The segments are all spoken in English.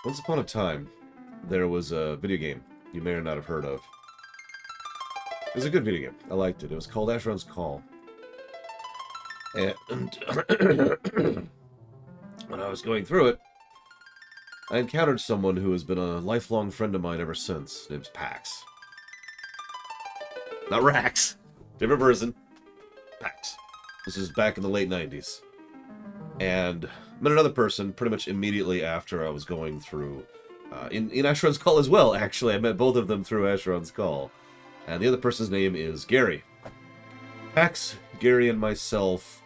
Once upon a time, there was a video game you may or not have heard of. It was a good video game. I liked it. It was called Asheron's Call. And when I was going through it, I encountered someone who has been a lifelong friend of mine ever since. His name's Pax. Not Rax. Different person. Pax. This is back in the late 90s. And met another person pretty much immediately after I was going through... in Asheron's Call as well, actually. I met both of them through Asheron's Call. And the other person's name is Gary. Pax, Gary, and myself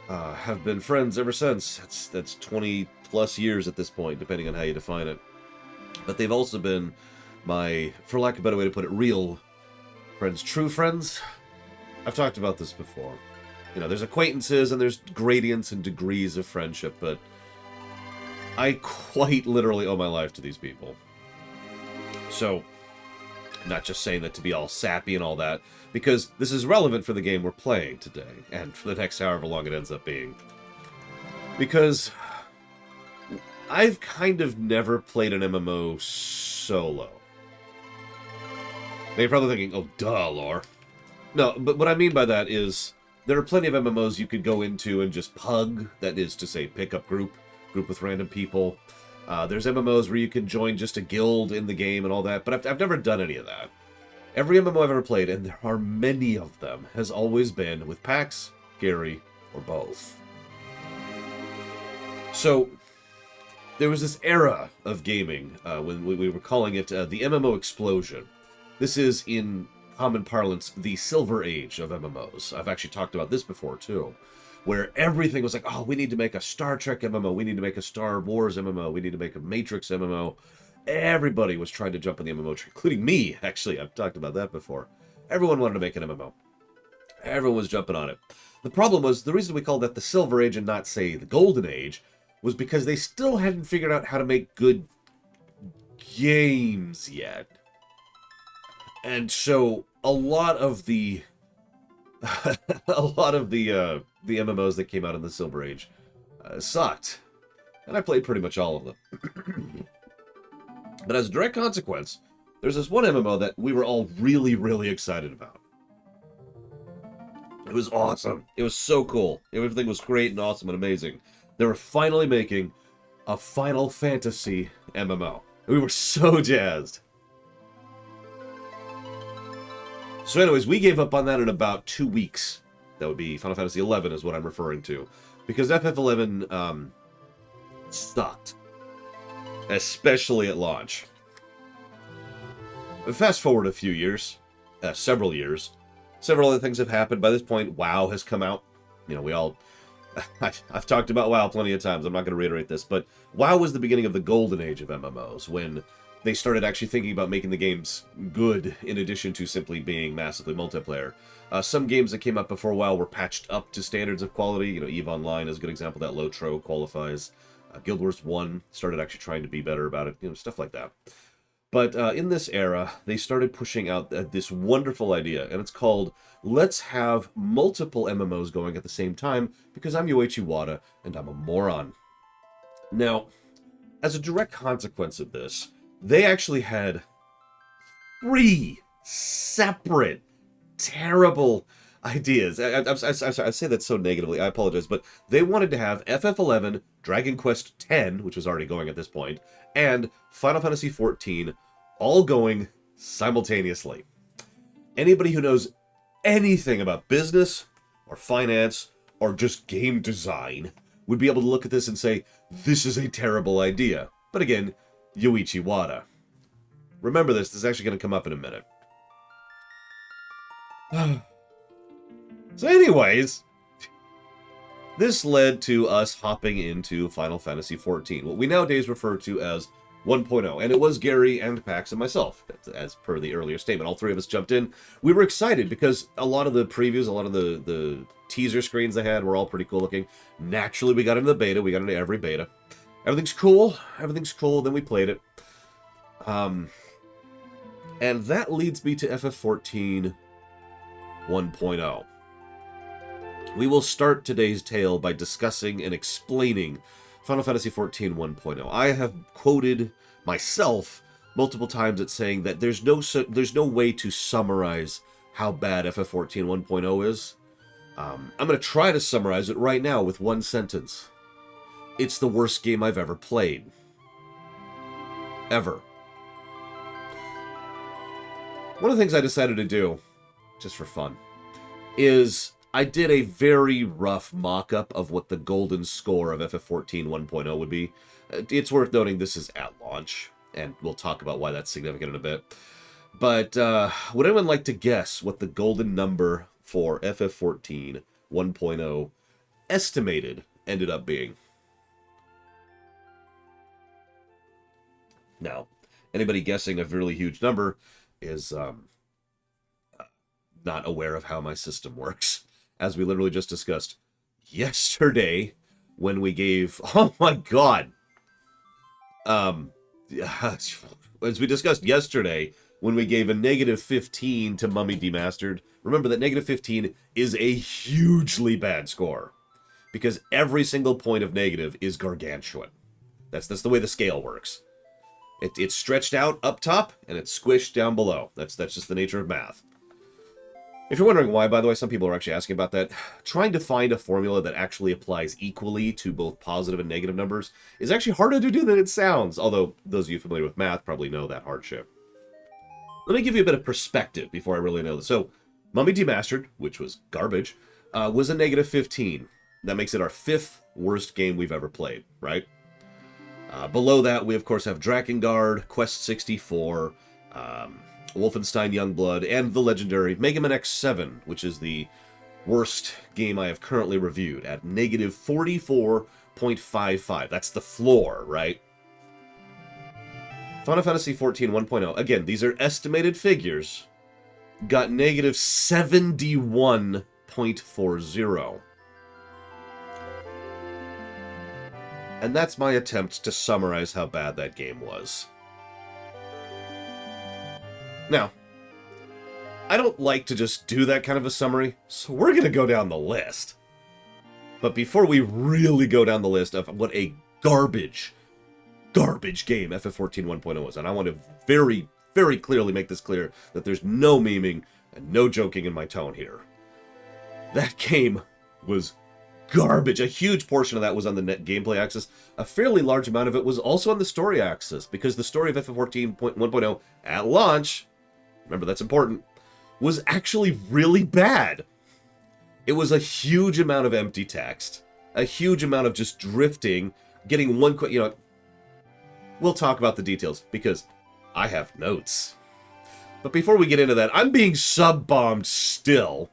have been friends ever since. That's 20 plus years at this point, depending on how you define it. But they've also been my, for lack of a better way to put it, real friends. True friends? I've talked about this before. You know, there's acquaintances and there's gradients and degrees of friendship, but I quite literally owe my life to these people. So, I'm not just saying that to be all sappy and all that, because this is relevant for the game we're playing today, and for the next however long it ends up being. Because I've kind of never played an MMO solo. Now you're probably thinking, oh duh, lore. No, but what I mean by that is, there are plenty of MMOs you could go into and just pug, that is to say pick up group with random people. There's MMOs where you can join just a guild in the game and all that, but I've never done any of that. Every MMO I've ever played, and there are many of them, has always been with Pax, Gary, or both. So, there was this era of gaming, when we were calling it the MMO explosion. This is, in common parlance, the Silver Age of MMOs. I've actually talked about this before, too. Where everything was like, oh, we need to make a Star Trek MMO, we need to make a Star Wars MMO, we need to make a Matrix MMO. Everybody was trying to jump on the MMO tree, including me, actually. I've talked about that before. Everyone wanted to make an MMO. Everyone was jumping on it. The problem was, the reason we called that the Silver Age and not, say, the Golden Age, was because they still hadn't figured out how to make good games yet. And so, a lot of the MMOs that came out in the Silver Age sucked. And I played pretty much all of them. But as a direct consequence, there's this one MMO that we were all really, really excited about. It was awesome. It was so cool. Everything was great and awesome and amazing. They were finally making a Final Fantasy MMO. We were so jazzed. So anyways, we gave up on that in about 2 weeks. That would be Final Fantasy XI is what I'm referring to. Because FF11 sucked. Especially at launch. Fast forward a few years. Several years. Several other things have happened. By this point, WoW has come out. You know, we all... I've talked about WoW plenty of times. I'm not going to reiterate this. But WoW was the beginning of the golden age of MMOs. When they started actually thinking about making the games good in addition to simply being massively multiplayer. Some games that came out before WoW were patched up to standards of quality. You know, EVE Online is a good example that Lotro qualifies. Guild Wars 1 started actually trying to be better about it. You know, stuff like that. But in this era, they started pushing out this wonderful idea, and it's called, let's have multiple MMOs going at the same time, because I'm Yoichi Wada, and I'm a moron. Now, as a direct consequence of this, they actually had 3 separate, terrible ideas. I say that so negatively, I apologize, but they wanted to have FF11, Dragon Quest X, which was already going at this point, and Final Fantasy XIV, all going simultaneously. Anybody who knows anything about business, or finance, or just game design, would be able to look at this and say, this is a terrible idea. But again, Yoichi Wada. Remember this is actually going to come up in a minute. So anyways, this led to us hopping into Final Fantasy XIV, what we nowadays refer to as 1.0, and it was Gary and Pax and myself, as per the earlier statement. All 3 of us jumped in. We were excited because a lot of the previews, a lot of the teaser screens they had were all pretty cool looking. Naturally, we got into the beta. We got into every beta. Everything's cool. Everything's cool. Then we played it. And that leads me to FF14 1.0. We will start today's tale by discussing and explaining Final Fantasy XIV 1.0. I have quoted myself multiple times at saying that there's no way to summarize how bad FF14 1.0 is. I'm going to try to summarize it right now with one sentence. It's the worst game I've ever played. Ever. One of the things I decided to do, just for fun, is I did a very rough mock-up of what the golden score of FF14 1.0 would be. It's worth noting this is at launch, and we'll talk about why that's significant in a bit. But would anyone like to guess what the golden number for FF14 1.0 estimated ended up being? Now, anybody guessing a really huge number is not aware of how my system works. As we literally just discussed yesterday when we gave... Oh my god! As we discussed yesterday when we gave a -15 to Mummy Demastered, remember that -15 is a hugely bad score. Because every single point of negative is gargantuan. That's the way the scale works. It's stretched out up top, and it's squished down below. That's just the nature of math. If you're wondering why, by the way, some people are actually asking about that, trying to find a formula that actually applies equally to both positive and negative numbers is actually harder to do than it sounds, although those of you familiar with math probably know that hardship. Let me give you a bit of perspective before I really know this. So, Mummy Demastered, which was garbage, was a -15. That makes it our 5th worst game we've ever played, right? Below that, we of course have Drakengard, Quest 64, Wolfenstein Youngblood, and the legendary Mega Man X7, which is the worst game I have currently reviewed, at -44.55. That's the floor, right? Final Fantasy XIV 1.0, again, these are estimated figures, got -71.40. And that's my attempt to summarize how bad that game was. Now, I don't like to just do that kind of a summary, so we're going to go down the list. But before we really go down the list of what a garbage game FF14 1.0 is, and I want to very, very clearly make this clear that there's no memeing and no joking in my tone here. That game was garbage. A huge portion of that was on the net gameplay axis. A fairly large amount of it was also on the story axis, because the story of FF14 1.0 at launch, remember that's important, was actually really bad. It was a huge amount of empty text, a huge amount of just drifting, getting one quick, we'll talk about the details, because I have notes. But before we get into that, I'm being sub-bombed still.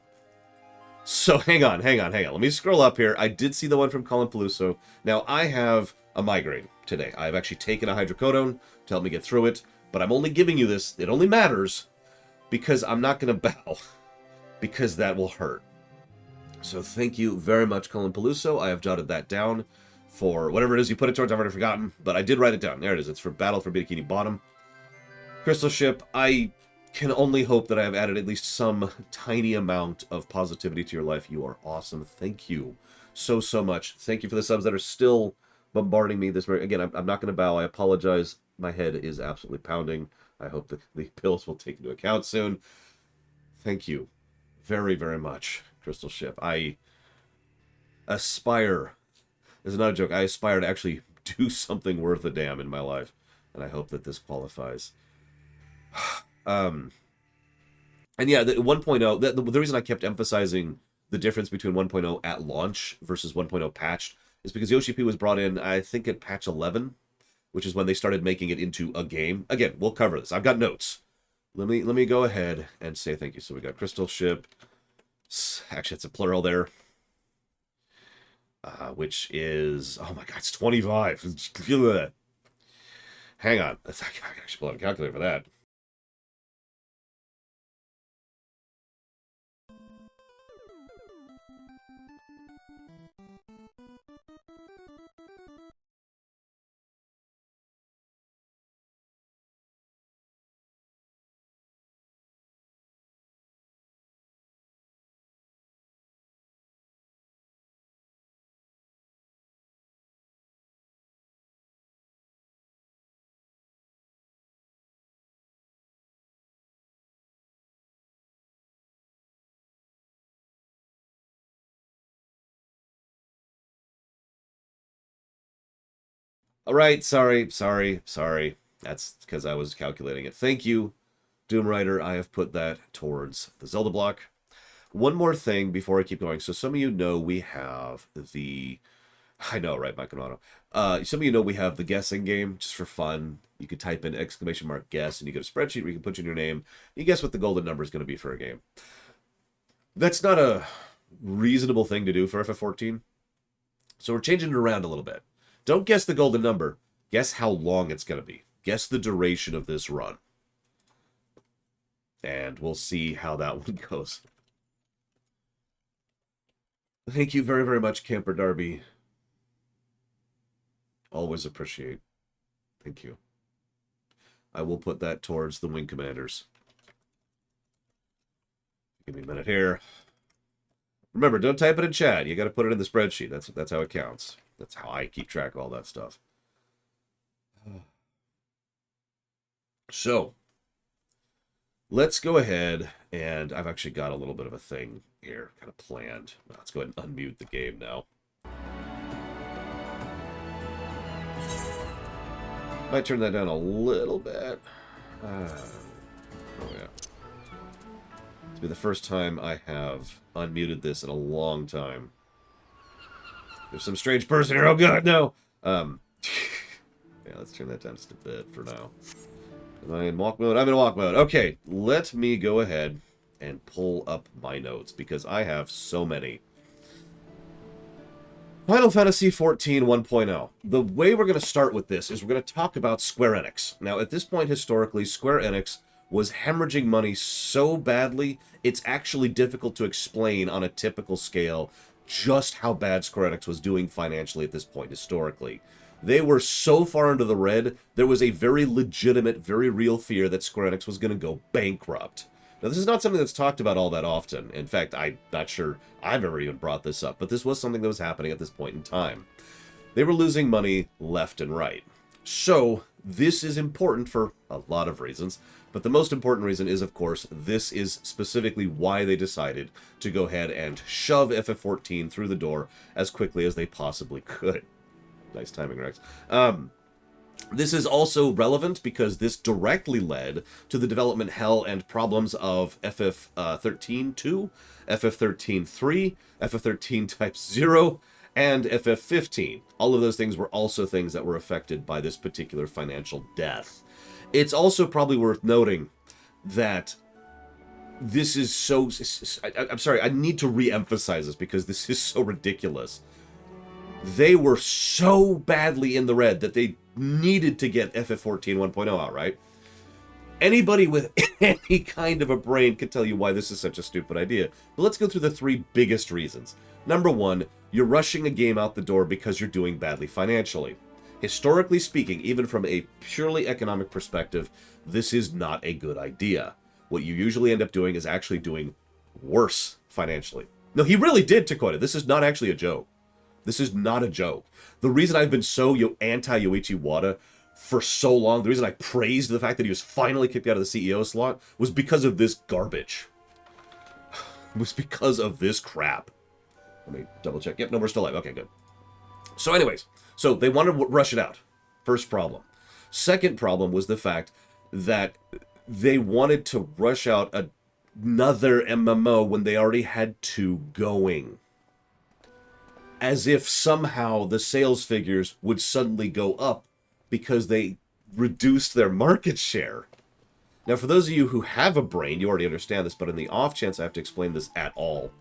So hang on. Let me scroll up here. I did see the one from Colin Peluso. Now, I have a migraine today. I've actually taken a hydrocodone to help me get through it, but I'm only giving you this. It only matters because I'm not going to bow, because that will hurt. So thank you very much, Colin Peluso. I have jotted that down for whatever it is you put it towards. I've already forgotten, but I did write it down. There it is. It's for Battle for Bikini Bottom. Crystal Ship, I can only hope that I have added at least some tiny amount of positivity to your life. You are awesome. Thank you so much. Thank you for the subs that are still bombarding me this very... Again, I'm not going to bow. I apologize. My head is absolutely pounding. I hope the pills will take into account soon. Thank you very, very much, Crystal Ship. I aspire... This is not a joke. I aspire to actually do something worth a damn in my life. And I hope that this qualifies. And yeah, the 1.0, the reason I kept emphasizing the difference between 1.0 at launch versus 1.0 patched is because Yoshi P was brought in, I think, at patch 11, which is when they started making it into a game. Again, we'll cover this. I've got notes. Let me go ahead and say thank you. So we got Crystal Ship. Actually, it's a plural there. Which is, oh my god, it's 25. Hang on. I can actually pull out a calculator for that. All right, sorry. That's because I was calculating it. Thank you, Doom Rider. I have put that towards the Zelda block. One more thing before I keep going. So some of you know we have the... I know, right, Mike and Otto? Some of you know we have the guessing game, just for fun. You could type in !guess, and you get a spreadsheet where you can put in your name. You guess what the golden number is going to be for a game. That's not a reasonable thing to do for FF14. So we're changing it around a little bit. Don't guess the golden number. Guess how long it's going to be. Guess the duration of this run. And we'll see how that one goes. Thank you very, very much, Camper Darby. Always appreciate. Thank you. I will put that towards the Wing Commanders. Give me a minute here. Remember, don't type it in chat. You got to put it in the spreadsheet. That's how it counts. That's how I keep track of all that stuff. So, let's go ahead, and I've actually got a little bit of a thing here kind of planned. Let's go ahead and unmute the game now. Might turn that down a little bit. Oh yeah. It'll be the first time I have unmuted this in a long time. There's some strange person here. Oh god, no! Yeah, let's turn that down just a bit for now. Am I in walk mode? I'm in walk mode. Okay, let me go ahead and pull up my notes, because I have so many. Final Fantasy XIV 1.0. The way we're going to start with this is we're going to talk about Square Enix. Now, at this point, historically, Square Enix was hemorrhaging money so badly, it's actually difficult to explain on a typical scale just how bad Square Enix was doing financially at this point, historically. They were so far into the red, there was a very legitimate, very real fear that Square Enix was going to go bankrupt. Now, this is not something that's talked about all that often. In fact, I'm not sure I've ever even brought this up, but this was something that was happening at this point in time. They were losing money left and right. So, this is important for a lot of reasons, but the most important reason is, of course, this is specifically why they decided to go ahead and shove FF14 through the door as quickly as they possibly could. Nice timing, Rex. This is also relevant because this directly led to the development hell and problems of FF13-2, FF13-3, FF13 Type 0, and FF15. All of those things were also things that were affected by this particular financial death. It's also probably worth noting that this is so... I'm sorry, I need to re-emphasize this because this is so ridiculous. They were so badly in the red that they needed to get FF14 1.0 out, right? Anybody with any kind of a brain can tell you why this is such a stupid idea. But let's go through the three biggest reasons. Number one, you're rushing a game out the door because you're doing badly financially. Historically speaking, even from a purely economic perspective, this is not a good idea. What you usually end up doing is actually doing worse financially. No, he really did, to quote it. This is not actually a joke. This is not a joke. The reason I've been so anti-Yoichi Wada for so long, the reason I praised the fact that he was finally kicked out of the CEO slot, was because of this garbage. It was because of this crap. Let me double check. Yep, no, we're still live. Okay, good. So anyways, so they wanted to rush it out. First problem. Second problem was the fact that they wanted to rush out another MMO when they already had two going. As if somehow the sales figures would suddenly go up because they reduced their market share. Now, for those of you who have a brain, you already understand this, but in the off chance I have to explain this at all,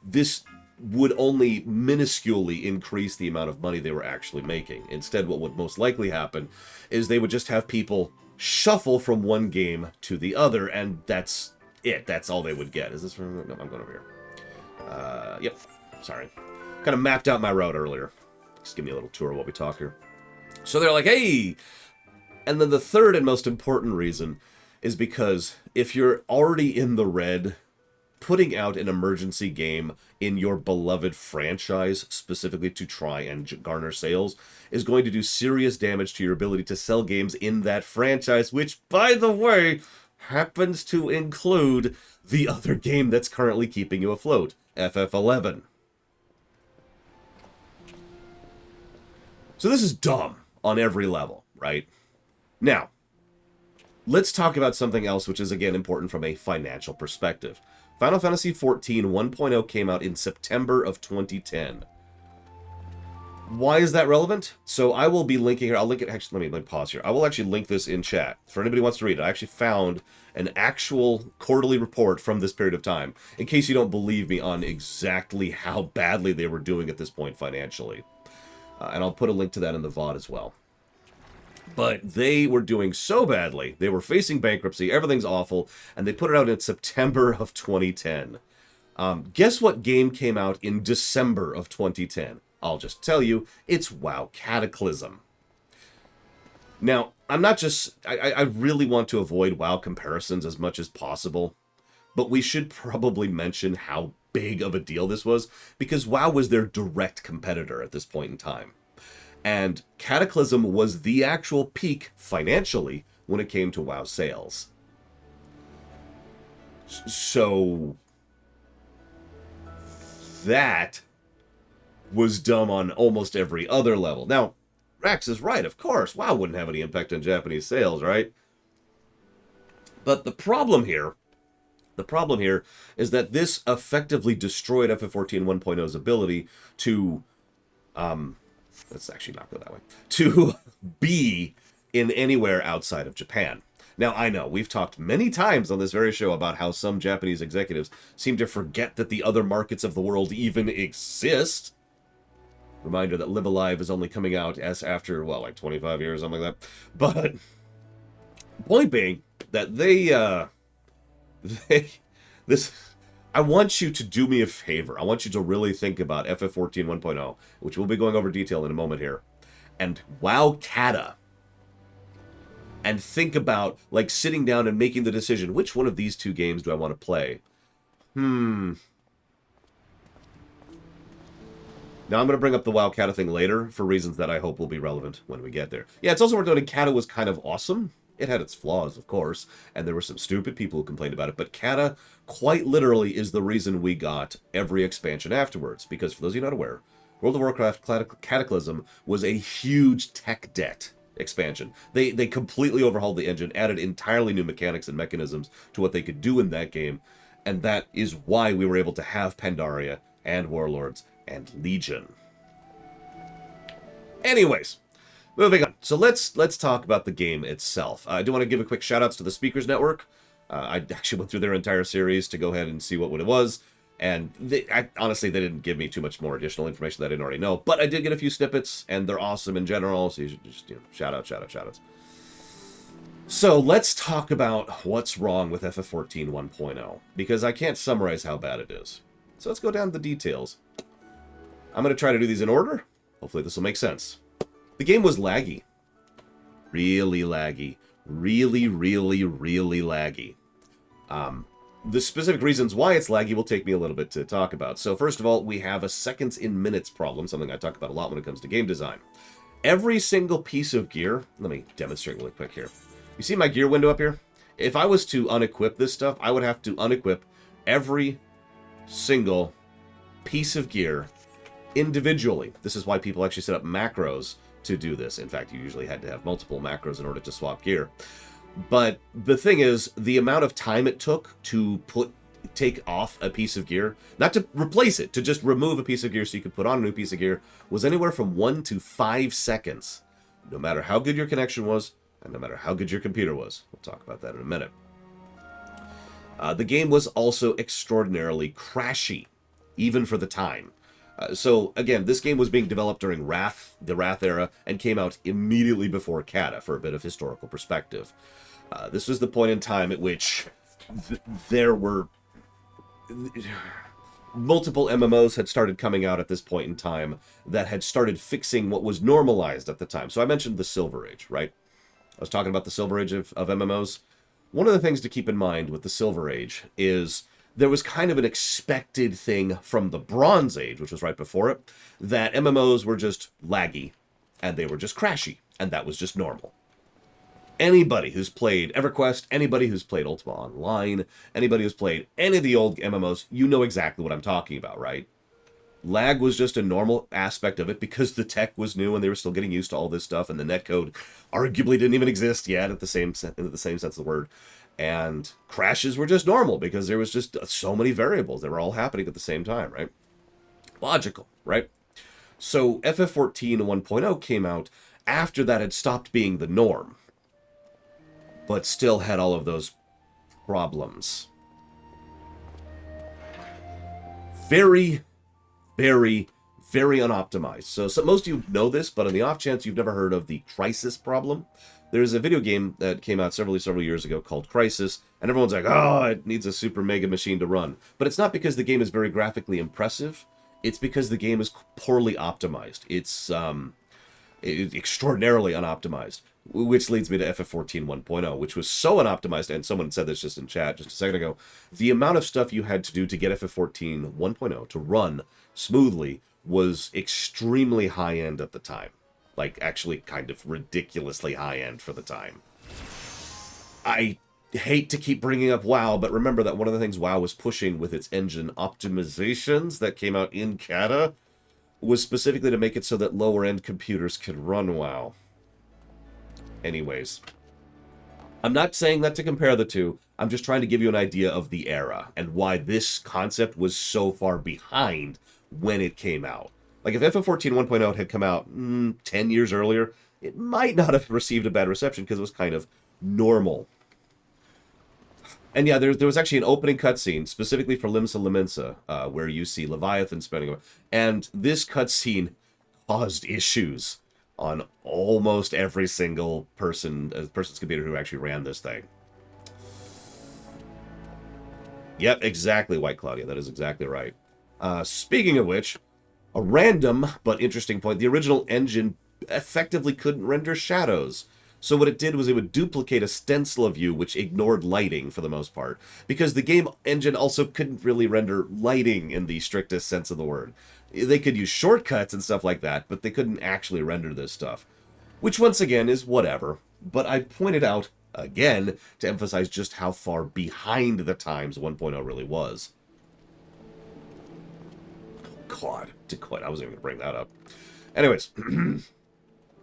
this would only minusculely increase the amount of money they were actually making. Instead, what would most likely happen is they would just have people shuffle from one game to the other, and that's it. That's all they would get. Is this from... No, I'm going over here. Yep. Sorry. Kind of mapped out my route earlier. Just give me a little tour of what we talk here. So they're like, hey! And then the third and most important reason is because if you're already in the red, putting out an emergency game in your beloved franchise, specifically to try and garner sales, is going to do serious damage to your ability to sell games in that franchise, which, by the way, happens to include the other game that's currently keeping you afloat, FF11. So this is dumb. on every level, right? Now, let's talk about something else which is, again, important from a financial perspective. Final Fantasy XIV 1.0 came out in September of 2010. Why is that relevant? So I will be linking here. I'll link it. Actually, let me pause here. I will actually link this in chat for anybody who wants to read it. I actually found an actual quarterly report from this period of time, in case you don't believe me on exactly how badly they were doing at this point financially. And I'll put a link to that in the VOD as well. But they were doing so badly. They were facing bankruptcy. Everything's awful. And they put it out in September of 2010. Guess what game came out in December of 2010? I'll just tell you, it's WoW Cataclysm. Now, I'm not just... I really want to avoid WoW comparisons as much as possible, but we should probably mention how big of a deal this was, because WoW was their direct competitor at this point in time. And Cataclysm was the actual peak financially when it came to WoW sales. So... that was dumb on almost every other level. Now, Rax is right, of course. WoW wouldn't have any impact on Japanese sales, right? But the problem here is that this effectively destroyed FF14 1.0's ability to, let's actually not go that way, to be in anywhere outside of Japan. Now, I know, we've talked many times on this very show about how some Japanese executives seem to forget that the other markets of the world even exist. Reminder that Live Alive is only coming out as after, well, like 25 years, something like that. But, point being, that I want you to do me a favor. I want you to really think about FF14 1.0, which we'll be going over detail in a moment here, and WoW Kata. And think about, like, sitting down and making the decision, which one of these two games do I want to play? Now, I'm going to bring up the WoW Kata thing later for reasons that I hope will be relevant when we get there. Yeah, it's also worth noting Kata was kind of awesome. It had its flaws, of course, and there were some stupid people who complained about it, but Kata, quite literally, is the reason we got every expansion afterwards, because for those of you not aware, World of Warcraft Cataclysm was a huge tech debt expansion. They completely overhauled the engine, added entirely new mechanics and mechanisms to what they could do in that game, and that is why we were able to have Pandaria and Warlords and Legion. Anyways, moving on. So let's talk about the game itself. I do want to give a quick shout outs to the Speakers Network. I actually went through their entire series to go ahead and see what it was, and honestly, they didn't give me too much more additional information that I didn't already know, but I did get a few snippets, and they're awesome in general, so you should just, shout outs. So let's talk about what's wrong with FF14 1.0, because I can't summarize how bad it is. So let's go down to the details. I'm going to try to do these in order. Hopefully this will make sense. The game was laggy. Really laggy. Really laggy. The specific reasons why it's laggy will take me a little bit to talk about. So first of all, we have a seconds in minutes problem, something I talk about a lot when it comes to game design. Every single piece of gear, let me demonstrate really quick here. You see my gear window up here? If I was to unequip this stuff, I would have to unequip every single piece of gear individually. This is why people actually set up macros to do this. In fact, you usually had to have multiple macros in order to swap gear. But the thing is, the amount of time it took to take off a piece of gear, not to replace it, to just remove a piece of gear so you could put on a new piece of gear, was anywhere from 1 to 5 seconds, no matter how good your connection was, and no matter how good your computer was. We'll talk about that in a minute. The game was also extraordinarily crashy, even for the time. So, again, this game was being developed during the Wrath era, and came out immediately before Kata, for a bit of historical perspective. This was the point in time at which there were... multiple MMOs had started coming out at this point in time that had started fixing what was normalized at the time. So I mentioned the Silver Age, right? I was talking about the Silver Age of MMOs. One of the things to keep in mind with the Silver Age is there was kind of an expected thing from the Bronze Age, which was right before it, that MMOs were just laggy, and they were just crashy, and that was just normal. Anybody who's played EverQuest, anybody who's played Ultima Online, anybody who's played any of the old MMOs, you know exactly what I'm talking about, right? Lag was just a normal aspect of it because the tech was new and they were still getting used to all this stuff, and the netcode arguably didn't even exist yet at the same sense of the word. And crashes were just normal because there was just so many variables that were all happening at the same time, right? Logical, right? So FF14 1.0 came out after that had stopped being the norm, but still had all of those problems. Very, very, very unoptimized. So most of you know this, but on the off chance you've never heard of the Crisis problem, there's a video game that came out several years ago called Crisis, and everyone's like, oh, it needs a super mega machine to run. But it's not because the game is very graphically impressive. It's because the game is poorly optimized. It's extraordinarily unoptimized, which leads me to FF14 1.0, which was so unoptimized, and someone said this just in chat just a second ago, the amount of stuff you had to do to get FF14 1.0 to run smoothly was extremely high-end at the time. Like, actually kind of ridiculously high-end for the time. I hate to keep bringing up WoW, but remember that one of the things WoW was pushing with its engine optimizations that came out in Kata was specifically to make it so that lower-end computers could run WoW. Anyways, I'm not saying that to compare the two. I'm just trying to give you an idea of the era and why this concept was so far behind when it came out. Like, if FF14 1.0 had come out 10 years earlier, it might not have received a bad reception because it was kind of normal. And yeah, there was actually an opening cutscene specifically for Limsa Lominsa, where you see Leviathan spending, and this cutscene caused issues on almost every single person's computer who actually ran this thing. Yep, exactly, White Claudia. That is exactly right. Speaking of which, a random but interesting point: the original engine effectively couldn't render shadows. So what it did was it would duplicate a stencil of you, which ignored lighting for the most part, because the game engine also couldn't really render lighting in the strictest sense of the word. They could use shortcuts and stuff like that, but they couldn't actually render this stuff, which once again is whatever. But I pointed out, again, to emphasize just how far behind the times 1.0 really was. God, I wasn't even going to bring that up. Anyways,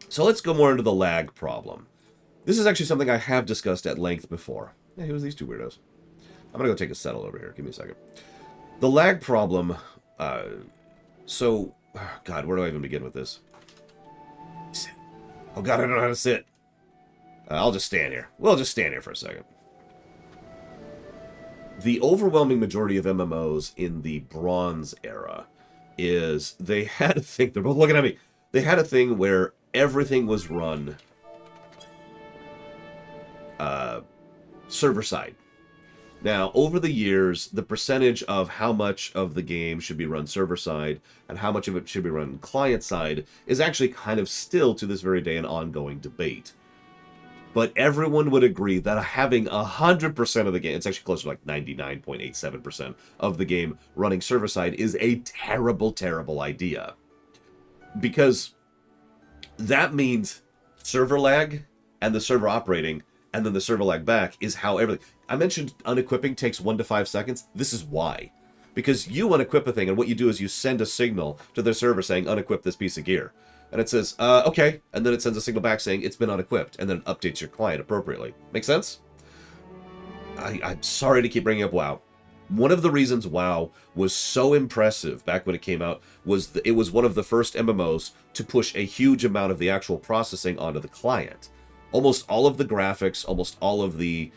so let's go more into the lag problem. This is actually something I have discussed at length before. Hey, who's these two weirdos? I'm going to go take a settle over here. Give me a second. The lag problem, God, where do I even begin with this? Sit. Oh God, I don't know how to sit. I'll just stand here. We'll just stand here for a second. The overwhelming majority of MMOs in the Bronze era is they had a thing, they're both looking at me, they had a thing where everything was run server-side. Now, over the years, the percentage of how much of the game should be run server-side and how much of it should be run client-side is actually kind of still, to this very day, an ongoing debate. But everyone would agree that having 100% of the game, it's actually closer to like 99.87% of the game running server-side is a terrible, terrible idea. Because that means server lag and the server operating and then the server lag back is how everything... I mentioned unequipping takes 1 to 5 seconds. This is why. Because you unequip a thing, and what you do is you send a signal to the server saying, unequip this piece of gear. And it says, okay, and then it sends a signal back saying it's been unequipped, and then it updates your client appropriately. Make sense? I'm sorry to keep bringing up WoW. One of the reasons WoW was so impressive back when it came out was it was one of the first MMOs to push a huge amount of the actual processing onto the client. Almost all of the graphics, almost all of the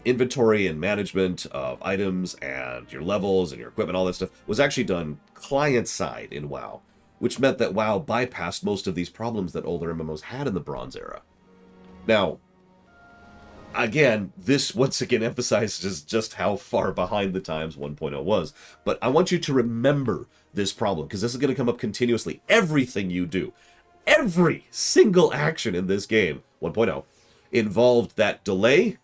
inventory and management of items and your levels and your equipment, all that stuff, was actually done client-side in WoW, which meant that WoW bypassed most of these problems that older MMOs had in the Bronze era. Now, again, this once again emphasizes just how far behind the times 1.0 was. But I want you to remember this problem, because this is going to come up continuously. Everything you do, every single action in this game, 1.0, involved that delay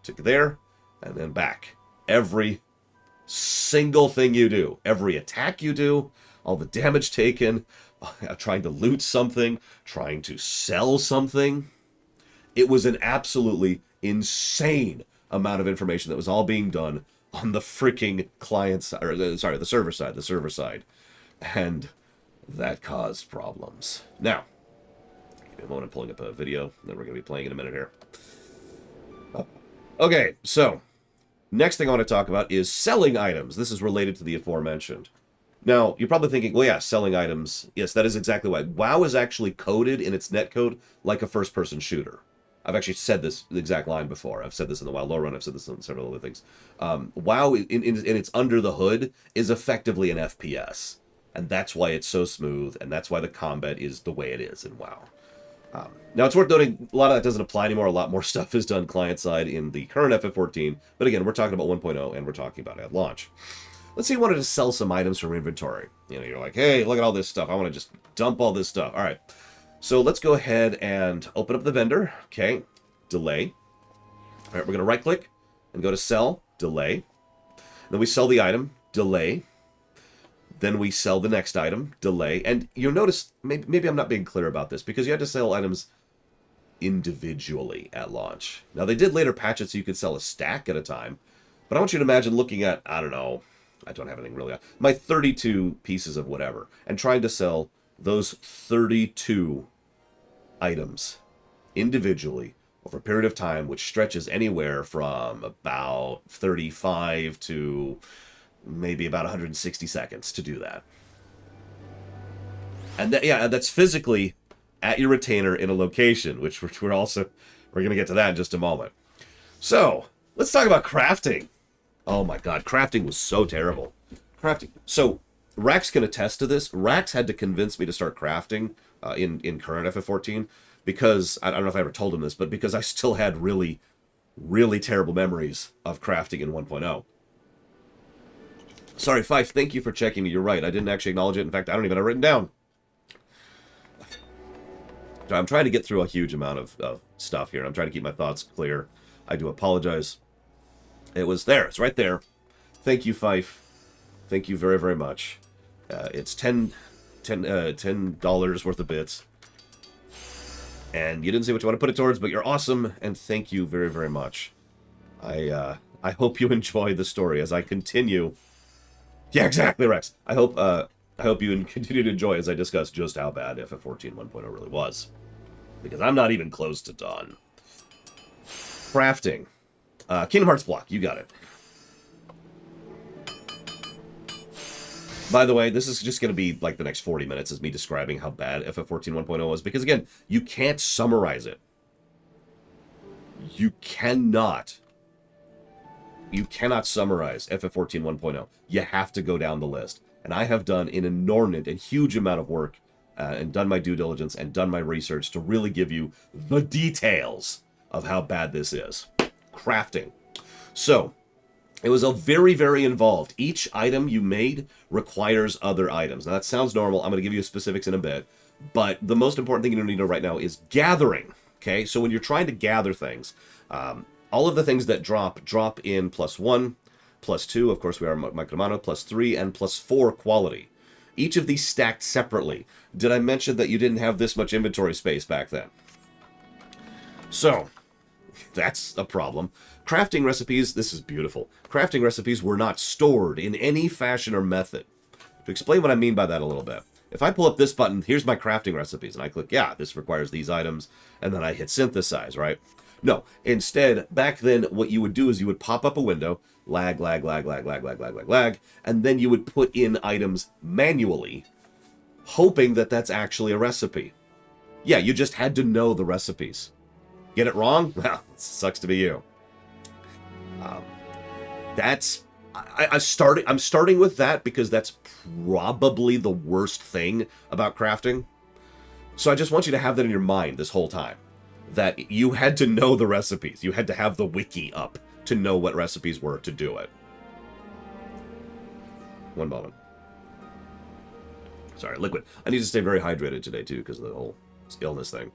to there and then back. Every single thing you do, every attack you do, all the damage taken, trying to loot something, trying to sell something. It was an absolutely insane amount of information that was all being done on the freaking client side, or sorry, the server side. And that caused problems. Now, give me a moment, I'm pulling up a video that we're going to be playing in a minute here. Okay, so next thing I want to talk about is selling items. This is related to the aforementioned. Now, you're probably thinking, well, yeah, selling items. Yes, that is exactly why. WoW is actually coded in its netcode like a first-person shooter. I've actually said this exact line before. I've said this in the WoW lore run. I've said this in several other things. WoW, in its under the hood, is effectively an FPS. And that's why it's so smooth, and that's why the combat is the way it is in WoW. Now, it's worth noting, a lot of that doesn't apply anymore. A lot more stuff is done client-side in the current FF14. But again, we're talking about 1.0, and we're talking about at launch. Let's say you wanted to sell some items from inventory. You know, you're like, hey, look at all this stuff. I want to just dump all this stuff. All right. So let's go ahead and open up the vendor. Okay. Delay. All right, we're going to right-click and go to sell. Delay. Then we sell the item. Delay. Then we sell the next item. Delay. And you'll notice, maybe I'm not being clear about this, because you had to sell items individually at launch. Now, they did later patch it so you could sell a stack at a time. But I want you to imagine looking at, I don't know, I don't have anything really, my 32 pieces of whatever, and trying to sell those 32 items individually over a period of time, which stretches anywhere from about 35 to maybe about 160 seconds to do that. And that's physically at your retainer in a location, which we're going to get to that in just a moment. So let's talk about crafting. Oh my god, crafting was so terrible. Crafting. So, Rax can attest to this. Rax had to convince me to start crafting in current FF14 because, I don't know if I ever told him this, but because I still had really, really terrible memories of crafting in 1.0. Sorry, Fife, thank you for checking me. You're right, I didn't actually acknowledge it. In fact, I don't even have it written down. So I'm trying to get through a huge amount of stuff here. I'm trying to keep my thoughts clear. I do apologize. It was there. It's right there. Thank you, Fife. Thank you very, very much. It's $10 worth of bits. And you didn't say what you want to put it towards, but you're awesome, and thank you very, very much. I hope you enjoy the story as I continue. Yeah, exactly, Rex. I hope you continue to enjoy as I discuss just how bad FF14 1.0 really was. Because I'm not even close to done. Crafting. Kingdom Hearts block, you got it. By the way, this is just going to be like the next 40 minutes is me describing how bad FF14 1.0 was, because again, you can't summarize it. You cannot summarize FF14 1.0. You have to go down the list. And I have done an inordinate and huge amount of work and done my due diligence and done my research to really give you the details of how bad this is. Crafting. So, it was a very, very involved. Each item you made requires other items. Now, that sounds normal. I'm going to give you specifics in a bit. But the most important thing you need to know right now is gathering. Okay? So, when you're trying to gather things, all of the things that drop in +1, +2, of course we are Micromano, +3, and +4 quality. Each of these stacked separately. Did I mention that you didn't have this much inventory space back then? So, that's a problem. Crafting recipes, this is beautiful. Crafting recipes were not stored in any fashion or method. To explain what I mean by that a little bit. If I pull up this button, here's my crafting recipes, and I click, yeah, this requires these items, and then I hit synthesize, right? No, instead, back then, what you would do is you would pop up a window, lag, and then you would put in items manually, hoping that that's actually a recipe. Yeah, you just had to know the recipes. Get it wrong? Well, it sucks to be you. I'm starting with that because that's probably the worst thing about crafting. So I just want you to have that in your mind this whole time. That you had to know the recipes. You had to have the wiki up to know what recipes were to do it. One moment. Sorry, liquid. I need to stay very hydrated today, too, because of the whole illness thing.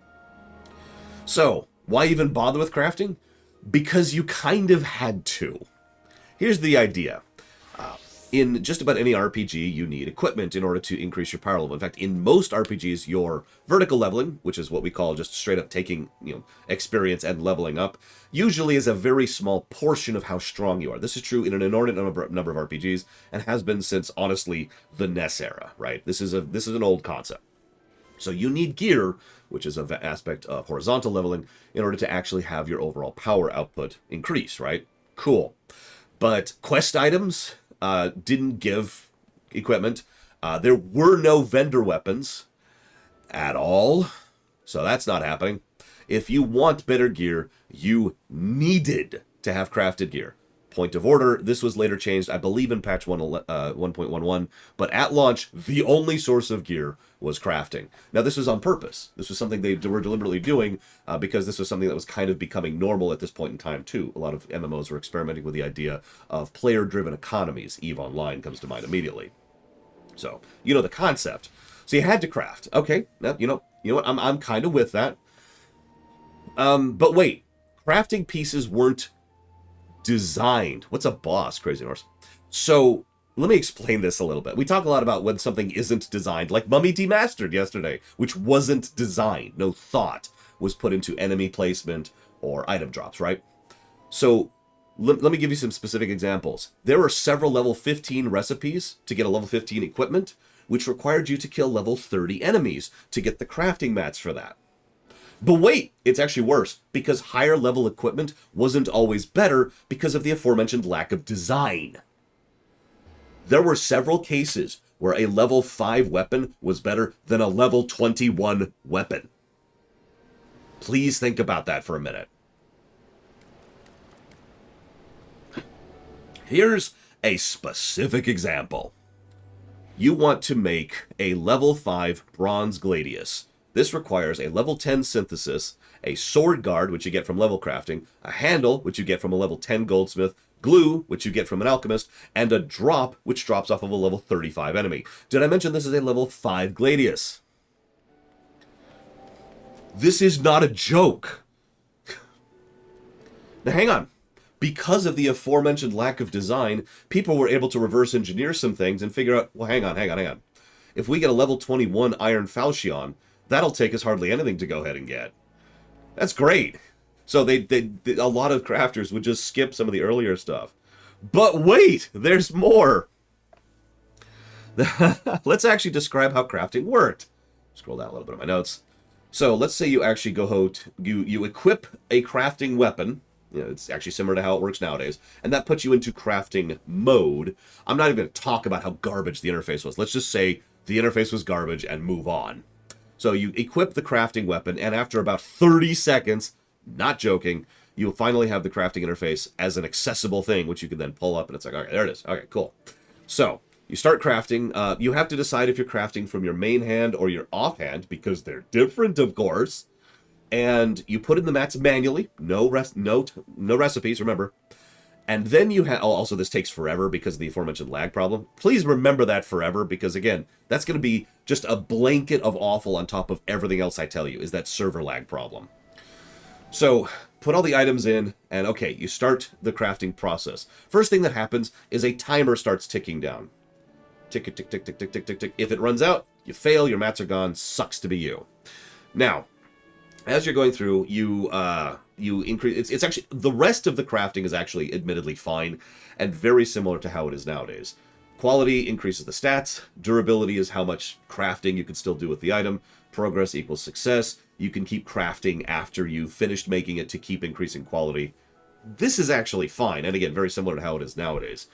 So, why even bother with crafting? Because you kind of had to. Here's the idea. in just about any RPG, you need equipment in order to increase your power level. In fact, in most RPGs, your vertical leveling, which is what we call just straight up taking, experience and leveling up, usually is a very small portion of how strong you are. This is true in an inordinate number of RPGs and has been since, honestly, the NES era, right? This is an old concept. So you need gear, which is an aspect of horizontal leveling, in order to actually have your overall power output increase, right? Cool. But quest items didn't give equipment. There were no vendor weapons at all, so that's not happening. If you want better gear, you needed to have crafted gear. Point of order, this was later changed, I believe, in patch 1.11, but at launch, the only source of gear was crafting. Now, this was on purpose. This was something they were deliberately doing because this was something that was kind of becoming normal at this point in time, too. A lot of MMOs were experimenting with the idea of player-driven economies. EVE Online comes to mind immediately. So, you know the concept. So you had to craft. Okay, now, you know what, I'm kind of with that. But wait, crafting pieces weren't designed. What's a boss, Crazy Horse? So let me explain this a little bit. We talk a lot about when something isn't designed, like Mummy Demastered yesterday, which wasn't designed. No thought was put into enemy placement or item drops, right? So let me give you some specific examples. There are several level 15 recipes to get a level 15 equipment, which required you to kill level 30 enemies to get the crafting mats for that. But wait, it's actually worse, because higher level equipment wasn't always better because of the aforementioned lack of design. There were several cases where a level 5 weapon was better than a level 21 weapon. Please think about that for a minute. Here's a specific example. You want to make a level 5 Bronze Gladius. This requires a level 10 synthesis, a sword guard, which you get from level crafting, a handle, which you get from a level 10 goldsmith, glue, which you get from an alchemist, and a drop, which drops off of a level 35 enemy. Did I mention this is a level 5 Gladius? This is not a joke. Now hang on. Because of the aforementioned lack of design, people were able to reverse engineer some things and figure out, well, hang on. If we get a level 21 Iron Falchion, that'll take us hardly anything to go ahead and get. That's great. So a lot of crafters would just skip some of the earlier stuff. But wait, there's more. Let's actually describe how crafting worked. Scroll down a little bit of my notes. So let's say you actually you equip a crafting weapon. It's actually similar to how it works nowadays, and that puts you into crafting mode. I'm not even going to talk about how garbage the interface was. Let's just say the interface was garbage and move on. So you equip the crafting weapon, and after about 30 seconds, not joking, you'll finally have the crafting interface as an accessible thing, which you can then pull up, and it's like, okay, there it is. Okay, cool. So you start crafting. You have to decide if you're crafting from your main hand or your offhand, because they're different, of course. And you put in the mats manually. No recipes, remember. And then you have... also, this takes forever because of the aforementioned lag problem. Please remember that forever, because, again, that's going to be just a blanket of awful on top of everything else I tell you, is that server lag problem. So, put all the items in, and, okay, you start the crafting process. First thing that happens is a timer starts ticking down. Tick, tick, tick, tick, tick, tick, tick, tick. If it runs out, you fail, your mats are gone, sucks to be you. Now, as you're going through, you increase... It's actually... The rest of the crafting is actually admittedly fine and very similar to how it is nowadays. Quality increases the stats. Durability is how much crafting you can still do with the item. Progress equals success. You can keep crafting after you've finished making it to keep increasing quality. This is actually fine, and again, very similar to how it is nowadays.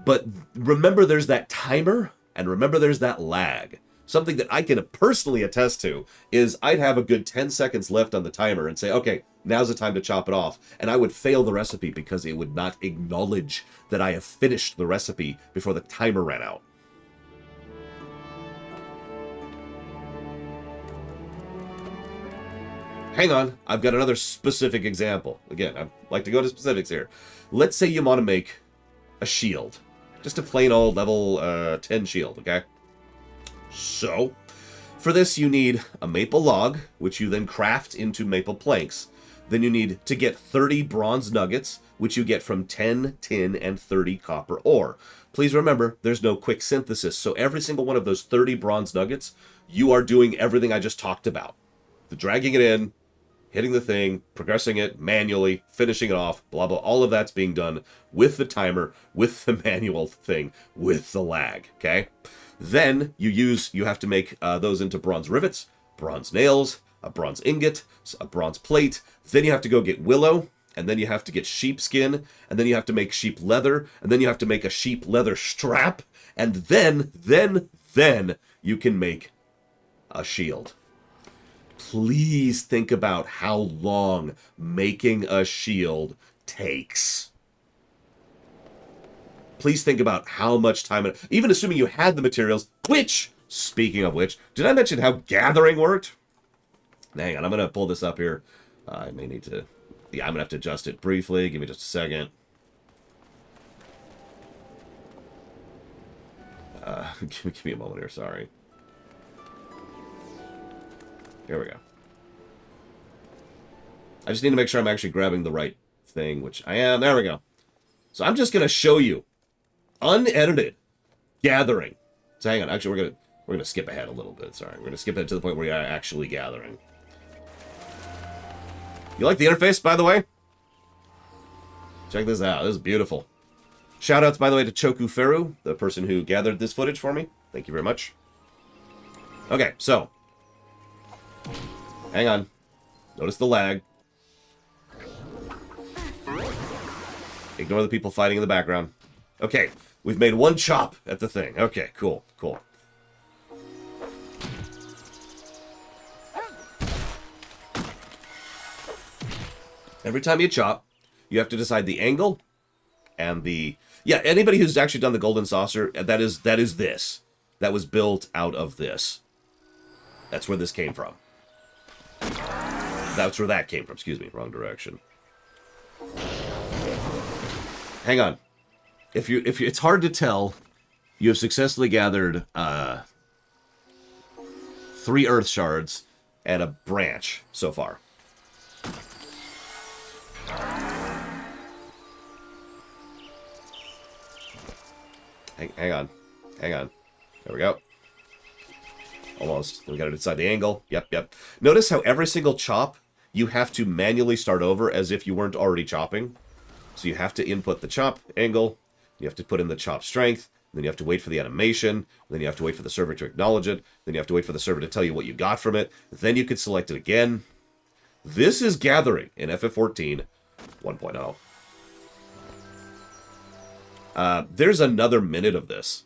But remember there's that timer, and remember there's that lag. Something that I can personally attest to is I'd have a good 10 seconds left on the timer and say, okay, now's the time to chop it off. And I would fail the recipe because it would not acknowledge that I have finished the recipe before the timer ran out. Hang on, I've got another specific example. Again, I like to go to specifics here. Let's say you want to make a shield. Just a plain old level 10 shield, okay? So, for this you need a maple log, which you then craft into maple planks. Then you need to get 30 bronze nuggets, which you get from 10 tin and 30 copper ore. Please remember, there's no quick synthesis. So every single one of those 30 bronze nuggets, you are doing everything I just talked about. The dragging it in, hitting the thing, progressing it manually, finishing it off, blah, blah. All of that's being done with the timer, with the manual thing, with the lag, okay? Then you have to make those into bronze rivets, bronze nails, a bronze ingot, a bronze plate. Then you have to go get willow, and then you have to get sheepskin, and then you have to make sheep leather, and then you have to make a sheep leather strap, and then you can make a shield. Please think about how long making a shield takes. Please think about how much time, even assuming you had the materials, which, speaking of which, did I mention how gathering worked? Hang on, I'm going to pull this up here. I may need to, yeah, I'm going to have to adjust it briefly. Give me just a second. Give me a moment here, sorry. Here we go. I just need to make sure I'm actually grabbing the right thing, which I am. There we go. So I'm just going to show you unedited gathering. So hang on. Actually, we're gonna skip ahead a little bit. Sorry. We're going to skip ahead to the point where you're actually gathering. You like the interface, by the way? Check this out. This is beautiful. Shoutouts, by the way, to Choku Feru, the person who gathered this footage for me. Thank you very much. Okay, so hang on. Notice the lag. Ignore the people fighting in the background. Okay, we've made one chop at the thing. Okay, cool, cool. Every time you chop, you have to decide the angle and the... Yeah, anybody who's actually done the golden saucer, that is this. That was built out of this. That's where this came from. That's where that came from. Excuse me, wrong direction. Hang on. If you, it's hard to tell, you have successfully gathered 3 earth shards and a branch so far. Hang on. Hang on. There we go. Almost. We got to decide the angle. Yep, yep. Notice how every single chop, you have to manually start over as if you weren't already chopping. So you have to input the chop angle, you have to put in the chop strength, then you have to wait for the animation, then you have to wait for the server to acknowledge it, then you have to wait for the server to tell you what you got from it, then you can select it again. This is gathering in FF14 1.0. There's another minute of this.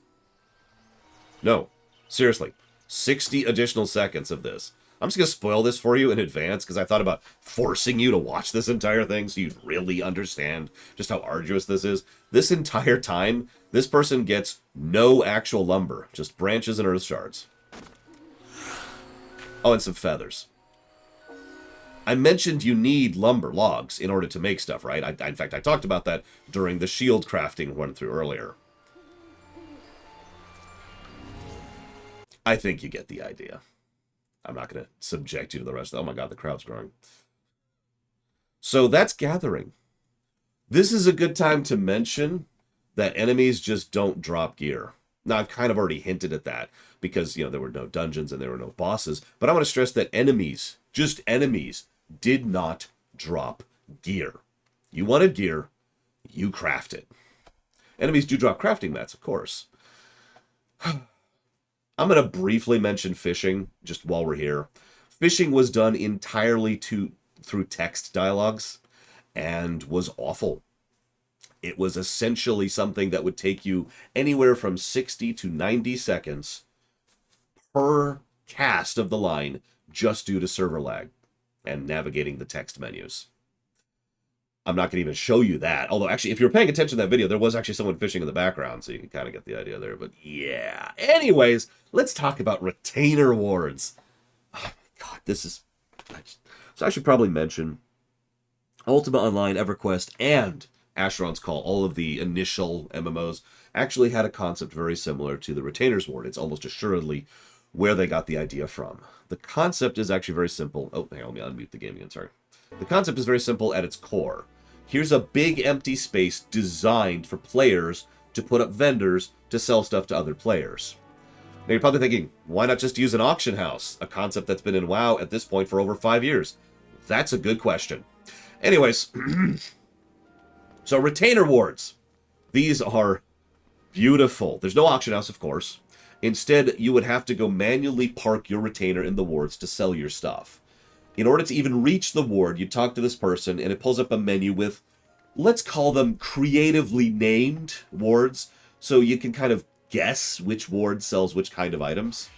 No, seriously, 60 additional seconds of this. I'm just going to spoil this for you in advance because I thought about forcing you to watch this entire thing so you'd really understand just how arduous this is. This entire time, this person gets no actual lumber, just branches and earth shards. Oh, and some feathers. I mentioned you need lumber, logs, in order to make stuff, right? In fact, I talked about that during the shield crafting run through earlier. I think you get the idea. I'm not going to subject you to the rest of it. Oh my god, the crowd's growing. So that's gathering. This is a good time to mention that enemies just don't drop gear. Now, I've kind of already hinted at that because, you know, there were no dungeons and there were no bosses. But I want to stress that enemies, just enemies, did not drop gear. You wanted gear, you craft it. Enemies do drop crafting mats, of course. I'm going to briefly mention fishing, just while we're here. Fishing was done entirely through text dialogues, and was awful. It was essentially something that would take you anywhere from 60 to 90 seconds per cast of the line, just due to server lag and navigating the text menus. I'm not going to even show you that. Although, actually, if you were paying attention to that video, there was actually someone fishing in the background, so you can kind of get the idea there. But yeah. Anyways, let's talk about retainer wards. Oh my god, this is... So I should probably mention Ultima Online, EverQuest, and Asheron's Call, all of the initial MMOs, actually had a concept very similar to the Retainers Ward. It's almost assuredly where they got the idea from. The concept is actually very simple. Oh, hang on, let me unmute the game again, sorry. The concept is very simple at its core. Here's a big empty space designed for players to put up vendors to sell stuff to other players. Now you're probably thinking, why not just use an auction house? A concept that's been in WoW at this point for over 5 years. That's a good question. Anyways, so retainer wards. These are beautiful. There's no auction house, of course. Instead, you would have to go manually park your retainer in the wards to sell your stuff. In order to even reach the ward, you talk to this person, and it pulls up a menu with, let's call them creatively named wards, so you can kind of guess which ward sells which kind of items.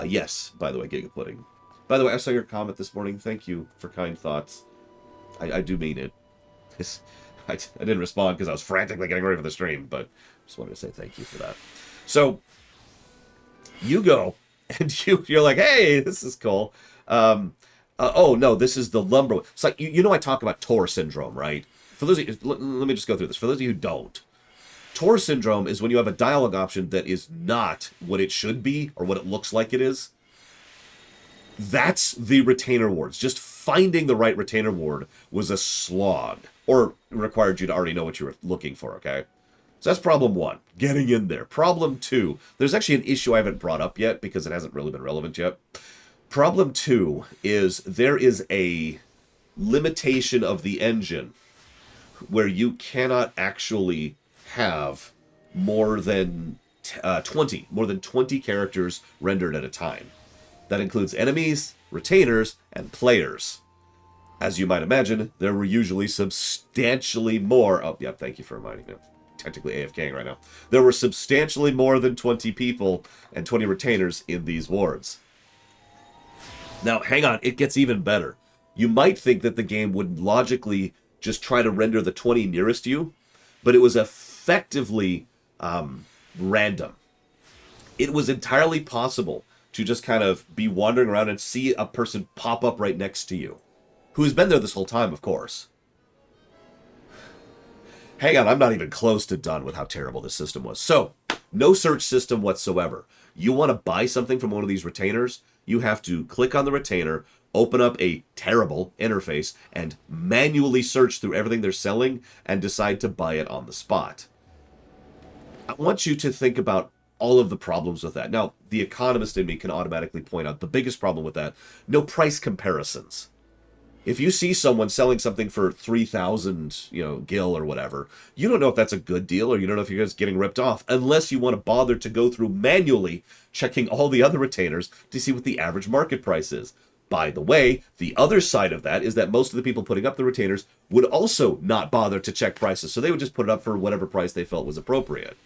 Yes, by the way, Giga Pudding. By the way, I saw your comment this morning. Thank you for kind thoughts. I do mean it. I didn't respond because I was frantically getting ready for the stream, but just wanted to say thank you for that. So, you go, and you're like, hey, this is cool. Oh, no, this is the lumber. It's like, you know I talk about Tor syndrome, right? For those of you, let me just go through this. For those of you who don't, Tor syndrome is when you have a dialogue option that is not what it should be or what it looks like it is. That's the retainer wards. Just finding the right retainer ward was a slog, or required you to already know what you were looking for, okay? So that's problem one, getting in there. Problem two, there's actually an issue I haven't brought up yet because it hasn't really been relevant yet. Problem two is there is a limitation of the engine where you cannot actually have more than 20 characters rendered at a time. That includes enemies, retainers, and players. As you might imagine, there were usually substantially more... Oh, yeah, thank you for reminding me. I'm technically AFKing right now. There were substantially more than 20 people and 20 retainers in these wards. Now, hang on, it gets even better. You might think that the game would logically just try to render the 20 nearest you, but it was effectively random. It was entirely possible to just kind of be wandering around and see a person pop up right next to you, who's been there this whole time, of course. Hang on, I'm not even close to done with how terrible this system was. So, no search system whatsoever. You want to buy something from one of these retainers, you have to click on the retainer, open up a terrible interface, and manually search through everything they're selling and decide to buy it on the spot. I want you to think about all of the problems with that. Now, the economist in me can automatically point out the biggest problem with that: no price comparisons. If you see someone selling something for 3,000, gil or whatever, you don't know if that's a good deal or you don't know if you're just getting ripped off unless you want to bother to go through manually checking all the other retainers to see what the average market price is. By the way, the other side of that is that most of the people putting up the retainers would also not bother to check prices, so they would just put it up for whatever price they felt was appropriate.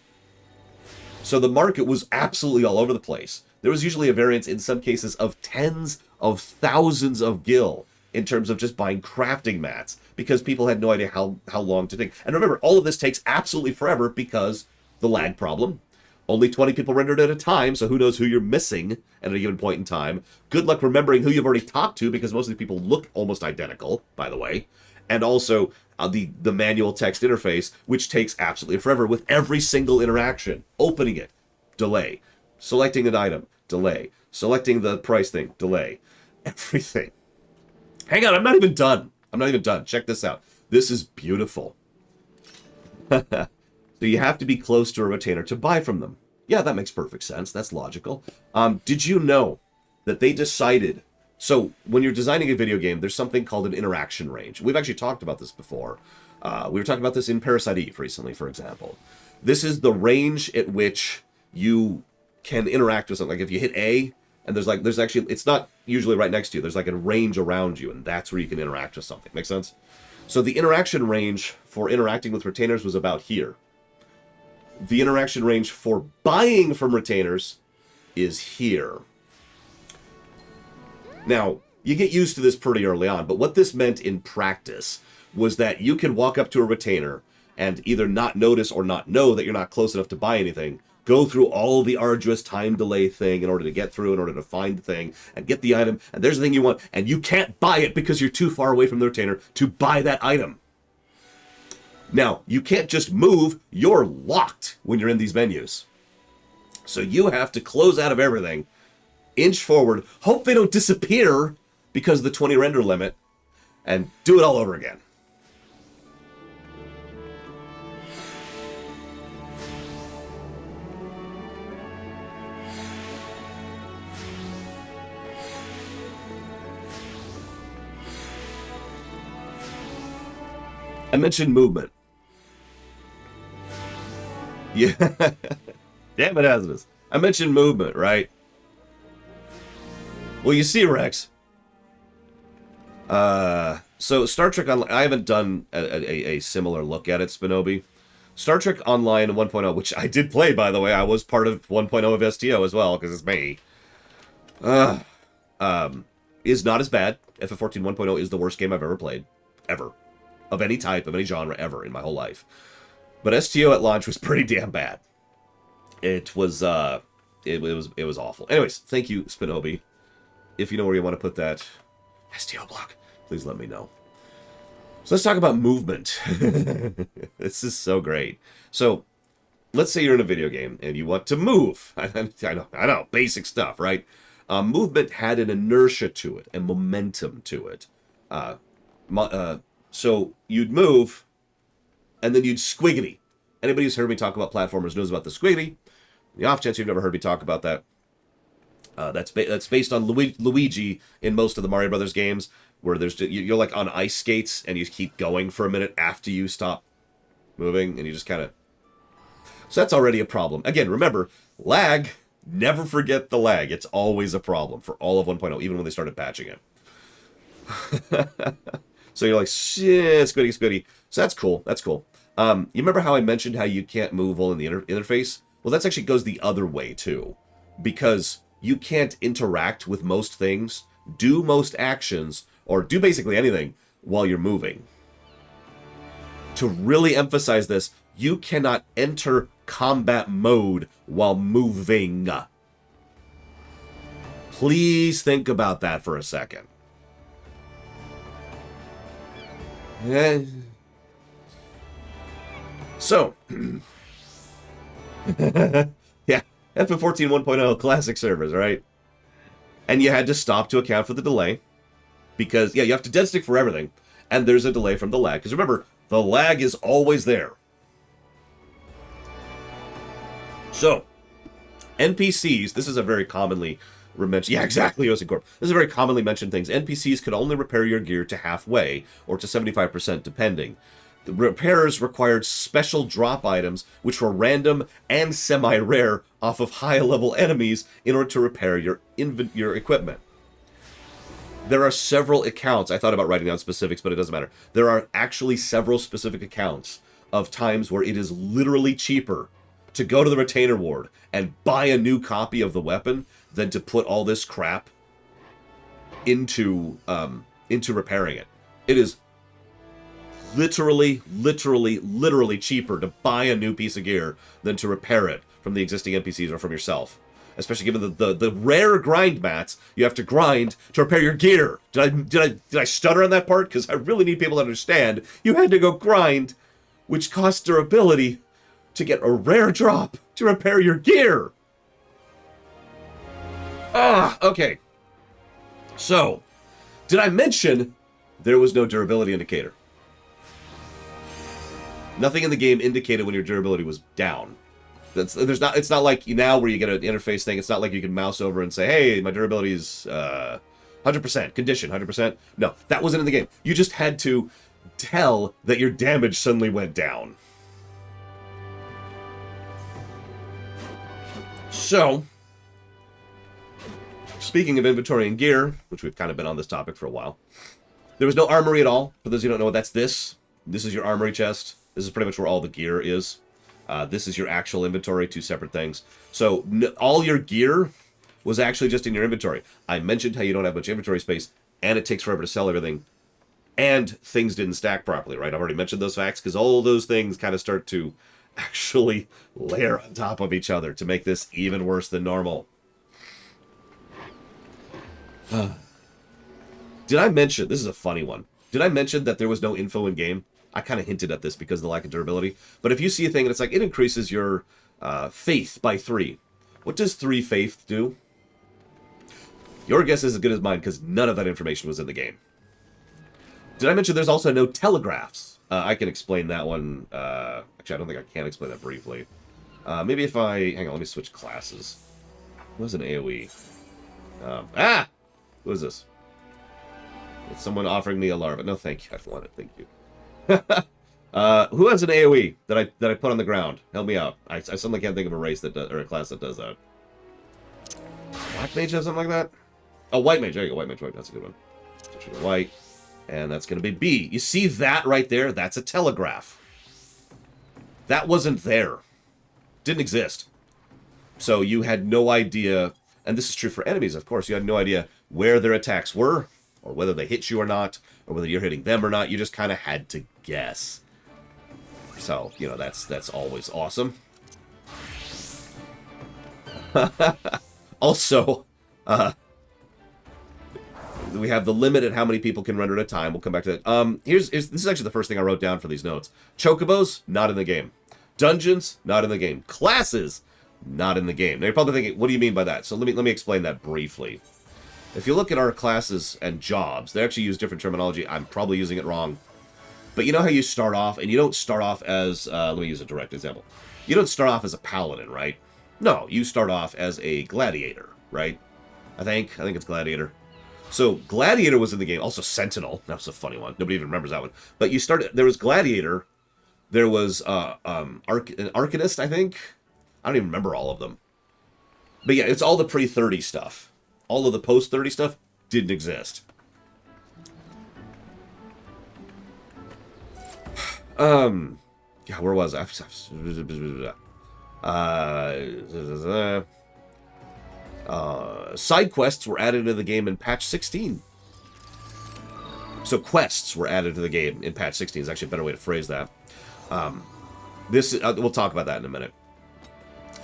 So the market was absolutely all over the place. There was usually a variance in some cases of tens of thousands of gil in terms of just buying crafting mats, because people had no idea how long to take. And remember, all of this takes absolutely forever because the lag problem. Only 20 people rendered at a time, so who knows who you're missing at a given point in time. Good luck remembering who you've already talked to, because most of the people look almost identical, by the way. And also the manual text interface, which takes absolutely forever with every single interaction. Opening it, delay. Selecting an item, delay. Selecting the price thing, delay. Everything. Hang on, I'm not even done. Check this out. This is beautiful. So you have to be close to a retainer to buy from them. Yeah, that makes perfect sense. That's logical. Did you know that they decided... So when you're designing a video game, there's something called an interaction range. We've actually talked about this before. We were talking about this in Parasite Eve recently, for example. This is the range at which you can interact with something. Like if you hit A... And there's actually, it's not usually right next to you. There's like a range around you, and that's where you can interact with something. Make sense? So the interaction range for interacting with retainers was about here. The interaction range for buying from retainers is here. Now, you get used to this pretty early on, but what this meant in practice was that you could walk up to a retainer and either not notice or not know that you're not close enough to buy anything, go through all the arduous time delay thing in order to get through, in order to find the thing, and get the item, and there's the thing you want, and you can't buy it because you're too far away from the retainer to buy that item. Now, you can't just move, you're locked when you're in these menus. So you have to close out of everything, inch forward, hope they don't disappear because of the 20 render limit, and do it all over again. I mentioned movement. Yeah. Damn it, hazardous. I mentioned movement, right? Well, you see, Rex. So Star Trek Online, I haven't done a similar look at it, Spinobi. Star Trek Online 1.0, which I did play, by the way. I was part of 1.0 of STO as well, because it's me. Is not as bad. FF14 1.0 is the worst game I've ever played. Ever. Of any type, of any genre, ever, in my whole life. But STO at launch was pretty damn bad. It was, it was awful. Anyways, thank you, Spinobi. If you know where you want to put that STO block, please let me know. So let's talk about movement. This is so great. So let's say you're in a video game and you want to move. I know, basic stuff, right? Movement had an inertia to it, and momentum to it. So you'd move, and then you'd squiggity. Anybody who's heard me talk about platformers knows about the squiggity. The off chance you've never heard me talk about that, that's based on Luigi in most of the Mario Brothers games, where you're like on ice skates and you keep going for a minute after you stop moving, and you just kind of... So that's already a problem. Again, remember, lag, never forget the lag. It's always a problem for all of 1.0, even when they started patching it. So you're like, shit, squiddy. So that's cool, that's cool. You remember how I mentioned how you can't move while in the interface? Well, that actually goes the other way, too. Because you can't interact with most things, do most actions, or do basically anything while you're moving. To really emphasize this, you cannot enter combat mode while moving. Please think about that for a second. So, yeah, FF14 1.0 classic servers, right? And you had to stop to account for the delay. Because, yeah, you have to dead stick for everything. And there's a delay from the lag. Because remember, the lag is always there. So, NPCs, this is a very commonly mentioned... Yeah, exactly, Yossi Corp. This is a very commonly mentioned thing. NPCs could only repair your gear to halfway, or to 75%, depending. The repairs required special drop items, which were random and semi-rare off of high-level enemies in order to repair your equipment. There are several accounts. I thought about writing down specifics, but it doesn't matter. There are actually several specific accounts of times where it is literally cheaper to go to the retainer ward and buy a new copy of the weapon than to put all this crap into repairing it. It is literally cheaper to buy a new piece of gear than to repair it from the existing NPCs or from yourself. Especially given the rare grind mats you have to grind to repair your gear. Did I stutter on that part? Because I really need people to understand you had to go grind, which costs durability, to get a rare drop to repair your gear. Okay. So, did I mention there was no durability indicator? Nothing in the game indicated when your durability was down. It's not like now where you get an interface thing. It's not like you can mouse over and say, hey, my durability is 100%, condition, 100%. No, that wasn't in the game. You just had to tell that your damage suddenly went down. So, speaking of inventory and gear, which we've kind of been on this topic for a while, there was no armory at all. For those of you who don't know what that's this is your armory chest. This is pretty much where all the gear is. This is your actual inventory, two separate things. So all your gear was actually just in your inventory. I mentioned how you don't have much inventory space, and it takes forever to sell everything, and things didn't stack properly, right? I've already mentioned those facts, because all those things kind of start to actually layer on top of each other to make this even worse than normal. Did I mention, this is a funny one, did I mention that there was no info in game? I kind of hinted at this because of the lack of durability. But if you see a thing and it's like, it increases your faith by 3. What does 3 faith do? Your guess is as good as mine because none of that information was in the game. Did I mention there's also no telegraphs? I can explain that one. Actually, I don't think I can explain that briefly. Maybe if I... Hang on, let me switch classes. What was an AoE? What is this? It's someone offering me a larva. No, thank you. I don't want it. Thank you. Who has an AoE that I put on the ground? Help me out. I suddenly can't think of a race that does, or a class that does that. Black mage has something like that? Oh, white mage. There you go. White mage. White. That's a good one. So white. And that's going to be B. You see that right there? That's a telegraph. That wasn't there. Didn't exist. So you had no idea, and this is true for enemies, of course, you had no idea where their attacks were, or whether they hit you or not, or whether you're hitting them or not. You just kind of had to guess. So, you know, that's always awesome. Also, we have the limit at how many people can render at a time. We'll come back to that. This is actually the first thing I wrote down for these notes. Chocobos, not in the game. Dungeons, not in the game. Classes, not in the game. Now you're probably thinking, what do you mean by that? So let me explain that briefly. If you look at our classes and jobs, they actually use different terminology. I'm probably using it wrong. But you know how you start off, and you don't start off as, let me use a direct example. You don't start off as a paladin, right? No, you start off as a gladiator, right? I think it's gladiator. So gladiator was in the game. Also sentinel. That was a funny one. Nobody even remembers that one. But you started, there was gladiator. There was an arcanist, I think. I don't even remember all of them. But yeah, it's all the pre-30 stuff. All of the post-30 stuff didn't exist. Yeah, where was I? Side quests were added to the game in patch 16. So quests were added to the game in patch 16 is actually a better way to phrase that. We'll talk about that in a minute.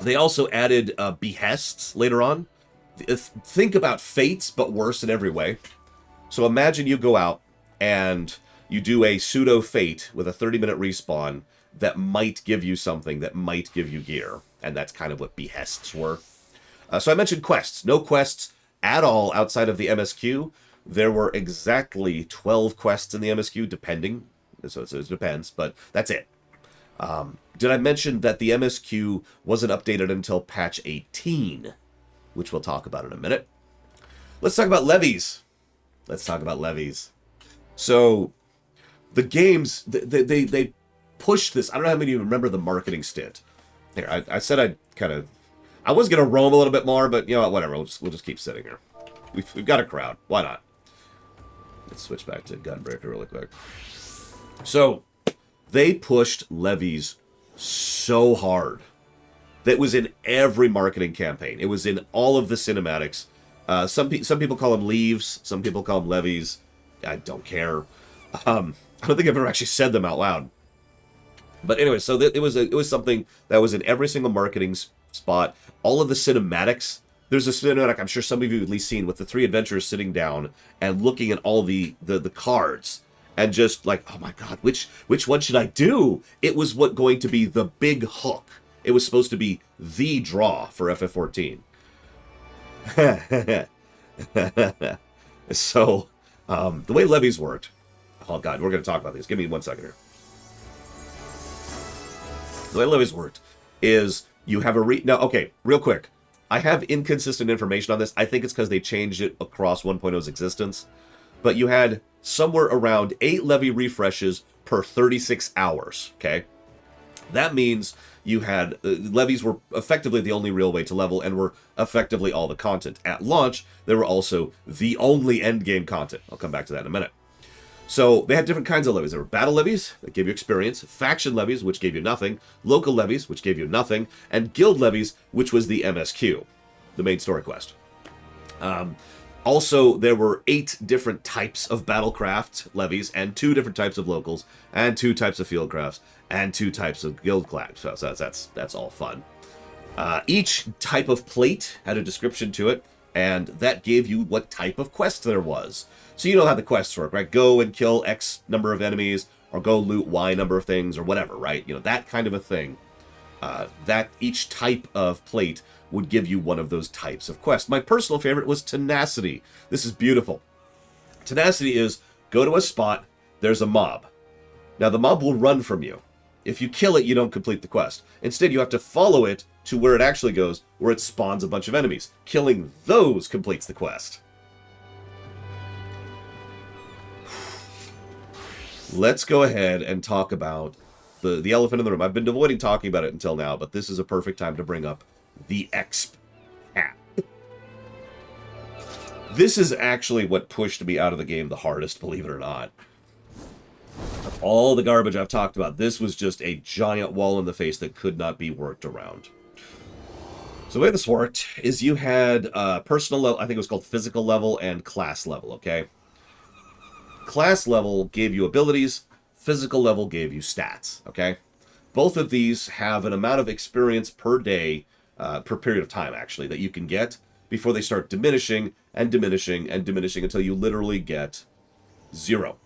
They also added behests later on. Think about fates, but worse in every way. So imagine you go out and you do a pseudo fate with a 30-minute respawn that might give you something, that might give you gear. And that's kind of what behests were. So I mentioned quests. No quests at all outside of the MSQ. There were exactly 12 quests in the MSQ, depending. So it depends, but that's it. Did I mention that the MSQ wasn't updated until patch 18? Which we'll talk about in a minute. Let's talk about levies. So the games, they pushed this. I don't know how many of you remember the marketing stint. Here, I said I was going to roam a little bit more, but you know what, whatever. We'll just keep sitting here. We've got a crowd. Why not? Let's switch back to Gunbreaker really quick. So they pushed levies so hard. That was in every marketing campaign. It was in all of the cinematics. Some people call them leaves. Some people call them levies. I don't care. I don't think I've ever actually said them out loud. But anyway, so it was something that was in every single marketing spot. All of the cinematics. There's a cinematic I'm sure some of you have at least seen with the three adventurers sitting down and looking at all the cards. And just like, oh my god, which one should I do? It was going to be the big hook. It was supposed to be the draw for FF14. So, the way levies worked... Oh god, we're going to talk about these. Give me 1 second here. The way levies worked is you have a... Now, okay, real quick. I have inconsistent information on this. I think it's because they changed it across 1.0's existence. But you had somewhere around 8 levy refreshes per 36 hours, okay? That means you had... levies were effectively the only real way to level and were effectively all the content. At launch, they were also the only endgame content. I'll come back to that in a minute. So they had different kinds of levies. There were battle levies that gave you experience, faction levies, which gave you nothing, local levies, which gave you nothing, and guild levies, which was the MSQ, the main story quest. Also, there were 8 different types of battlecraft levies, and 2 different types of locals, and 2 types of fieldcrafts, and 2 types of guild class. So that's all fun. Each type of plate had a description to it, and that gave you what type of quest there was. So you know how the quests work, right? Go and kill X number of enemies, or go loot Y number of things, or whatever, right? You know, that kind of a thing. That each type of plate would give you one of those types of quests. My personal favorite was Tenacity. This is beautiful. Tenacity is, go to a spot, there's a mob. Now, the mob will run from you. If you kill it, you don't complete the quest. Instead, you have to follow it to where it actually goes, where it spawns a bunch of enemies. Killing those completes the quest. let's go ahead and talk about the elephant in the room. I've been avoiding talking about it until now, but this is a perfect time to bring up the exp cap. This is actually what pushed me out of the game the hardest, believe it or not. Of all the garbage I've talked about, this was just a giant wall in the face that could not be worked around. So the way this worked is you had personal level, I think it was called physical level, and class level, okay? Class level gave you abilities, physical level gave you stats, okay? Both of these have an amount of experience per day, per period of time, actually, that you can get before they start diminishing and diminishing and diminishing until you literally get zero.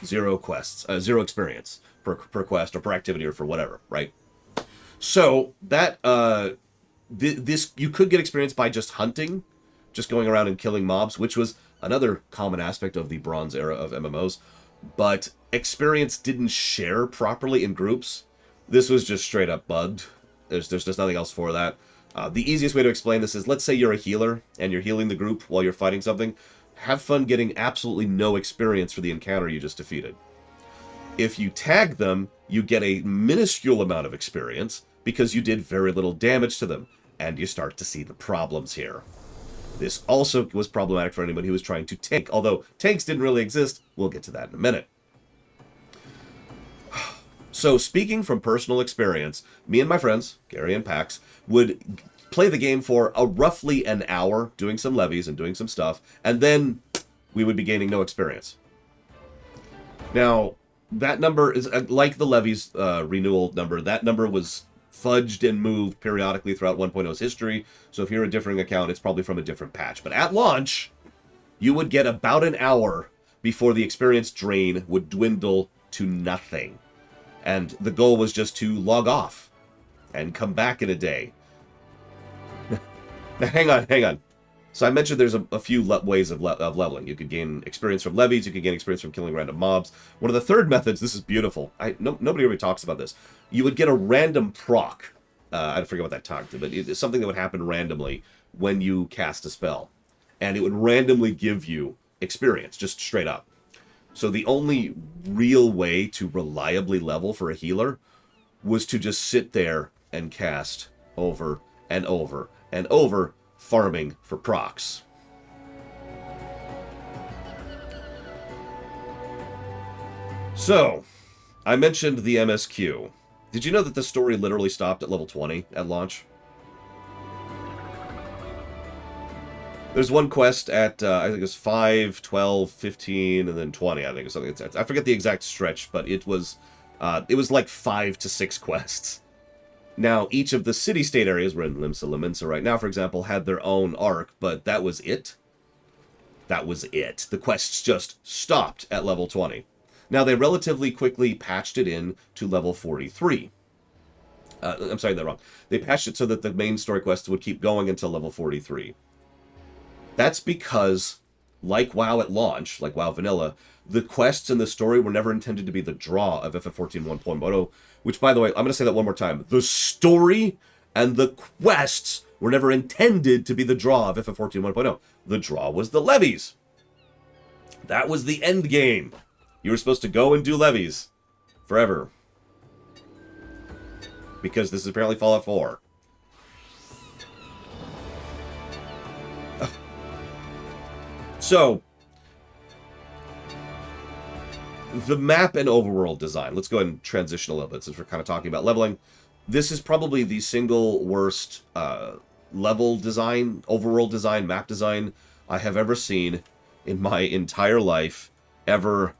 Zero quests, zero experience per quest or per activity or for whatever, right? So that, this, you could get experience by just hunting, just going around and killing mobs, which was another common aspect of the Bronze era of MMOs, but experience didn't share properly in groups. This was just straight up bugged. There's just nothing else for that. The easiest way to explain this is, let's say you're a healer and you're healing the group while you're fighting something. Have fun getting absolutely no experience for the encounter you just defeated. If you tag them, you get a minuscule amount of experience because you did very little damage to them, and you start to see the problems here. This also was problematic for anyone who was trying to tank, although tanks didn't really exist. We'll get to that in a minute. So, speaking from personal experience, me and my friends, Gary and Pax, would play the game for roughly an hour, doing some levies and doing some stuff, and then we would be gaining no experience. Now, that number is, like the levies renewal number, that number was fudged and moved periodically throughout 1.0's history, so if you're a differing account, it's probably from a different patch. But at launch, you would get about an hour before the experience drain would dwindle to nothing. And the goal was just to log off and come back in a day. Now, hang on. So I mentioned there's a few ways of leveling. You could gain experience from levies. You could gain experience from killing random mobs. One of the third methods, this is beautiful. Nobody really talks about this. You would get a random proc. I forget what that talked to, but it's something that would happen randomly when you cast a spell. And it would randomly give you experience, just straight up. So the only real way to reliably level for a healer was to just sit there and cast over and over and over, farming for procs. So, I mentioned the MSQ. Did you know that the story literally stopped at level 20 at launch? There's one quest at, I think it was 5, 12, 15, and then 20, I think, or something. I forget the exact stretch, but it was like 5 to 6 quests. Now, each of the city-state areas, we're in Limsa Laminsa right now, for example, had their own arc, but that was it. That was it. The quests just stopped at level 20. Now, they relatively quickly patched it in to level 43. I'm sorry, they're wrong. They patched it so that the main story quests would keep going until level 43. That's because, like WoW at launch, like WoW Vanilla, the quests and the story were never intended to be the draw of FF14 1.0, which, by the way, I'm going to say that one more time. The story and the quests were never intended to be the draw of FF14 1.0. The draw was the levies. That was the end game. You were supposed to go and do levies forever. Because this is apparently Fallout 4. So, the map and overworld design. Let's go ahead and transition a little bit since we're kind of talking about leveling. This is probably the single worst level design, overworld design, map design I have ever seen in my entire life. Ever.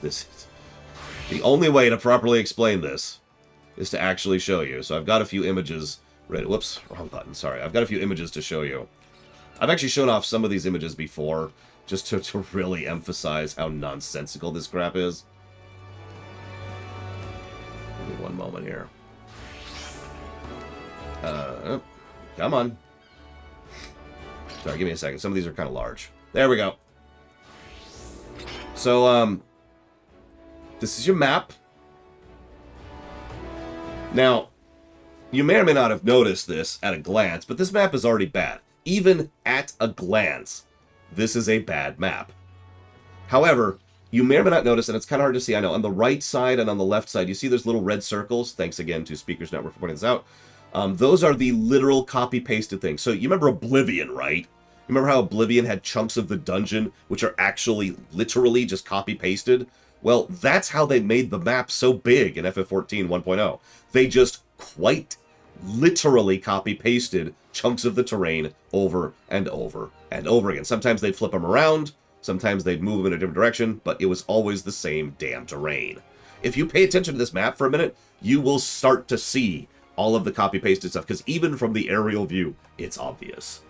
This is the only way to properly explain this is to actually show you. So I've got a few images ready. Whoops, wrong button. Sorry. I've got a few images to show you. I've actually shown off some of these images before, just to really emphasize how nonsensical this crap is. Give me one moment here. Come on. Sorry, give me a second. Some of these are kind of large. There we go. So, this is your map. Now, you may or may not have noticed this at a glance, but this map is already bad. Even at a glance, this is a bad map. However, You may or may not notice, and it's kind of hard to see, I know, on the right side and on the left side, you see there's little red circles. Thanks again to Speakers Network for pointing this out. Those are the literal copy-pasted things. So you remember Oblivion, right? You remember how Oblivion had chunks of the dungeon, which are actually literally just copy-pasted? Well, that's how they made the map so big in FF14 1.0. They just quite literally copy-pasted chunks of the terrain over and over and over again. Sometimes they'd flip them around, sometimes they'd move them in a different direction, but it was always the same damn terrain. If you pay attention to this map for a minute, you will start to see all of the copy-pasted stuff, because even from the aerial view, it's obvious.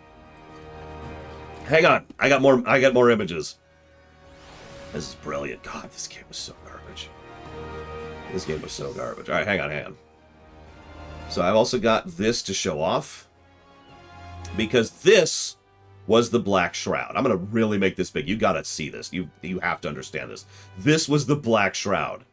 Hang on, I got more images. This is brilliant. God, this game was so garbage. This game was so garbage. All right, hang on. So I've also got this to show off, because this was the Black Shroud. I'm going to really make this big. You got to see this. You have to understand this. This was the Black Shroud.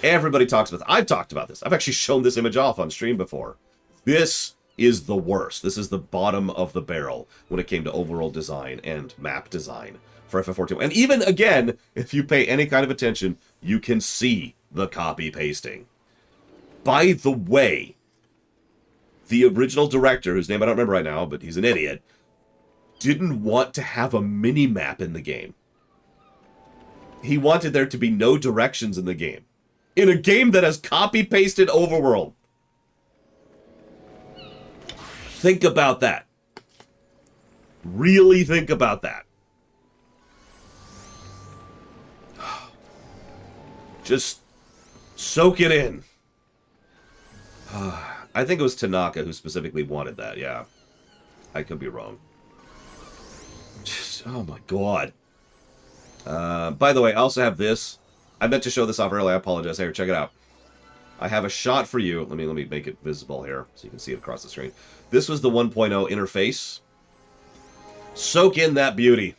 Everybody talks about this. I've talked about this. I've actually shown this image off on stream before. This is the worst. This is the bottom of the barrel when it came to overall design and map design for FF14. And even, again, if you pay any kind of attention, you can see the copy-pasting. By the way, the original director, whose name I don't remember right now, but he's an idiot, didn't want to have a mini-map in the game. He wanted there to be no directions in the game. In a game that has copy-pasted overworld. Think about that. Really think about that. Just soak it in. I think it was Tanaka who specifically wanted that, yeah. I could be wrong. Just, oh my god. By the way, I also have this. I meant to show this off earlier, I apologize. Here, check it out. I have a shot for you. Let me make it visible here so you can see it across the screen. This was the 1.0 interface. Soak in that beauty.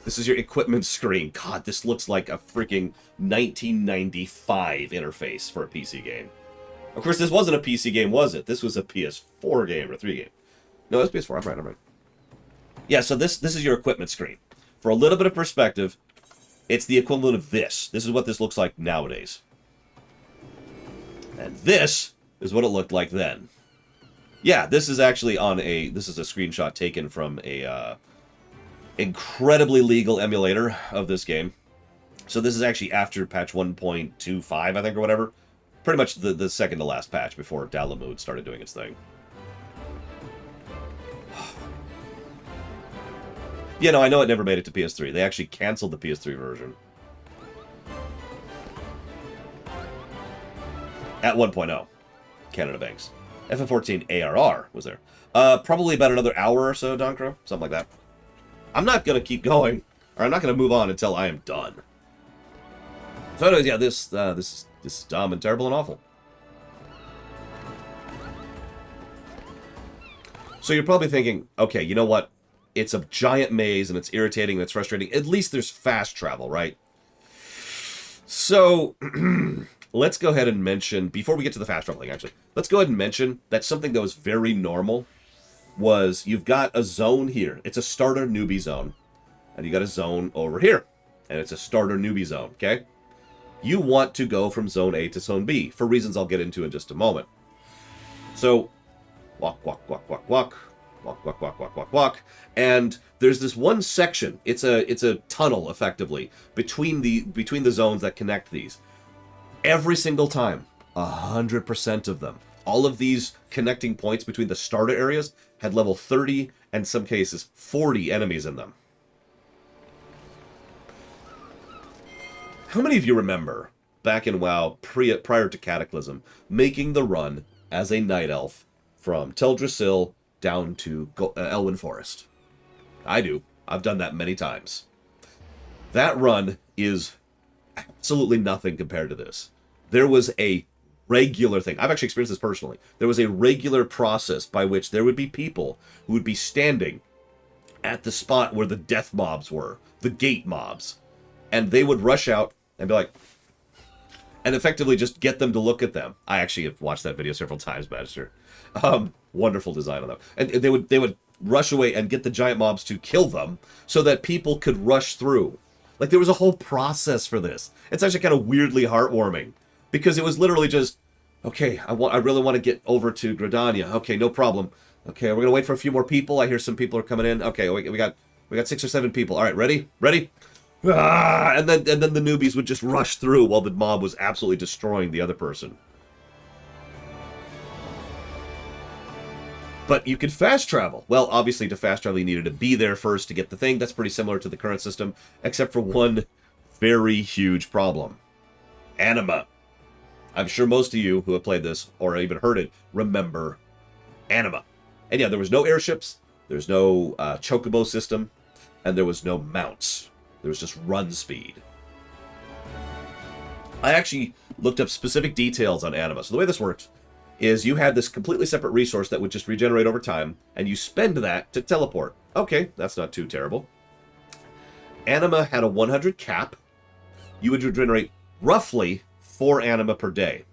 This is your equipment screen. God, this looks like a freaking 1995 interface for a PC game. Of course, this wasn't a PC game, was it? This was a PS4 game or 3 game. No, it's PS4. I'm right. Yeah, so this is your equipment screen. For a little bit of perspective, it's the equivalent of this. This is what this looks like nowadays. And this is what it looked like then. Yeah, this is actually this is a screenshot taken from a incredibly legal emulator of this game. So this is actually after patch 1.25, I think, or whatever. Pretty much the second to last patch before Dalamud started doing its thing. Yeah, no, I know it never made it to PS3. They actually canceled the PS3 version. At 1.0. Canada Banks. FF14 ARR was there. Probably about another hour or so, Doncro. Something like that. I'm not going to keep going. Or I'm not going to move on until I am done. So anyways, yeah, this is dumb and terrible and awful. So you're probably thinking, okay, you know what? It's a giant maze and it's irritating and it's frustrating. At least there's fast travel, right? So let's go ahead and mention, before we get to the fast traveling, actually, let's go ahead and mention that something that was very normal was you've got a zone here. It's a starter newbie zone. And you got a zone over here. And it's a starter newbie zone, okay? You want to go from zone A to zone B, for reasons I'll get into in just a moment. So, walk, walk, walk, walk, walk. Walk, walk, walk, walk, walk, walk. And there's this one section. It's a tunnel, effectively, between the zones that connect these. Every single time, 100% of them, all of these connecting points between the starter areas had level 30, and in some cases, 40 enemies in them. How many of you remember, back in WoW, prior to Cataclysm, making the run as a Night Elf from Teldrassil down to Elwyn Forest? I do. I've done that many times. That run is absolutely nothing compared to this. There was a regular thing. I've actually experienced this personally. There was a regular process by which there would be people who would be standing at the spot where the death mobs were, the gate mobs, and they would rush out and be like, and effectively just get them to look at them. I actually have watched that video several times, Magister. Wonderful design on them. And they would rush away and get the giant mobs to kill them so that people could rush through. Like, there was a whole process for this. It's actually kind of weirdly heartwarming. Because it was literally just, okay, I really want to get over to Gridania. Okay, no problem. Okay, we're going to wait for a few more people. I hear some people are coming in. Okay, we got 6 or 7 people. All right, ready? Ready? Ah! And then the newbies would just rush through while the mob was absolutely destroying the other person. But you could fast travel. Well, obviously, to fast travel, you needed to be there first to get the thing. That's pretty similar to the current system, except for one very huge problem. Anima. I'm sure most of you who have played this, or even heard it, remember Anima. And yeah, there was no airships, there's no chocobo system, and there was no mounts. There was just run speed. I actually looked up specific details on Anima. So the way this worked is you had this completely separate resource that would just regenerate over time, and you spend that to teleport. Okay, that's not too terrible. Anima had a 100 cap. You would regenerate roughly 4 anima per day.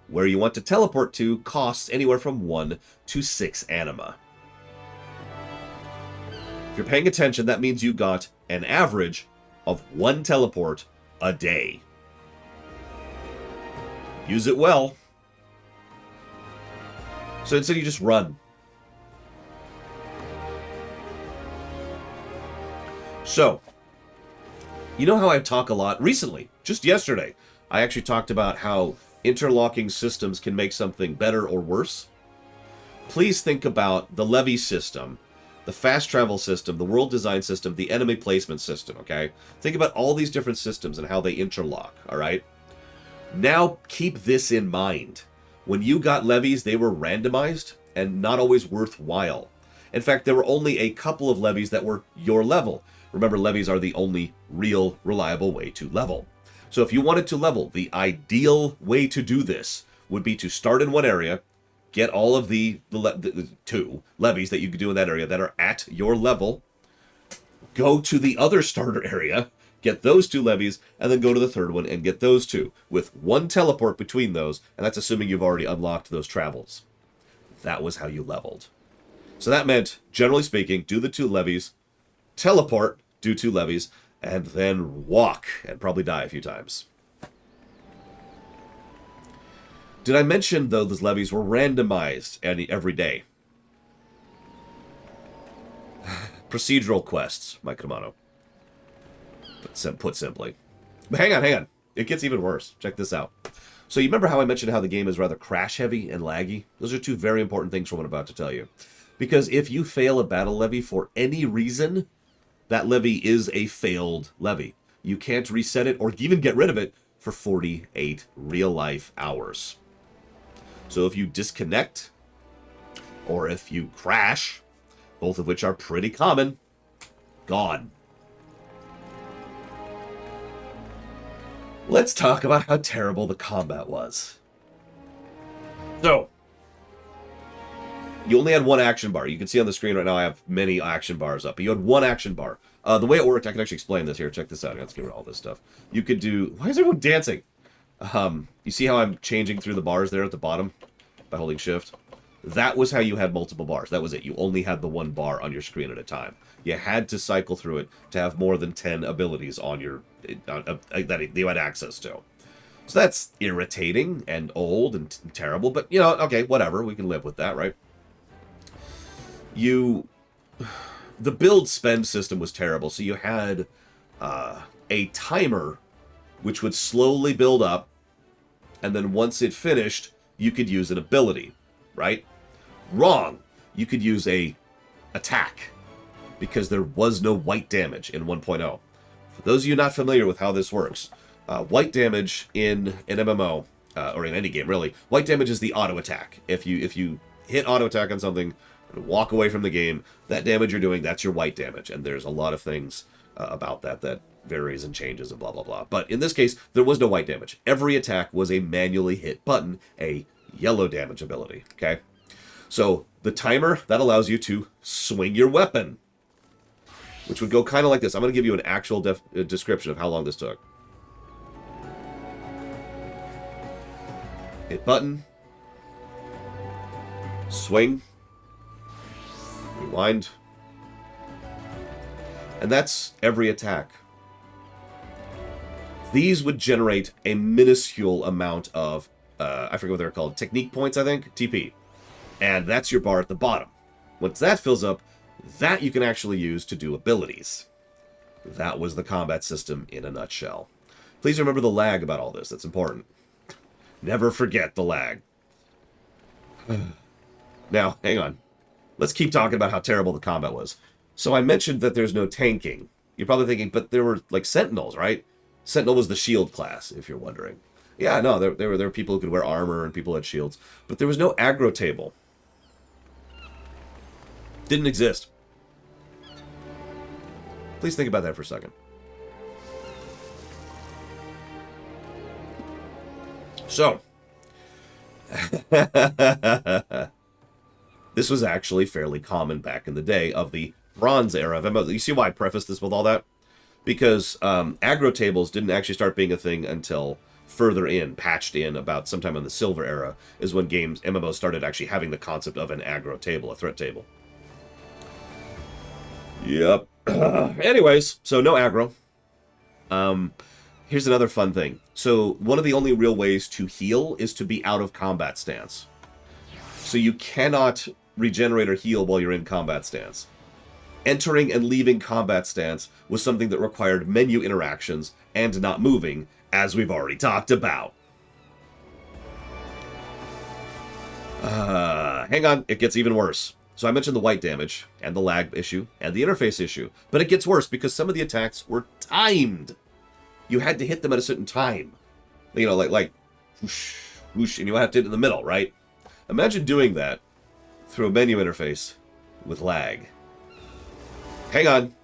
Where you want to teleport to costs anywhere from 1 to 6 anima. If you're paying attention, that means you got an average of 1 teleport a day. Use it well. So instead you just run. So, you know how I talk a lot recently, just yesterday, I actually talked about how interlocking systems can make something better or worse. Please think about the levy system, the fast travel system, the world design system, the enemy placement system, okay? Think about all these different systems and how they interlock, all right? Now keep this in mind. When you got levies, they were randomized and not always worthwhile. In fact, there were only a couple of levies that were your level. Remember, levies are the only real, reliable way to level. So if you wanted to level, the ideal way to do this would be to start in one area, get all of the 2 levies that you could do in that area that are at your level, go to the other starter area, get those 2 levies, and then go to the third one and get those 2, with 1 teleport between those, and that's assuming you've already unlocked those travels. That was how you leveled. So that meant, generally speaking, do the 2 levies, teleport, do 2 levies, and then walk, and probably die a few times. Did I mention, though, those levies were randomized every day? Procedural quests, Mike Kamano. Put simply. But hang on. It gets even worse. Check this out. So you remember how I mentioned how the game is rather crash-heavy and laggy? Those are 2 very important things from what I'm about to tell you. Because if you fail a battle levy for any reason, that levy is a failed levy. You can't reset it or even get rid of it for 48 real-life hours. So if you disconnect, or if you crash, both of which are pretty common, gone. Let's talk about how terrible the combat was. So, you only had 1 action bar. You can see on the screen right now I have many action bars up, but you had 1 action bar. The way it worked, I can actually explain this here. Check this out. Let's get rid of all this stuff. You could do... Why is everyone dancing? You see how I'm changing through the bars there at the bottom by holding shift? That was how you had multiple bars. That was it. You only had the 1 bar on your screen at a time. You had to cycle through it to have more than 10 abilities on your that you had access to. So that's irritating and old and terrible, but, you know, okay, whatever. We can live with that, right? The build spend system was terrible. So you had a timer which would slowly build up, and then once it finished, you could use an ability, right? Wrong. You could use a attack, because there was no white damage in 1.0. For those of you not familiar with how this works, white damage in an MMO, or in any game really, white damage is the auto attack. If you hit auto attack on something and walk away from the game, that damage you're doing, that's your white damage. And there's a lot of things about that varies and changes and blah, blah, blah. But in this case, there was no white damage. Every attack was a manually hit button, a yellow damage ability, okay? So the timer, that allows you to swing your weapon, which would go kind of like this. I'm going to give you an actual description of how long this took. Hit button. Swing. Rewind. And that's every attack. These would generate a minuscule amount of, I forget what they're called, technique points, I think, TP. And that's your bar at the bottom. Once that fills up, that you can actually use to do abilities. That was the combat system in a nutshell. Please remember the lag about all this. That's important. Never forget the lag. Now, hang on. Let's keep talking about how terrible the combat was. So I mentioned that there's no tanking. You're probably thinking, but there were, like, Sentinels, right? Sentinel was the shield class, if you're wondering. Yeah, no, there were people who could wear armor and people had shields. But there was no aggro table. Didn't exist. Please think about that for a second. So, this was actually fairly common back in the day of the Bronze era of MMO. You see why I prefaced this with all that? Because aggro tables didn't actually start being a thing until further in, patched in about sometime in the Silver era, is when MMOs started actually having the concept of an aggro table, a threat table. Yep. Anyways, so no aggro. Here's another fun thing. So one of the only real ways to heal is to be out of combat stance. So you cannot regenerate or heal while you're in combat stance. Entering and leaving combat stance was something that required menu interactions and not moving, as we've already talked about. Hang on, it gets even worse. So I mentioned the white damage, and the lag issue, and the interface issue. But it gets worse because some of the attacks were timed. You had to hit them at a certain time. You know, like whoosh, whoosh, and you have to hit it in the middle, right? Imagine doing that through a menu interface with lag. Hang on.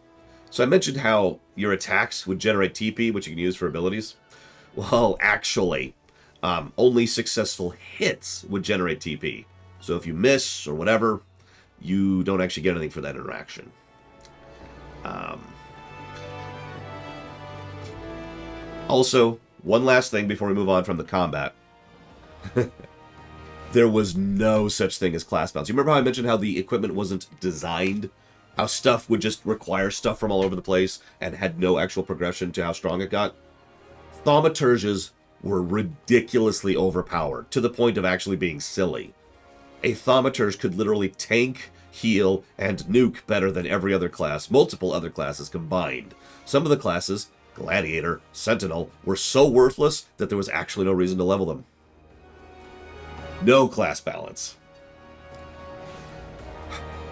So I mentioned how your attacks would generate TP, which you can use for abilities. Well, actually, only successful hits would generate TP. So if you miss or whatever, you don't actually get anything for that interaction. Also, one last thing before we move on from the combat. There was no such thing as class balance. You remember how I mentioned how the equipment wasn't designed? How stuff would just require stuff from all over the place and had no actual progression to how strong it got? Thaumaturges were ridiculously overpowered, to the point of actually being silly. A thaumaturge could literally tank, heal, and nuke better than every other class, multiple other classes combined. Some of the classes, Gladiator, Sentinel, were so worthless that there was actually no reason to level them. No class balance.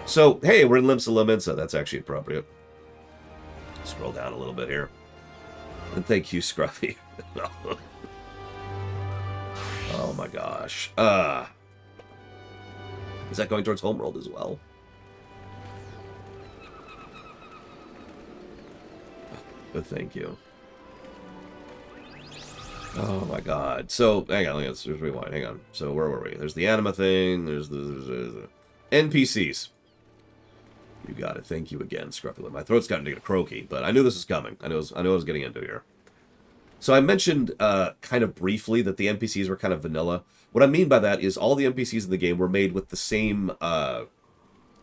So, hey, we're in Limsa Lominsa. That's actually appropriate. Scroll down a little bit here. And thank you, Scruffy. Oh my gosh. Is that going towards Homeworld as well? But thank you. Oh my god. So, hang on, let's rewind. Hang on. So, where were we? There's the anima thing. There's the NPCs. You got it. Thank you again, Scruffy. My throat's gotten to get croaky, but I knew this was coming. I knew what I was getting into here. So I mentioned kind of briefly that the NPCs were kind of vanilla. What I mean by that is all the NPCs in the game were made with the same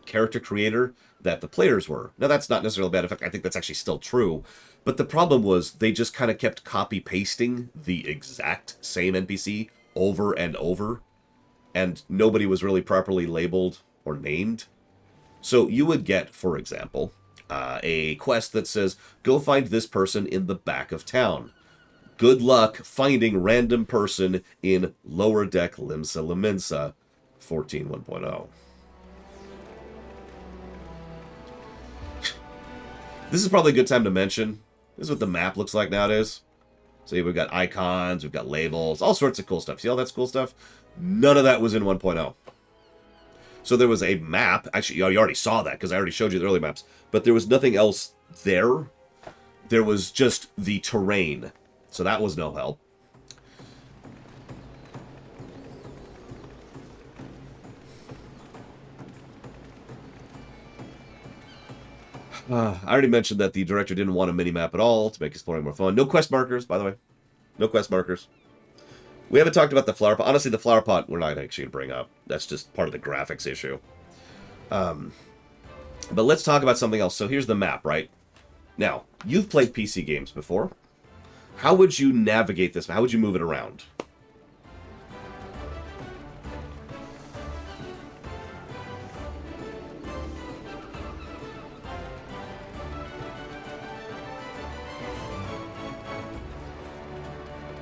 character creator that the players were. Now, that's not necessarily bad. In fact, I think that's actually still true. But the problem was they just kind of kept copy-pasting the exact same NPC over and over. And nobody was really properly labeled or named. So you would get, for example, a quest that says, go find this person in the back of town. Good luck finding random person in Lower Deck Limsa Lominsa 14.1.0. This is probably a good time to mention. This is what the map looks like nowadays. So we've got icons, we've got labels, all sorts of cool stuff. See all that cool stuff? None of that was in 1.0. So there was a map. Actually, you already saw that because I already showed you the early maps. But there was nothing else there. There was just the terrain. So that was no help. I already mentioned that the director didn't want a mini-map at all to make exploring more fun. No quest markers, by the way. No quest markers. We haven't talked about the flower pot. Honestly, the flower pot we're not actually going to bring up. That's just part of the graphics issue. But let's talk about something else. So here's the map, right? Now, you've played PC games before. How would you navigate this? How would you move it around?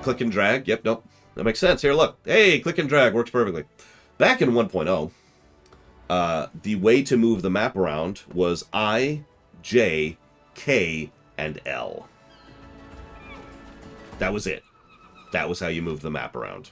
Click and drag. Yep, nope. That makes sense. Here, look. Hey, click and drag works perfectly. Back in 1.0, the way to move the map around was I, J, K, and L. That was it. That was how you moved the map around.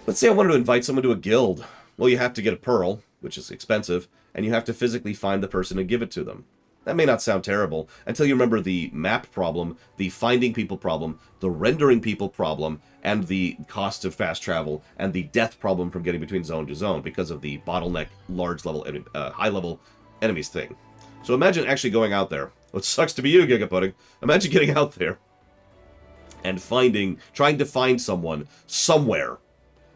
Let's say I wanted to invite someone to a guild. Well, you have to get a pearl, which is expensive, and you have to physically find the person and give it to them. That may not sound terrible until you remember the map problem, the finding people problem, the rendering people problem, and the cost of fast travel, and the death problem from getting between zone to zone because of the bottleneck high-level enemies thing. So imagine actually going out there. Well, it sucks to be you, Gigapudding. Imagine getting out there and trying to find someone somewhere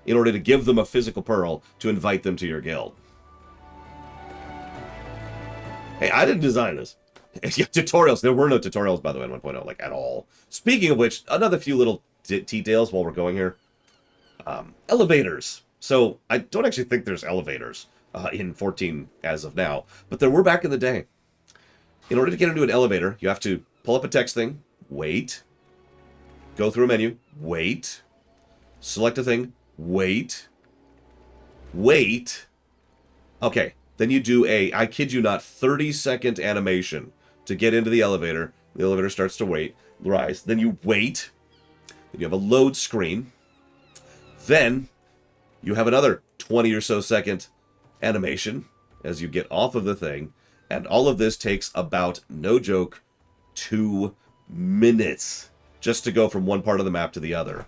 in order to give them a physical pearl to invite them to your guild. Hey, I didn't design this. Tutorials. There were no tutorials, by the way, in 1.0, like, at all. Speaking of which, another few little details while we're going here. Elevators. So, I don't actually think there's elevators in 14 as of now, but there were back in the day. In order to get into an elevator, you have to pull up a text thing, wait, go through a menu, wait, select a thing, wait, okay. Then you do I kid you not, 30-second animation to get into the elevator. The elevator starts to rise. Then you wait. Then you have a load screen. Then you have another 20 or so second animation as you get off of the thing. And all of this takes about, no joke, 2 minutes just to go from one part of the map to the other.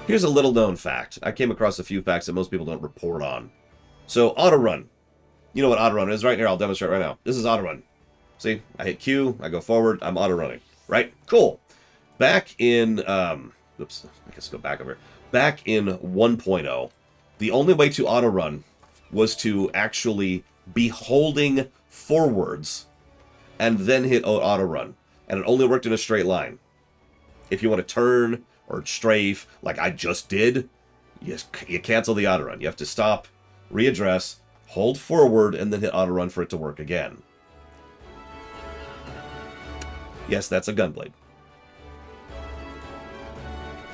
Here's a little known fact. I came across a few facts that most people don't report on. So, auto run. You know what auto run is right here. I'll demonstrate right now. This is auto run. See, I hit Q, I go forward, I'm auto running. Right? Cool. Back in, oops, I guess go back over. Back in 1.0, the only way to auto run was to actually be holding forwards and then hit auto run. And it only worked in a straight line. If you want to turn or strafe, like I just did, you cancel the auto run. You have to stop, readdress, hold forward, and then hit auto run for it to work again. Yes, that's a gunblade.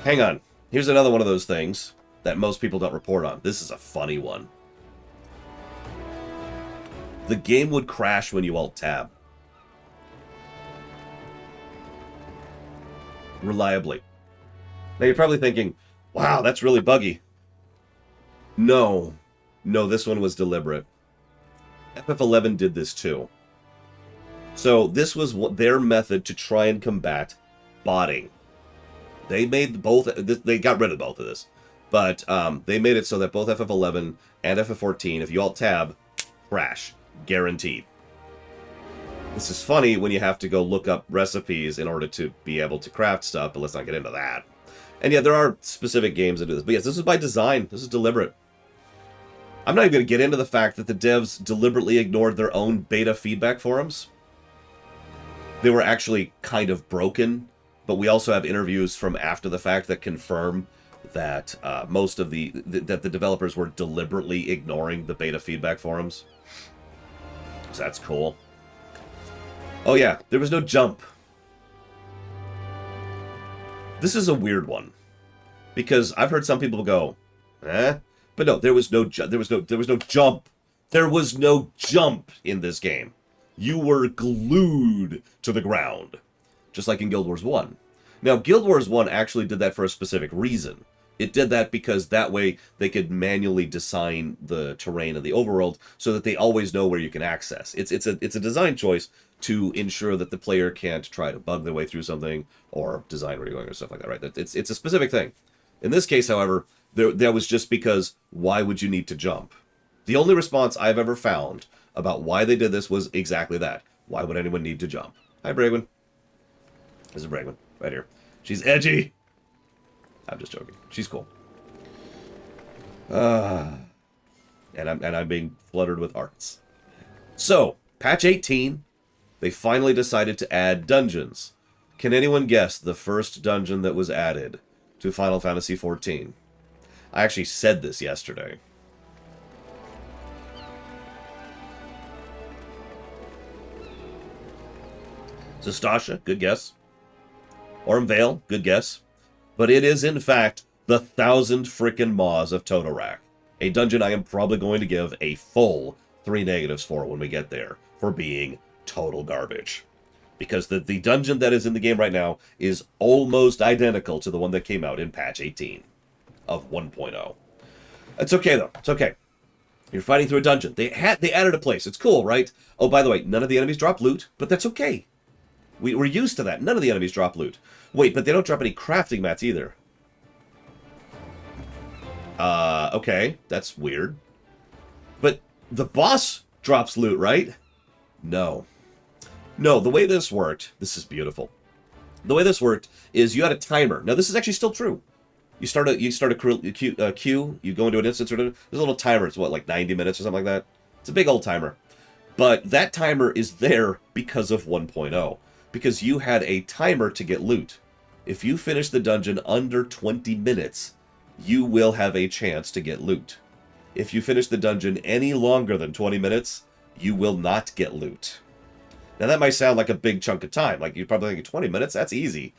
Hang on. Here's another one of those things that most people don't report on. This is a funny one. The game would crash when you alt-tab. Reliably. Now you're probably thinking, wow, that's really buggy. No, this one was deliberate. FF11 did this too. So this was their method to try and combat botting. They made they got rid of both of this. But they made it so that both FF11 and FF14, if you alt-tab, crash. Guaranteed. This is funny when you have to go look up recipes in order to be able to craft stuff, but let's not get into that. And yeah, there are specific games that do this. But yes, this is by design. This is deliberate. I'm not even going to get into the fact that the devs deliberately ignored their own beta feedback forums. They were actually kind of broken, but we also have interviews from after the fact that confirm that most of the developers were deliberately ignoring the beta feedback forums. So that's cool. Oh yeah, there was no jump. This is a weird one, because I've heard some people go, but no, there was no jump. There was no jump in this game. You were glued to the ground, just like in Guild Wars 1. Now, Guild Wars 1 actually did that for a specific reason. It did that because that way they could manually design the terrain of the overworld so that they always know where you can access. It's a design choice to ensure that the player can't try to bug their way through something or design where you're going or stuff like that, right? It's a specific thing. In this case, however, that was just because why would you need to jump? The only response I've ever found about why they did this was exactly that. Why would anyone need to jump? Hi, Bragwin. This is Bragwin, right here. She's edgy. I'm just joking. She's cool. And I'm being fluttered with hearts. So, patch 18, they finally decided to add dungeons. Can anyone guess the first dungeon that was added to Final Fantasy XIV? I actually said this yesterday. Zastasha, good guess. Orm Vale, good guess. But it is, in fact, the 1,000 frickin' Maws of Totorak. A dungeon I am probably going to give a full 3 negatives for when we get there, for being total garbage. Because the dungeon that is in the game right now is almost identical to the one that came out in patch 18 of 1.0. It's okay, though. It's okay. You're fighting through a dungeon. They added a place. It's cool, right? Oh, by the way, none of the enemies drop loot, but that's okay. We're used to that. None of the enemies drop loot. Wait, but they don't drop any crafting mats either. Okay. That's weird. But the boss drops loot, right? No. No, the way this worked... This is beautiful. The way this worked is you had a timer. Now, this is actually still true. You start a queue, you go into an instance, or there's a little timer. It's what, like 90 minutes or something like that? It's a big old timer. But that timer is there because of 1.0. Because you had a timer to get loot. If you finish the dungeon under 20 minutes, you will have a chance to get loot. If you finish the dungeon any longer than 20 minutes, you will not get loot. Now that might sound like a big chunk of time. Like you're probably thinking 20 minutes, that's easy.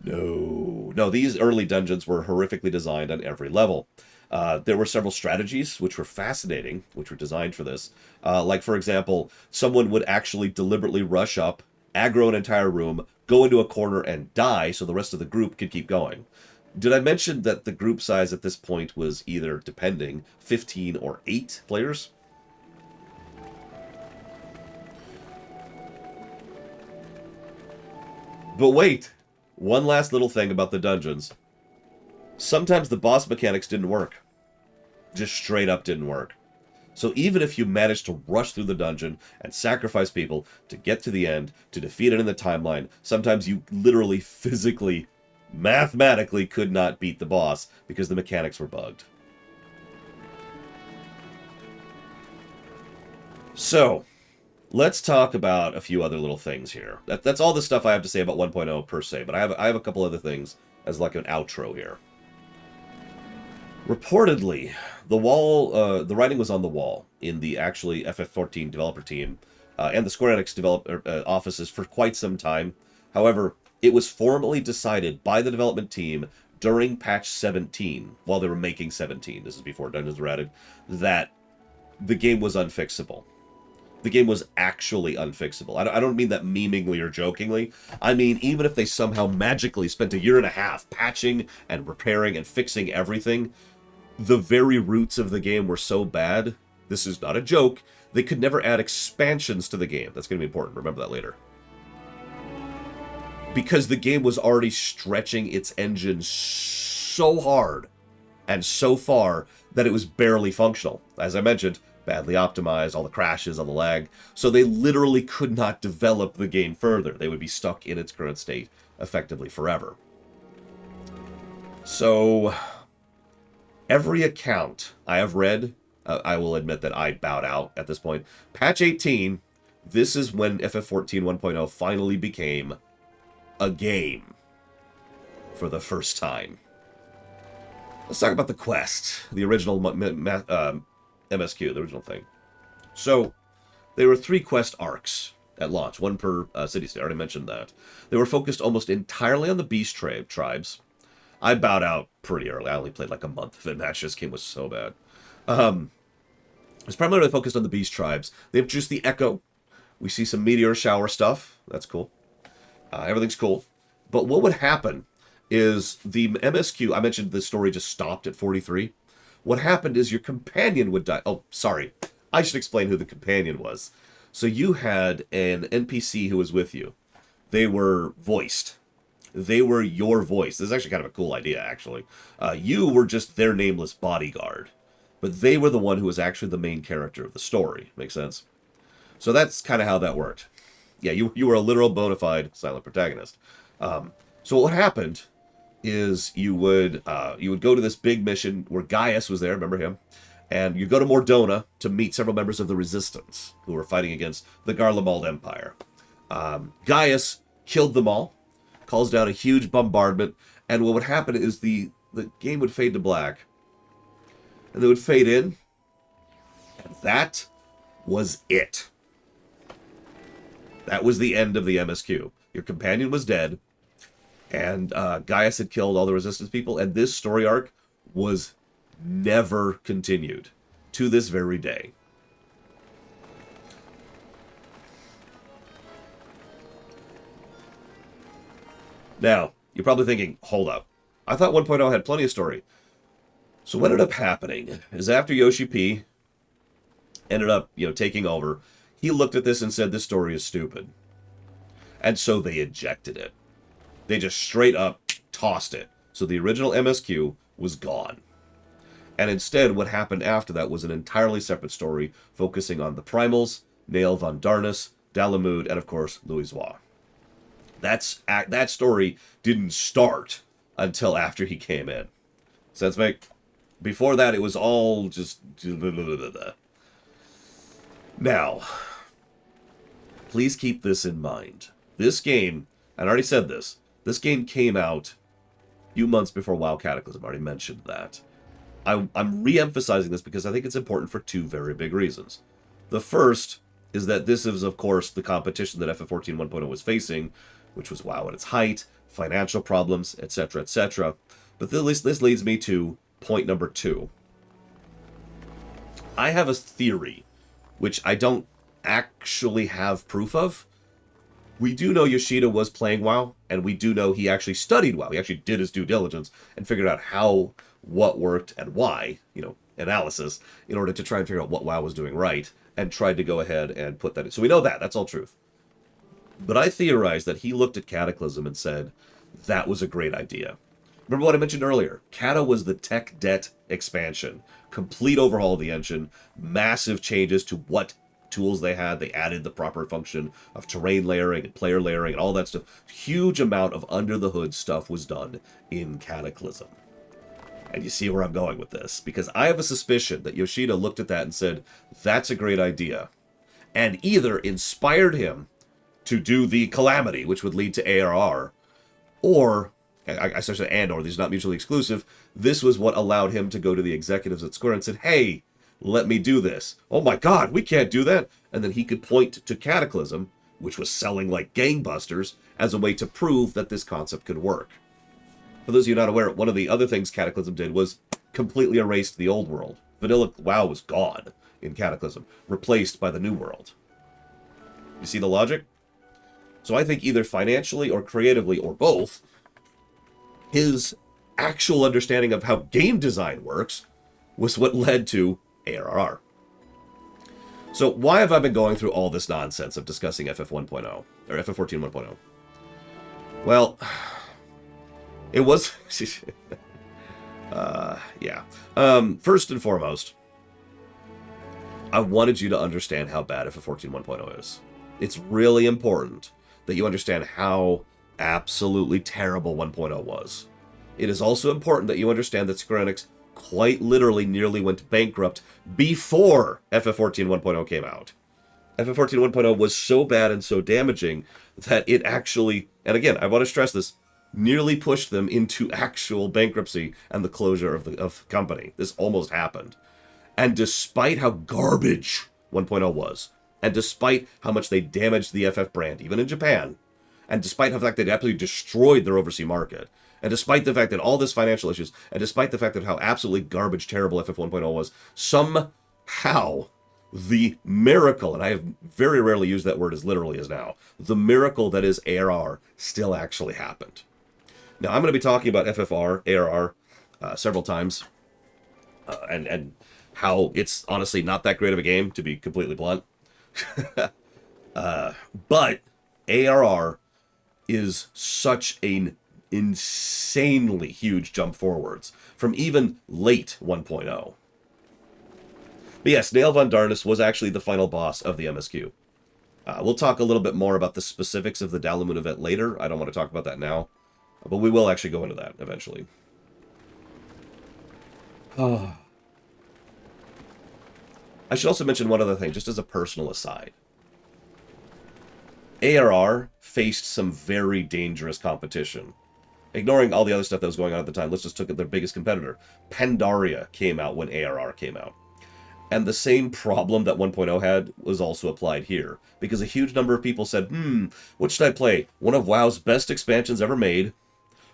No, these early dungeons were horrifically designed on every level. There were several strategies which were fascinating, which were designed for this. Like, for example, someone would actually deliberately rush up, aggro an entire room, go into a corner and die so the rest of the group could keep going. Did I mention that the group size at this point was either, depending, 15 or 8 players? But wait, one last little thing about the dungeons. Sometimes the boss mechanics didn't work. Just straight up didn't work. So even if you managed to rush through the dungeon and sacrifice people to get to the end, to defeat it in the timeline, sometimes you literally, physically, mathematically could not beat the boss because the mechanics were bugged. So, let's talk about a few other little things here. That's all the stuff I have to say about 1.0 per se, but I have a couple other things as like an outro here. Reportedly, the writing was on the wall in the actually FF14 developer team and the Square Enix developer offices for quite some time. However, it was formally decided by the development team during patch 17, while they were making 17, this is before dungeons were added, that the game was unfixable. The game was actually unfixable. I don't mean that memeingly or jokingly. I mean, even if they somehow magically spent a year and a half patching and repairing and fixing everything, the very roots of the game were so bad, this is not a joke, they could never add expansions to the game. That's going to be important. Remember that later. Because the game was already stretching its engine so hard and so far that it was barely functional. As I mentioned, badly optimized, all the crashes, all the lag. So they literally could not develop the game further. They would be stuck in its current state effectively forever. So, every account I have read, I will admit that I bowed out at this point. Patch 18, this is when FF14 1.0 finally became a game for the first time. Let's talk about the quest, the original MSQ, the original thing. So, there were 3 quest arcs at launch, one per city-state. I already mentioned that. They were focused almost entirely on the beast tribes. I bowed out pretty early. I only played like a month of it. This game was so bad. It's primarily focused on the beast tribes. They introduced the Echo. We see some meteor shower stuff. That's cool. Everything's cool. But what would happen is the MSQ, I mentioned the story just stopped at 43. What happened is your companion would die. Oh, sorry. I should explain who the companion was. So you had an NPC who was with you. They were voiced. They were your voice. This is actually kind of a cool idea, actually. You were just their nameless bodyguard. But they were the one who was actually the main character of the story. Make sense? So that's kind of how that worked. Yeah, you were a literal bona fide silent protagonist. So what happened is you would go to this big mission where Gaius was there, remember him? And you go to Mordona to meet several members of the Resistance who were fighting against the Garlemald Empire. Gaius killed them all, calls down a huge bombardment, and what would happen is the game would fade to black, and they would fade in, and that was it. That was the end of the MSQ. Your companion was dead, and Gaius had killed all the Resistance people, and this story arc was never continued to this very day. Now, you're probably thinking, hold up. I thought 1.0 had plenty of story. So what ended up happening is after Yoshi P ended up, taking over, he looked at this and said, this story is stupid. And so they ejected it. They just straight up tossed it. So the original MSQ was gone. And instead, what happened after that was an entirely separate story focusing on the Primals, Nael von Darnus, Dalamud, and of course, Louisoix. That story didn't start until after he came in. Sense make? Before that, it was all just... Now, please keep this in mind. This game, and I already said this game came out a few months before WoW Cataclysm. I already mentioned that. I'm re-emphasizing this because I think it's important for two very big reasons. The first is that this is, of course, the competition that FF14 1.0 was facing, which was WoW at its height, financial problems, etc., etc. But this leads me to point number 2. I have a theory, which I don't actually have proof of. We do know Yoshida was playing WoW, and we do know he actually studied WoW. He actually did his due diligence and figured out what worked and why, analysis, in order to try and figure out what WoW was doing right, and tried to go ahead and put that in. So we know that's all truth. But I theorized that he looked at Cataclysm and said, that was a great idea. Remember what I mentioned earlier? Cata was the tech debt expansion. Complete overhaul of the engine, massive changes to what tools they had. They added the proper function of terrain layering and player layering and all that stuff. Huge amount of under-the-hood stuff was done in Cataclysm. And you see where I'm going with this. Because I have a suspicion that Yoshida looked at that and said, that's a great idea. And either inspired him to do the Calamity, which would lead to ARR, or, I said and/or, these are not mutually exclusive, this was what allowed him to go to the executives at Square and said, hey, let me do this. Oh my god, we can't do that. And then he could point to Cataclysm, which was selling like gangbusters, as a way to prove that this concept could work. For those of you not aware, one of the other things Cataclysm did was completely erased the old world. Vanilla WoW was gone in Cataclysm, replaced by the new world. You see the logic? So I think either financially or creatively or both, his actual understanding of how game design works was what led to ARR. So why have I been going through all this nonsense of discussing FF 1.0, or FF14 1.0? Well, it was... yeah. First and foremost, I wanted you to understand how bad FF14 1.0 is. It's really important that you understand how absolutely terrible 1.0 was. It is also important that you understand that Square Enix quite literally nearly went bankrupt before FF14 1.0 came out. FF14 1.0 was so bad and so damaging that it actually, and again, I want to stress this, nearly pushed them into actual bankruptcy and the closure of the company. This almost happened. And despite how garbage 1.0 was, and despite how much they damaged the FF brand, even in Japan, and despite the fact that they absolutely destroyed their overseas market, and despite the fact that all this financial issues, and despite the fact that how absolutely garbage terrible FF 1.0 was, somehow the miracle, and I have very rarely used that word as literally as now, the miracle that is ARR still actually happened. Now, I'm going to be talking about FFR, ARR, several times, and how it's honestly not that great of a game, to be completely blunt. But ARR is such an insanely huge jump forwards from even late 1.0. But yes, Nael von Darnus was actually the final boss of the MSQ. We'll talk a little bit more about the specifics of the Dalamud event later. I don't want to talk about that now, but we will actually go into that eventually. I should also mention one other thing, just as a personal aside. ARR faced some very dangerous competition. Ignoring all the other stuff that was going on at the time, let's just look at their biggest competitor. Pandaria came out when ARR came out. And the same problem that 1.0 had was also applied here. Because a huge number of people said, what should I play? One of WoW's best expansions ever made,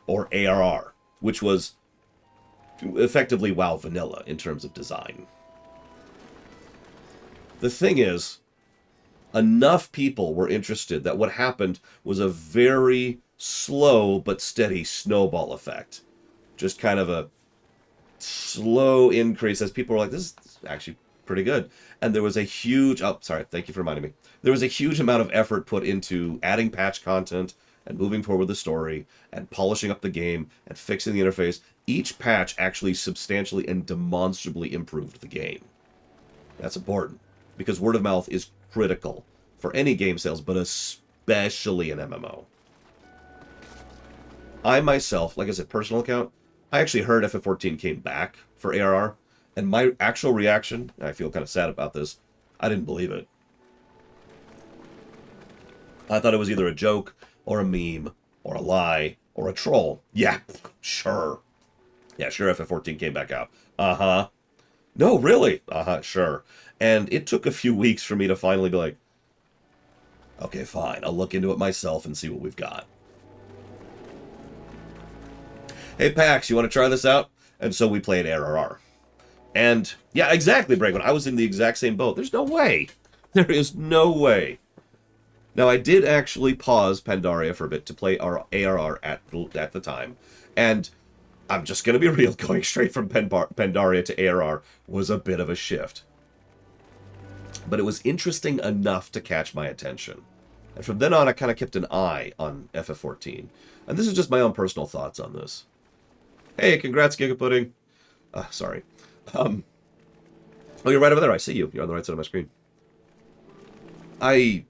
or ARR, which was effectively WoW vanilla in terms of design. The thing is, enough people were interested that what happened was a very slow but steady snowball effect. Just kind of a slow increase as people were like, this is actually pretty good. And there was a huge, oh, sorry, thank you for reminding me. There was a huge amount of effort put into adding patch content and moving forward the story and polishing up the game and fixing the interface. Each patch actually substantially and demonstrably improved the game. That's important because word of mouth is critical for any game sales, but especially an MMO. I myself, like I said, personal account, I actually heard FF14 came back for ARR, and my actual reaction, and I feel kind of sad about this, I didn't believe it. I thought it was either a joke, or a meme, or a lie, or a troll. Yeah, sure. Yeah, sure, FF14 came back out. Uh-huh. No, really? Uh-huh, sure. And it took a few weeks for me to finally be like, okay, fine, I'll look into it myself and see what we've got. Hey, Pax, you want to try this out? And so we played ARR. And, yeah, exactly, Brakeman. I was in the exact same boat. There's no way. There is no way. Now, I did actually pause Pandaria for a bit to play our ARR at the time. And I'm just going to be real. Going straight from Pandaria to ARR was a bit of a shift. But it was interesting enough to catch my attention. And from then on, I kind of kept an eye on FF14. And this is just my own personal thoughts on this. Hey, congrats, Gigapudding. Sorry. Oh, you're right over there. I see you. You're on the right side of my screen. I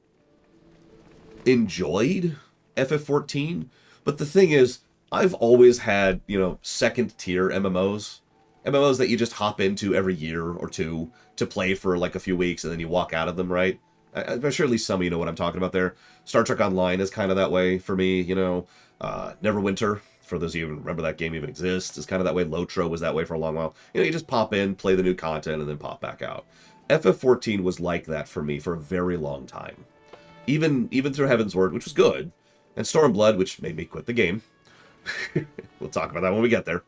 enjoyed FF14, but the thing is, I've always had, second-tier MMOs. MMOs that you just hop into every year or two to play for like a few weeks and then you walk out of them, right? I'm sure at least some of you know what I'm talking about there. Star Trek Online is kind of that way for me, Neverwinter, for those of you who remember that game even exists, is kind of that way. Lotro was that way for a long while. You just pop in, play the new content, and then pop back out. FF14 was like that for me for a very long time. Even through Heaven's Word, which was good, and Stormblood, which made me quit the game. We'll talk about that when we get there.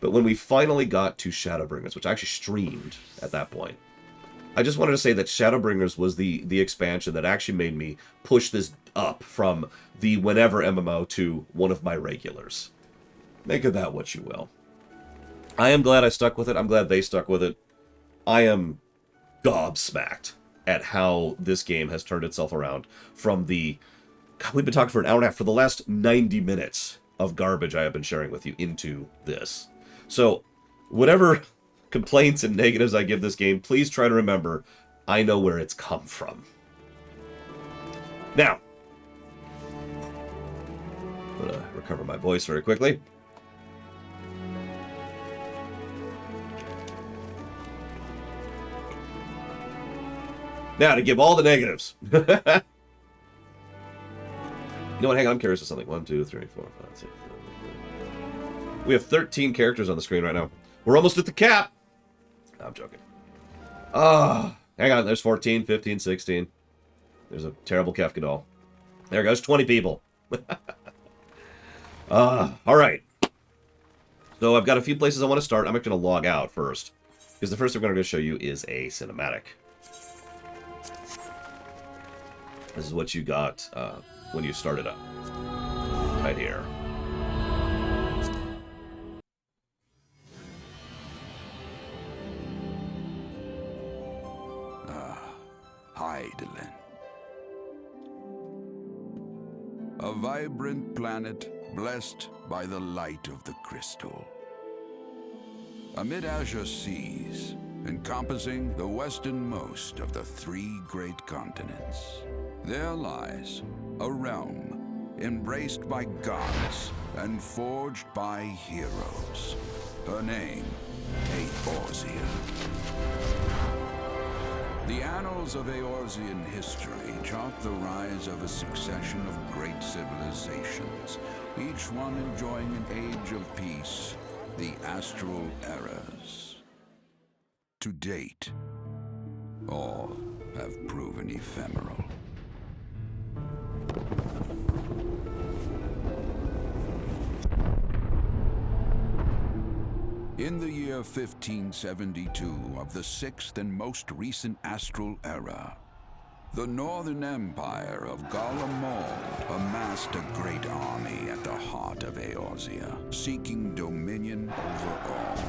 But when we finally got to Shadowbringers, which I actually streamed at that point, I just wanted to say that Shadowbringers was the expansion that actually made me push this up from the whenever MMO to one of my regulars. Make of that what you will. I am glad I stuck with it. I'm glad they stuck with it. I am gobsmacked at how this game has turned itself around from the... God, we've been talking for an hour and a half, for the last 90 minutes of garbage I have been sharing with you into this. So, whatever complaints and negatives I give this game, please try to remember, I know where it's come from. Now, I'm going to recover my voice very quickly. Now, to give all the negatives. You know what? Hang on, I'm curious of something. 1, 2, 3, 4, 5, 6, 7, 8. We have 13 characters on the screen right now. We're almost at the cap. No, I'm joking. Hang on. There's 14, 15, 16. There's a terrible Kefka doll. There goes 20 people. All right. So I've got a few places I want to start. I'm actually going to log out first, because the first thing I'm going to show you is a cinematic. This is what you got when you start it up. Right here. Hydaelyn. A vibrant planet blessed by the light of the crystal. Amid azure seas, encompassing the westernmost of the 3 great continents, there lies a realm embraced by gods and forged by heroes. Her name, Eorzea. The annals of Eorzean history chart the rise of a succession of great civilizations, each one enjoying an age of peace, the Astral Eras. To date, all have proven ephemeral. In the year 1572 of the sixth and most recent Astral Era, the Northern Empire of Garlemald amassed a great army at the heart of Eorzea, seeking dominion over all.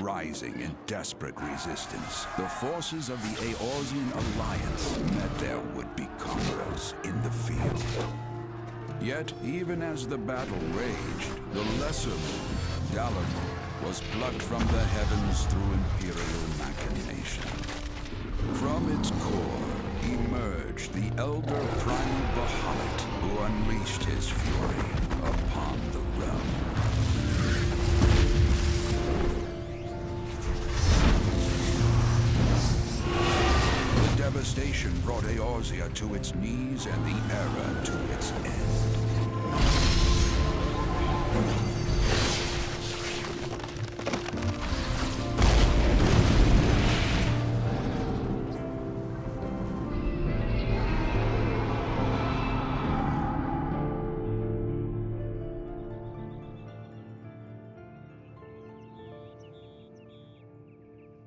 Rising in desperate resistance, the forces of the Eorzean Alliance met their would-be conquerors in the field. Yet, even as the battle raged, the lesser moon, Galamond, was plucked from the heavens through imperial machination. From its core emerged the elder primal Bahamut, who unleashed his fury upon the realm. The devastation brought Eorzea to its knees and the era to its end.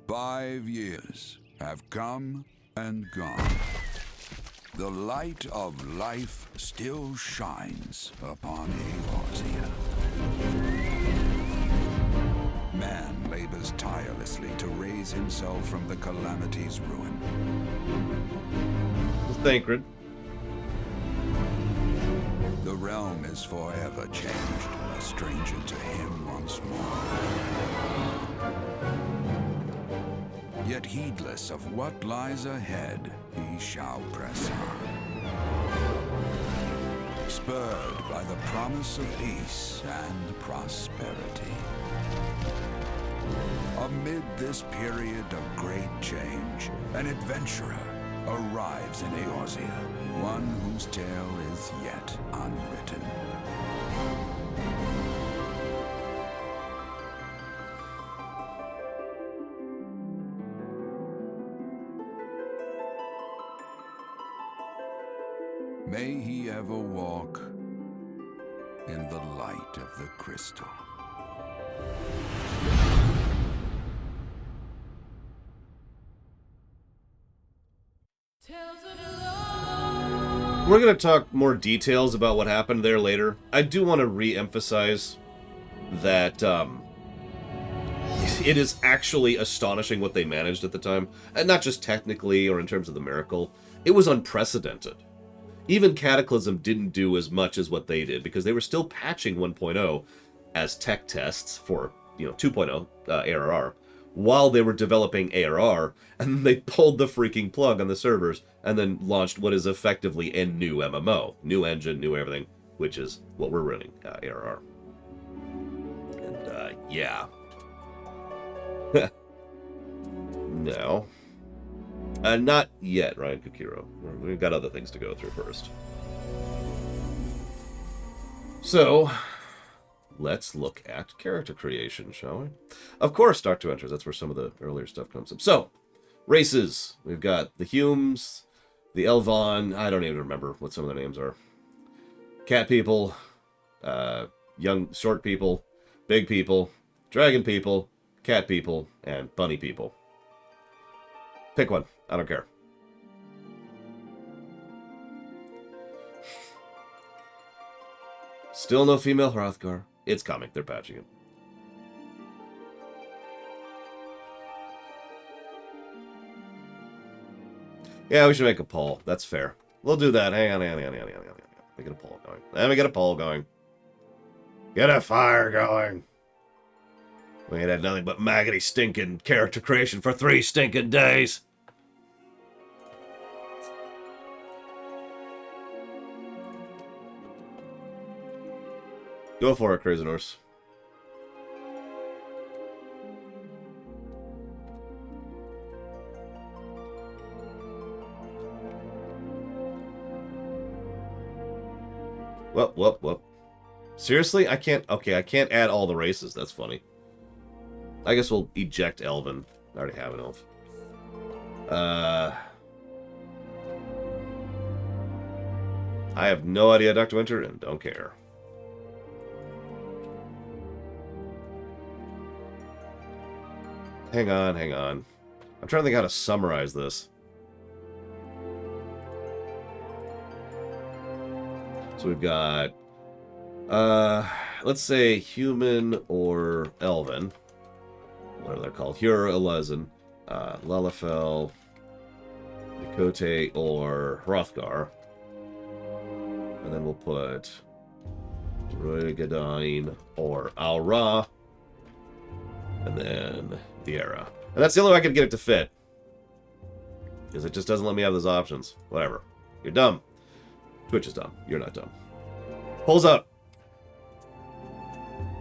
5 years have come and gone. The light of life still shines upon Eorzea. Man labors tirelessly to raise himself from the calamity's ruin. Thancred. The realm is forever changed, a stranger to him once more. Yet heedless of what lies ahead, he shall press on. Spurred by the promise of peace and prosperity. Amid this period of great change, an adventurer arrives in Eorzea, one whose tale is yet unwritten. May he ever walk in the light of the crystal. We're going to talk more details about what happened there later. I do want to re-emphasize that it is actually astonishing what they managed at the time. And not just technically or in terms of the miracle. It was unprecedented. Even Cataclysm didn't do as much as what they did, because they were still patching 1.0 as tech tests for, 2.0 ARR, while they were developing ARR, and then they pulled the freaking plug on the servers, and then launched what is effectively a new MMO. New engine, new everything, which is what we're running, ARR. And, yeah. No. Not yet, Ryan Kukiro. We've got other things to go through first. So, let's look at character creation, shall we? Of course, Dark to Enters. That's where some of the earlier stuff comes from. So, races. We've got the Humes, the Elvon. I don't even remember what some of their names are. Cat people, young, short people, big people, dragon people, cat people, and bunny people. Pick one. I don't care. Still no female Hrothgar. It's coming. They're patching it. Yeah, we should make a poll. That's fair. We'll do that. Hang on. We get a poll going. Let me get a poll going. Get a fire going. We ain't had nothing but maggoty stinking character creation for 3 stinking days. Go for it, Crazy Norse. Whoop. Seriously? I can't... Okay, I can't add all the races. That's funny. I guess we'll eject Elven. I already have an elf. I have no idea, Dr. Winter, and don't care. Hang on. I'm trying to think how to summarize this. So we've got, let's say human or elven, whatever they're called, Hur, Elezen, Lalafell, Mikote, or Hrothgar. And then we'll put Roigadine or Al-Ra, and then Viera. And that's the only way I can get it to fit. Because it just doesn't let me have those options. Whatever. You're dumb. Twitch is dumb. You're not dumb. Pulls up.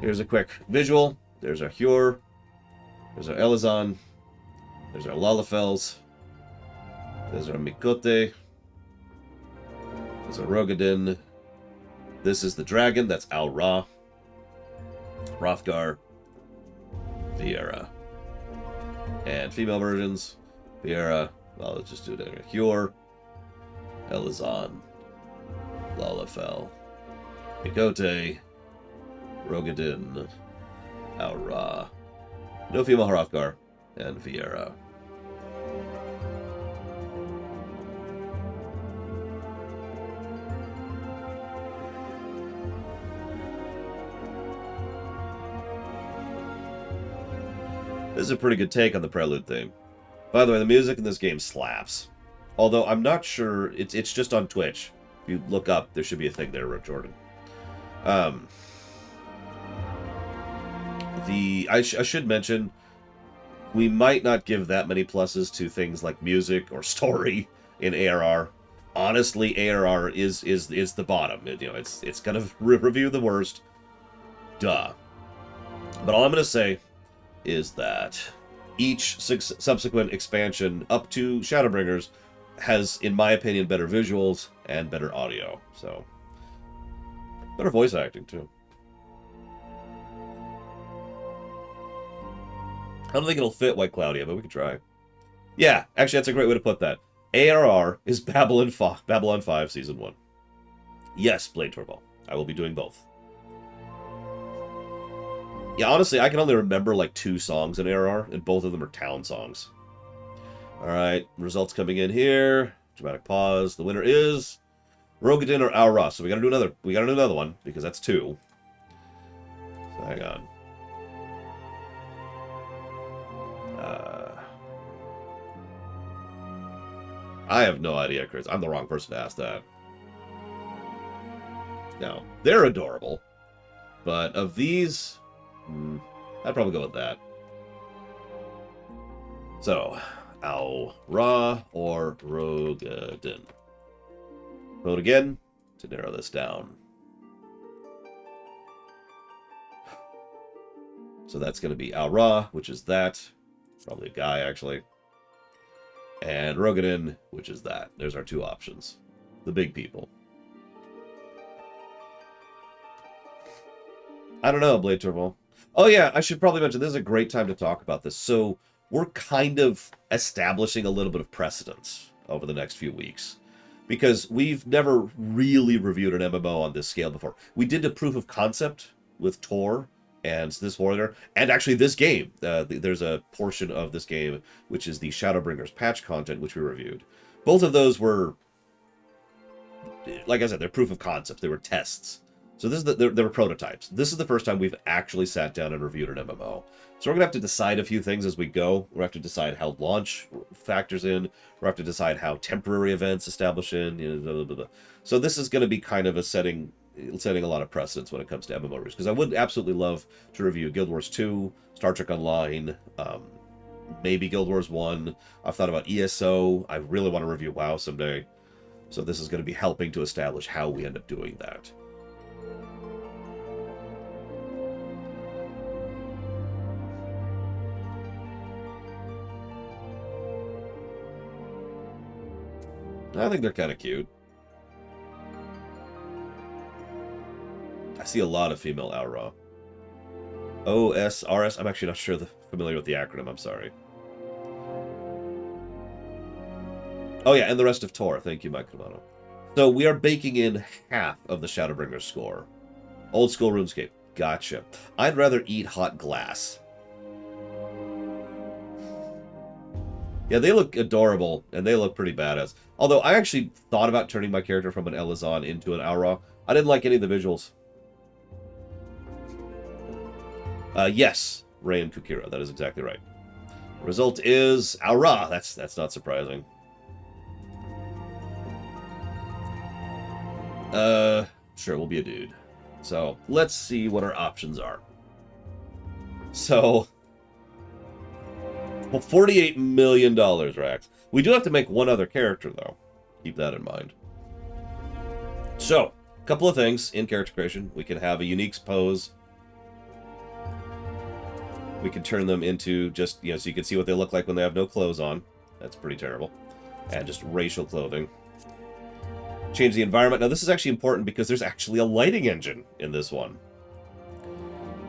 Here's a quick visual. There's our Hur. There's our Elazon. There's our Lalafells. There's our Mikote. There's our Rogadin. This is the dragon. That's Al-Ra. Hrothgar. Viera. And female versions. Viera. Well, let's just do it anyway. Hur. Elazon. Lalafell. Mikote. Rogadin. Al-Ra. No female Hrothgar. And Viera. This is a pretty good take on the Prelude theme. By the way, the music in this game slaps. Although I'm not sure, it's just on Twitch. If you look up, there should be a thing there, Jordan. I should mention, we might not give that many pluses to things like music or story in ARR. Honestly, ARR is the bottom. It's gonna review the worst. Duh. But all I'm gonna say is that each subsequent expansion up to Shadowbringers has, in my opinion, better visuals and better audio. So, better voice acting, too. I don't think it'll fit White Cloudia, but we can try. Yeah, actually, that's a great way to put that. ARR is Babylon 5 Season 1. Yes, Blade Torval. I will be doing both. Yeah, honestly, I can only remember like 2 songs in ARR, and both of them are town songs. Alright, results coming in here. Dramatic pause. The winner is Rogadin or Al-Ra. So we gotta do another one, because that's 2. So hang on. I have no idea, Chris. I'm the wrong person to ask that. No, they're adorable. But of these, I'd probably go with that. So, Al-Ra or Rogadin. Vote again to narrow this down. So that's going to be Al-Ra, which is that. Probably a guy, actually. And Rogadin, which is that. There's our 2 options. The big people. I don't know, Blade Turbo. Oh yeah, I should probably mention, this is a great time to talk about this. So, we're kind of establishing a little bit of precedence over the next few weeks. Because we've never really reviewed an MMO on this scale before. We did a proof of concept with Tor and this Warrior, and actually this game. There's a portion of this game which is the Shadowbringers patch content, which we reviewed. Both of those were, like I said, they're proof of concept. They were tests. So this is they were prototypes. This is the first time we've actually sat down and reviewed an MMO. So we're going to have to decide a few things as we go. We're going to have to decide how launch factors in. We're going to have to decide how temporary events establish in. Blah, blah, blah, blah. So this is going to be kind of a setting a lot of precedence when it comes to MMO reviews. Because I would absolutely love to review Guild Wars 2, Star Trek Online, maybe Guild Wars 1. I've thought about ESO. I really want to review WoW someday. So this is going to be helping to establish how we end up doing that. I think they're kind of cute. see a lot of female ARR. OSRS? I'm actually not sure familiar with the acronym, I'm sorry. Oh yeah, and the rest of Tor. Thank you, Mike Romano. So we are baking in half of the Shadowbringers score. Old school RuneScape. Gotcha. I'd rather eat hot glass. Yeah, they look adorable, and they look pretty badass. Although, I actually thought about turning my character from an Elizon into an Aura. I didn't like any of the visuals. Yes, Ray and Kukira. That is exactly right. Result is Aura. That's not surprising. Sure, we'll be a dude. So, let's see what our options are. So, well, $48 million, Rax. We do have to make one other character, though. Keep that in mind. So, a couple of things in character creation. We can have a unique pose. We can turn them into just, so you can see what they look like when they have no clothes on. That's pretty terrible. And just racial clothing. Change the environment. Now, this is actually important because there's actually a lighting engine in this one.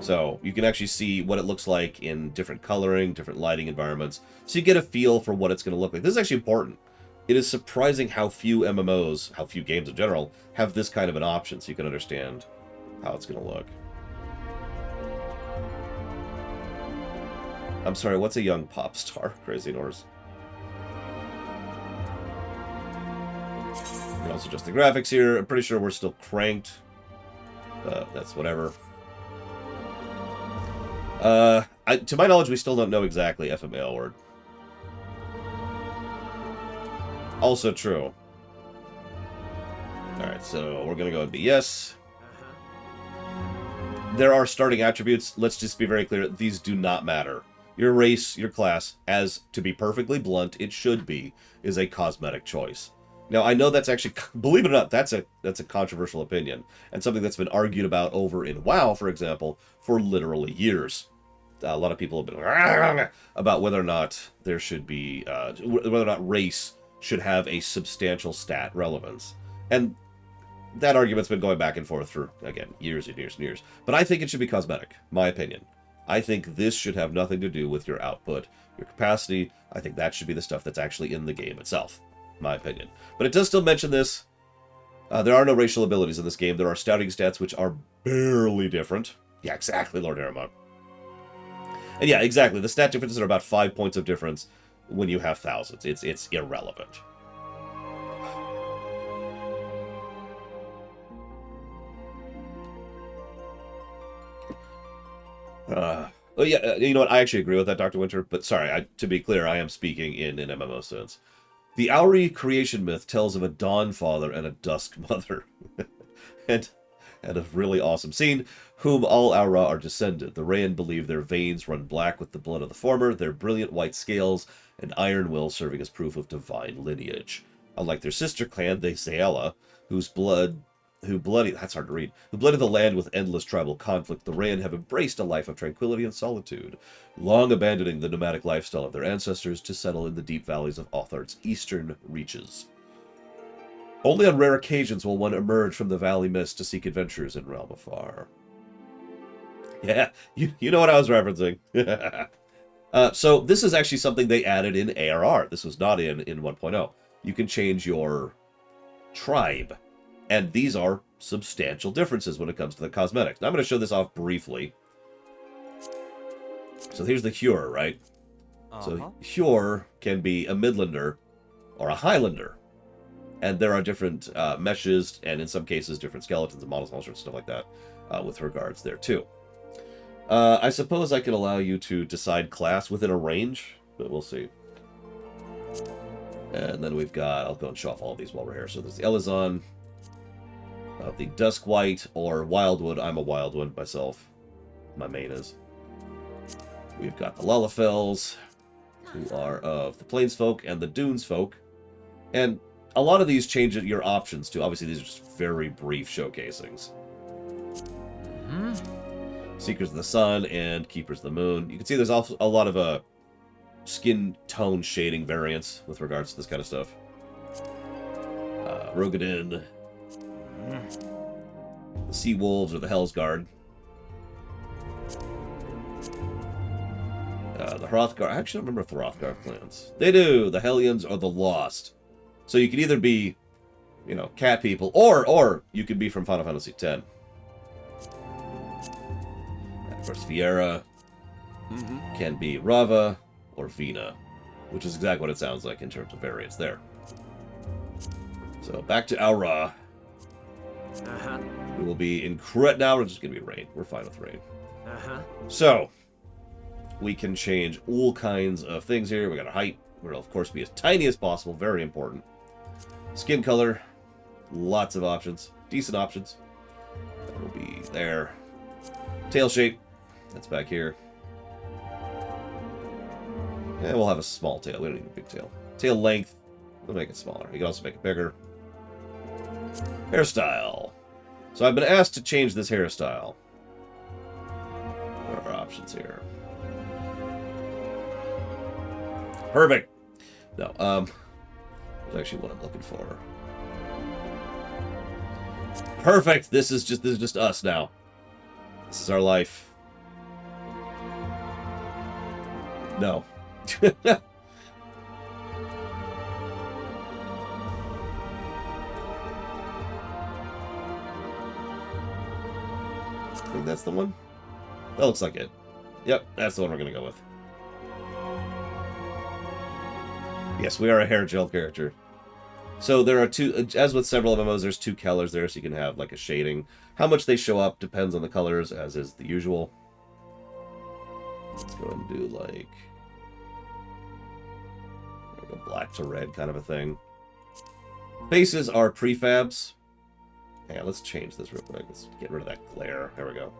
So, you can actually see what it looks like in different coloring, different lighting environments. So you get a feel for what it's going to look like. This is actually important. It is surprising how few MMOs, how few games in general, have this kind of an option so you can understand how it's going to look. I'm sorry, what's a young pop star? Crazy Norse. You can also adjust the graphics here. I'm pretty sure we're still cranked. That's whatever. To my knowledge, we still don't know exactly FML word. Also true. Alright, so we're gonna go and be yes. There are starting attributes. Let's just be very clear. These do not matter. Your race, your class, as, to be perfectly blunt, it should be, is a cosmetic choice. Now, I know that's actually, believe it or not, that's a controversial opinion, and something that's been argued about over in WoW, for example, for literally years. A lot of people have been about whether or not there should be, whether or not race should have a substantial stat relevance. And that argument's been going back and forth for, again, years and years and years. But I think it should be cosmetic, my opinion. I think this should have nothing to do with your output, your capacity. I think that should be the stuff that's actually in the game itself, my opinion. But it does still mention this. There are no racial abilities in this game. There are scouting stats, which are barely different. Yeah, exactly, Lord Aramon. And yeah, exactly. The stat differences are about 5 points of difference when you have thousands. It's irrelevant. Oh yeah, you know what? I actually agree with that, Dr. Winter. But sorry, to be clear, I am speaking in an MMO sense. The Auri creation myth tells of a Dawn Father and a Dusk Mother. and a really awesome scene, whom all Aura are descended. The Rayan believe their veins run black with the blood of the former, their brilliant white scales, and iron will serving as proof of divine lineage. Unlike their sister clan, the Zaela, who bloodied the land with endless tribal conflict, the Rayan have embraced a life of tranquility and solitude, long abandoning the nomadic lifestyle of their ancestors to settle in the deep valleys of Othart's eastern reaches. Only on rare occasions will one emerge from the valley mist to seek adventures in realm afar. Yeah, you know what I was referencing. So this is actually something they added in ARR. This was not in 1.0. You can change your tribe. And these are substantial differences when it comes to the cosmetics. Now I'm going to show this off briefly. So here's the Hure, right? So Hure can be a Midlander or a Highlander. And there are different meshes, and in some cases, different skeletons and models and all sorts of stuff like that with regards there, too. I suppose I could allow you to decide class within a range, but we'll see. And then we've got, I'll go and show off all of these while we're here. So there's the Elizon, the Duskwhite, or Wildwood. I'm a Wildwood myself. My main is. We've got the Lullafels, who are of the Plainsfolk and the Dunesfolk. And a lot of these change your options, too. Obviously, these are just very brief showcasings. Seekers of the Sun and Keepers of the Moon. You can see there's also a lot of skin tone shading variants with regards to this kind of stuff. Rogadin. The Sea Wolves or the Hell's Guard. The Hrothgar. I actually don't remember if the Hrothgar clans. They do. The Hellions or the Lost. So you could either be, you know, cat people, or you could be from Final Fantasy X. And of course, Viera can be Rava or Vina, which is exactly what it sounds like in terms of variants there. So back to Aura. We will be in now. We're just gonna be rain. We're fine with rain. So we can change all kinds of things here. We got our height. We'll of course be as tiny as possible. Very important. Skin color. Lots of options. Decent options. That will be there. Tail shape. That's back here. And we'll have a small tail. We don't need a big tail. Tail length. We'll make it smaller. You can also make it bigger. Hairstyle. So I've been asked to change this hairstyle. What are our options here? Perfect. No, there's actually what I'm looking for. Perfect. This is just us now. This is our life. No. I think that's the one. That looks like it. Yep, that's the one we're gonna go with. Yes, we are a hair gel character. So there are two, as with several MMOs, there's two colors there, so you can have like a shading. How much they show up depends on the colors, as is the usual. Let's go and do like a black to red kind of a thing. Faces are prefabs. Yeah, let's change this real quick. Let's get rid of that glare. There we go.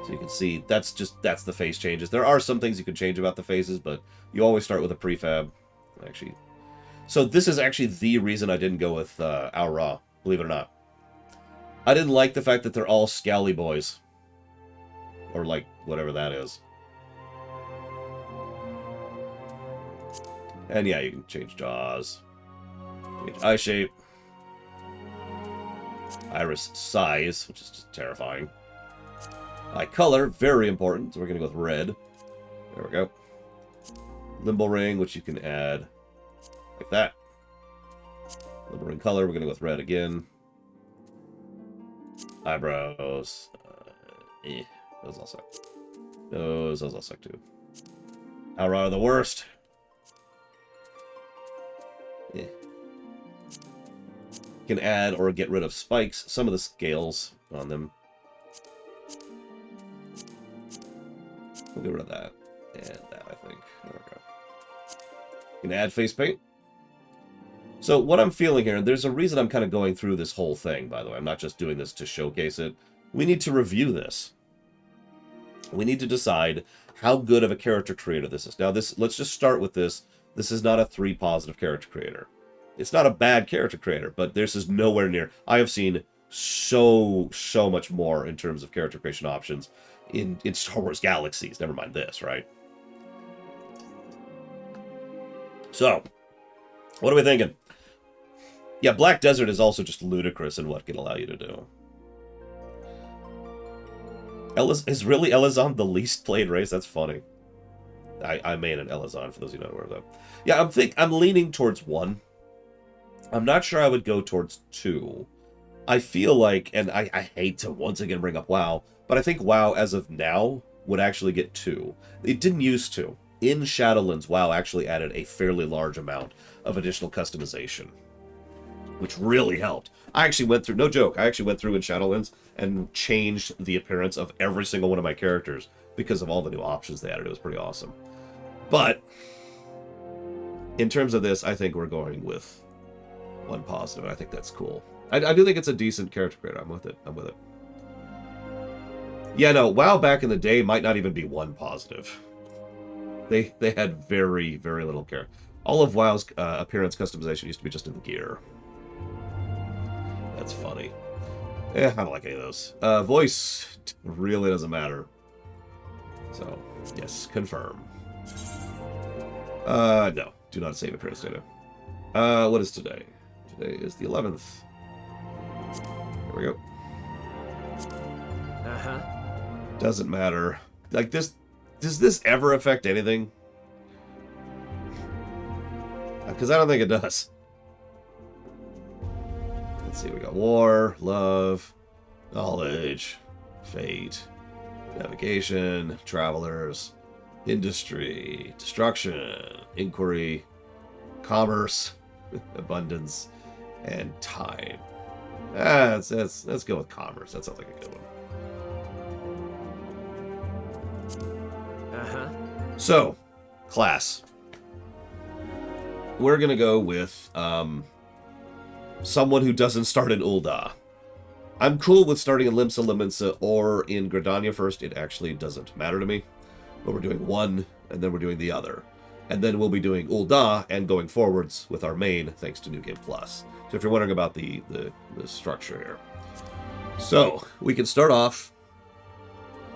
So you can see that's the face changes. There are some things you can change about the faces, but you always start with a prefab. Actually, so this is actually the reason I didn't go with Aura, believe it or not. I didn't like the fact that they're all scally boys. Or like, whatever that is. And yeah, you can change jaws. Change eye shape. Iris size, which is just terrifying. Eye color, very important. So we're going to go with red. There we go. Limbo ring, which you can add like that. Limbo ring color, we're going to go with red again. Eyebrows. Those all suck. Those all suck too. Aura are the worst. You can add or get rid of spikes, some of the scales on them. We'll get rid of that. And that, I think. There we go. You can add face paint. So what I'm feeling here, and there's a reason I'm kind of going through this whole thing, by the way. I'm not just doing this to showcase it. We need to review this. We need to decide how good of a character creator this is. Now, let's just start with this. This is not a 3 positive character creator. It's not a bad character creator, but this is nowhere near. I have seen so much more in terms of character creation options in Star Wars Galaxies. Never mind this, right? So, what are we thinking? Yeah, Black Desert is also just ludicrous in what it can allow you to do. Is really Elazon the least played race? That's funny. I made an Elazon, for those of you who know where that. Yeah, I'm leaning towards 1. I'm not sure I would go towards 2. I feel like, and I hate to once again bring up WoW, but I think WoW as of now would actually get 2. It didn't used to. In Shadowlands, WoW actually added a fairly large amount of additional customization, which really helped. I actually went through, no joke, I actually went through in Shadowlands and changed the appearance of every single one of my characters because of all the new options they added. It was pretty awesome. But in terms of this, I think we're going with 1 positive. I think that's cool. I do think it's a decent character creator. I'm with it. I'm with it. Yeah, no, WoW back in the day might not even be 1 positive. They had very little care. All of WoW's appearance customization used to be just in the gear. That's funny. I don't like any of those. Voice really doesn't matter. So, yes, confirm. No, do not save appearance data. What is today? Today is the 11th. There we go. Uh-huh. Doesn't matter. Like this, does this ever affect anything? Because I don't think it does. Let's see, we got war, love, knowledge, fate, navigation, travelers, industry, destruction, inquiry, commerce, abundance, and time. Let's go with commerce. That sounds like a good one. Uh-huh. So, class. We're gonna go with someone who doesn't start in Ul'dah. I'm cool with starting in Limsa Lominsa or in Gridania first. It actually doesn't matter to me. But we're doing one, and then we're doing the other. And then we'll be doing Ul'dah and going forwards with our main, thanks to New Game Plus. So if you're wondering about the structure here. So, we can start off...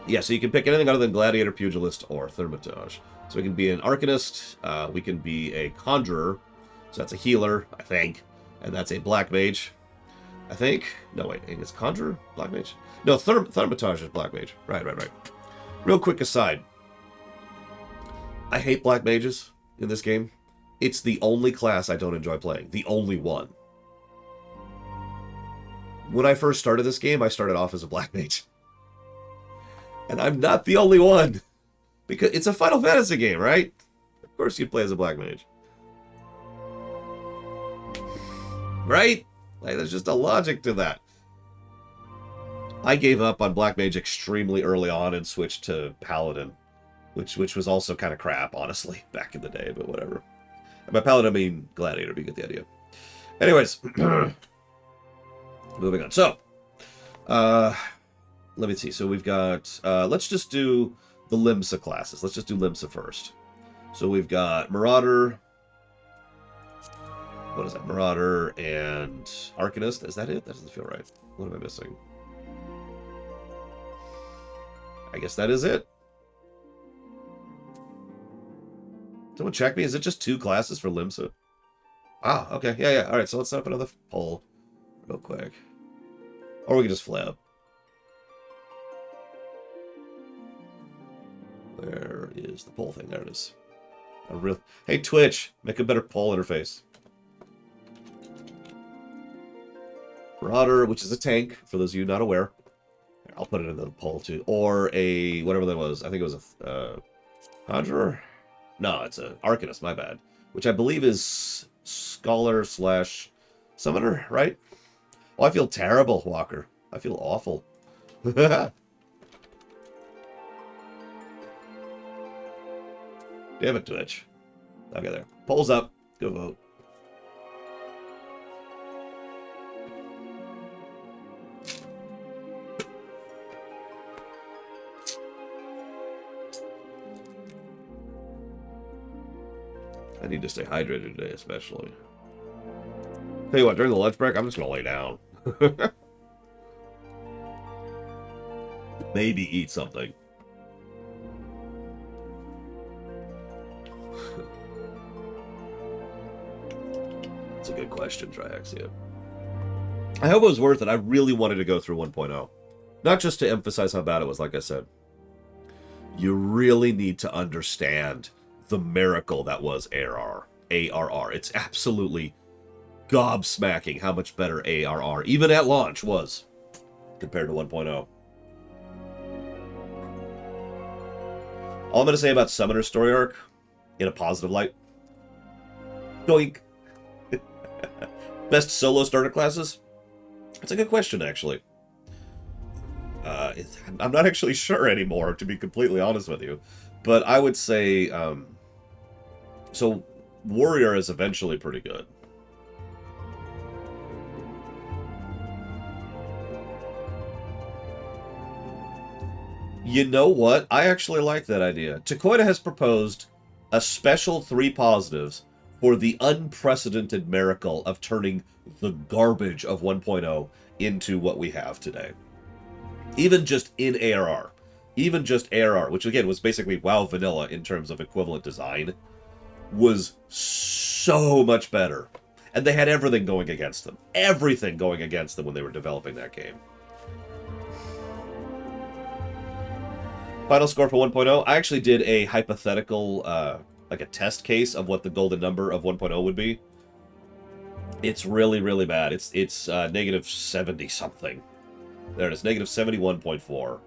Yeah, so you can pick anything other than Gladiator, Pugilist, or Thermitage. So we can be an Arcanist, we can be a Conjurer, so that's a healer, I think, and that's a Black Mage, I think. No, wait, it's Conjurer? Black Mage? No, Thermitage is Black Mage. Right. Real quick aside. I hate Black Mages in this game. It's the only class I don't enjoy playing. The only one. When I first started this game, I started off as a Black Mage. And I'm not the only one. Because it's a Final Fantasy game, right? Of course you'd play as a Black Mage. Right? Like, there's just a logic to that. I gave up on Black Mage extremely early on and switched to Paladin. Which was also kind of crap, honestly, back in the day, but whatever. And by Paladin, I mean Gladiator, but you get the idea. Anyways. Moving on. So, let me see. So we've got, let's just do the Limsa classes. Let's just do Limsa first. So we've got Marauder. What is that? Marauder and Arcanist. Is that it? That doesn't feel right. What am I missing? I guess that is it. Someone check me. Is it just 2 classes for Limsa? Ah, okay. Yeah. All right, so let's set up another poll real quick. Or we can just flip. Where is the poll thing? There it is. Hey, Twitch, make a better poll interface. Marauder, which is a tank, for those of you not aware. I'll put it in the poll, too. Or a, whatever that was. I think it was a Conjurer? No, it's a Arcanist, my bad. Which I believe is Scholar / Summoner, right? Oh, I feel terrible, Walker. I feel awful. Damn it, Twitch. Okay, there. Polls up. Go vote. I need to stay hydrated today, especially. Tell you what, during the lunch break, I'm just gonna lay down. Maybe eat something. That's a good question, Triaxia. I hope it was worth it. I really wanted to go through 1.0. Not just to emphasize how bad it was, like I said. You really need to understand the miracle that was ARR. ARR. It's absolutely gobsmacking how much better ARR, even at launch, was compared to 1.0. All I'm going to say about Summoner's story arc, in a positive light, doink. Best solo starter classes? That's a good question, actually. I'm not actually sure anymore, to be completely honest with you. But I would say, so Warrior is eventually pretty good. You know what? I actually like that idea. Takoida has proposed a special 3 positives for the unprecedented miracle of turning the garbage of 1.0 into what we have today. Even just in ARR. Even just ARR, which again was basically WoW vanilla in terms of equivalent design, was so much better. And they had everything going against them. Everything going against them when they were developing that game. Final score for 1.0. I actually did a hypothetical, like a test case of what the golden number of 1.0 would be. It's really, really bad. It's negative 70 something. There it is, negative 71.4.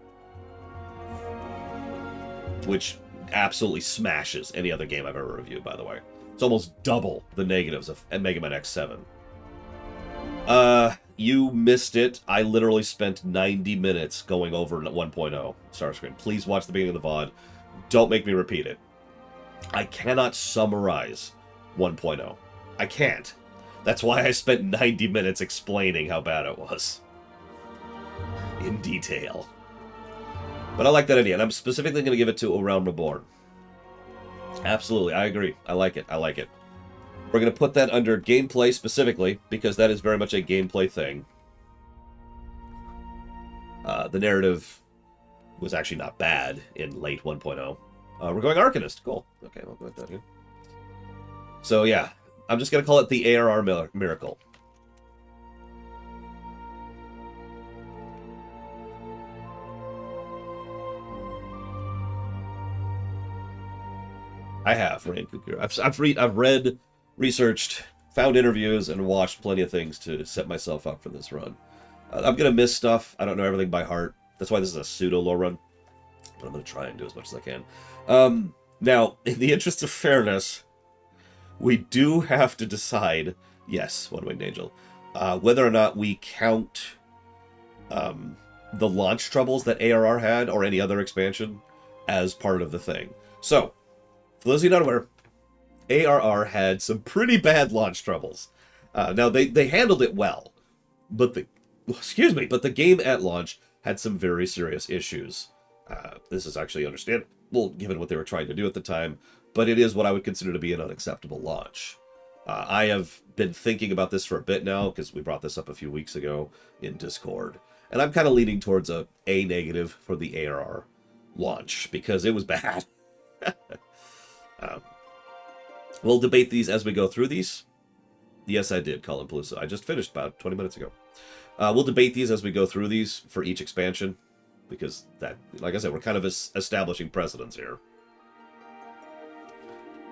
Which absolutely smashes any other game I've ever reviewed, by the way. It's almost double the negatives of Mega Man X7. You missed it. I literally spent 90 minutes going over 1.0 Starscream. Please watch the beginning of the VOD. Don't make me repeat it. I cannot summarize 1.0. I can't. That's why I spent 90 minutes explaining how bad it was. In detail. But I like that idea, and I'm specifically going to give it to A Realm Reborn. Absolutely, I agree. I like it. I like it. We're going to put that under gameplay specifically, because that is very much a gameplay thing. The narrative was actually not bad in late 1.0. We're going Arcanist. Cool. Okay, we'll go with that here. So, yeah. I'm just going to call it the ARR Miracle. I have, Rain Cuckoo. I've read, researched, found interviews, and watched plenty of things to set myself up for this run. I'm going to miss stuff. I don't know everything by heart. That's why this is a pseudo-lore run. But I'm going to try and do as much as I can. Now, in the interest of fairness, we do have to decide, yes, One-Winged Angel, whether or not we count the launch troubles that ARR had, or any other expansion, as part of the thing. So, for those of you not aware, ARR had some pretty bad launch troubles. Now, they handled it well, but the game at launch had some very serious issues. This is actually understandable, given what they were trying to do at the time, but it is what I would consider to be an unacceptable launch. I have been thinking about this for a bit now, because we brought this up a few weeks ago in Discord, and I'm kind of leaning towards a negative for the ARR launch, because it was bad. We'll debate these as we go through these. Yes, I did, Colin Pelusa. I just finished about 20 minutes ago. We'll debate these as we go through these for each expansion, because that, like I said, we're kind of establishing precedents here.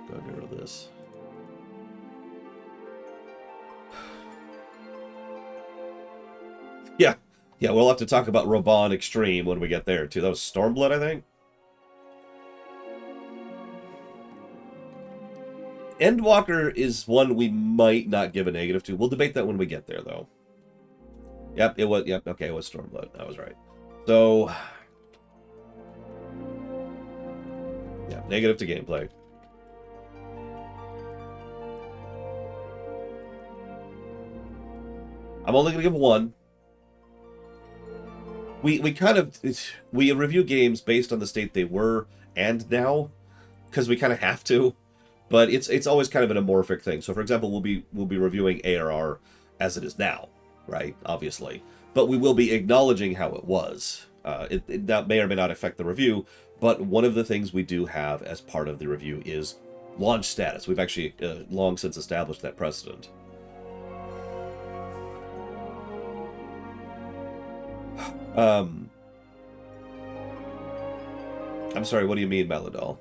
Go ahead and get rid of this. Yeah, we'll have to talk about Raban Extreme when we get there, too. That was Stormblood, I think? Endwalker is one we might not give a negative to. We'll debate that when we get there, though. Yep, it was. Yep, okay, it was Stormblood. I was right. So, yeah, negative to gameplay. I'm only going to give one. We review games based on the state they were and now, because we kind of have to. But it's always kind of an amorphic thing. So, for example, we'll be reviewing ARR as it is now, right? Obviously, but we will be acknowledging how it was. That may or may not affect the review. But one of the things we do have as part of the review is launch status. We've actually long since established that precedent. I'm sorry. What do you mean, Maladol?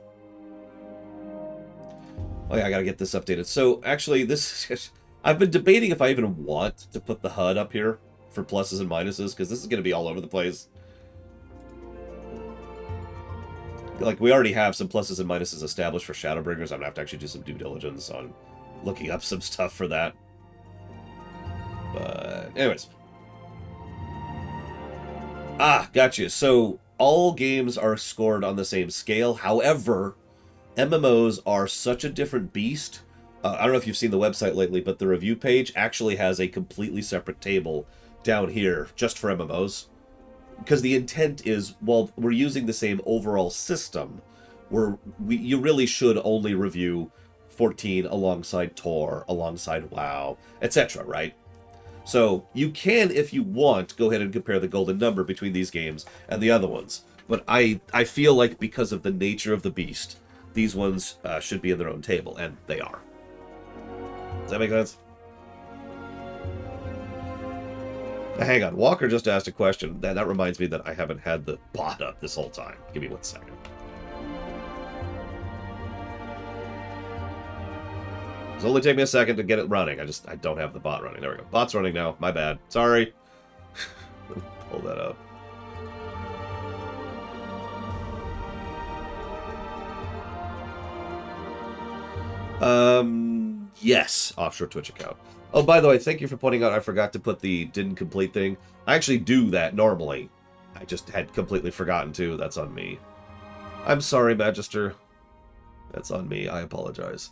Oh yeah, I gotta get this updated. So, actually, I've been debating if I even want to put the HUD up here for pluses and minuses, because this is gonna be all over the place. Like, we already have some pluses and minuses established for Shadowbringers. I'm gonna have to actually do some due diligence on looking up some stuff for that. But, anyways. Gotcha. So, all games are scored on the same scale. However, MMOs are such a different beast. I don't know if you've seen the website lately, but the review page actually has a completely separate table down here just for MMOs. Because the intent is, while we're using the same overall system, you really should only review 14 alongside Tor, alongside WoW, etc., right? So you can, if you want, go ahead and compare the golden number between these games and the other ones. But I feel like because of the nature of the beast, these ones should be in their own table, and they are. Does that make sense? Hang on, Walker just asked a question. That reminds me that I haven't had the bot up this whole time. Give me 1 second. It's only taking me a second to get it running. I don't have the bot running. There we go. Bot's running now. My bad. Sorry. Pull that up. Yes, offshore Twitch account. Oh, by the way, thank you for pointing out I forgot to put the didn't complete thing. I actually do that normally. I just had completely forgotten to. That's on me. I'm sorry, Magister. That's on me. I apologize.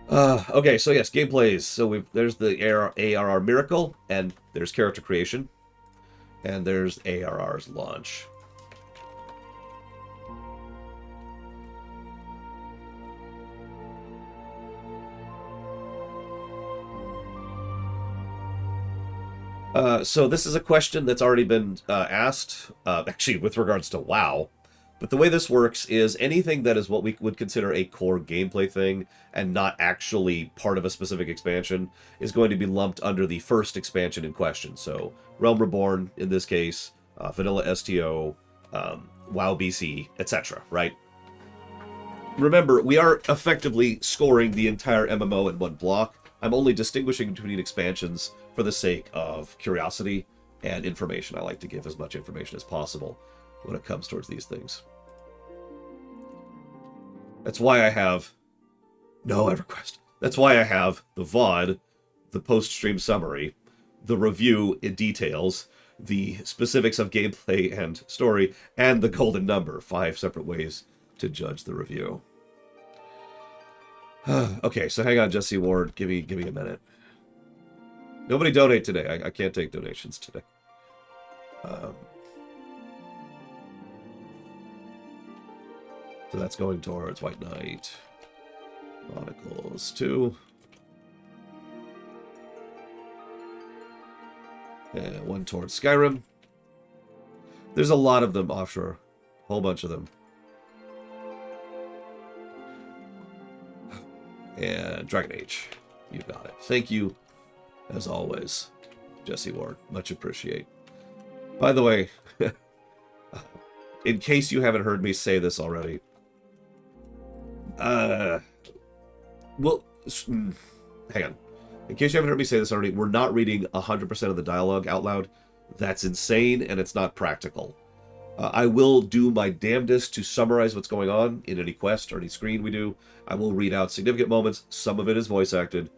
Okay, so yes, gameplays. So there's the ARR Miracle, and there's character creation, and there's ARR's launch. So this is a question that's already been asked, actually with regards to WoW. But the way this works is anything that is what we would consider a core gameplay thing and not actually part of a specific expansion is going to be lumped under the first expansion in question. So Realm Reborn, in this case, Vanilla STO, WoW BC, etc., right? Remember, we are effectively scoring the entire MMO in one block. I'm only distinguishing between expansions for the sake of curiosity and information. I like to give as much information as possible when it comes towards these things. That's why I have no EverQuest. That's why I have the VOD, the post-stream summary, the review in details, the specifics of gameplay and story, and the golden number. 5 separate ways to judge the review. Okay, so hang on, Jesse Ward. Give me a minute. Nobody donate today. I can't take donations today. So that's going towards White Knight. Chronicles 2. And 1 towards Skyrim. There's a lot of them offshore. A whole bunch of them. And Dragon Age. You got it. Thank you, as always, Jesse Ward. Much appreciate. By the way, in case you haven't heard me say this already, well, hang on. In case you haven't heard me say this already, we're not reading 100% of the dialogue out loud. That's insane, and it's not practical. I will do my damnedest to summarize what's going on in any quest or any screen we do. I will read out significant moments. Some of it is voice acted.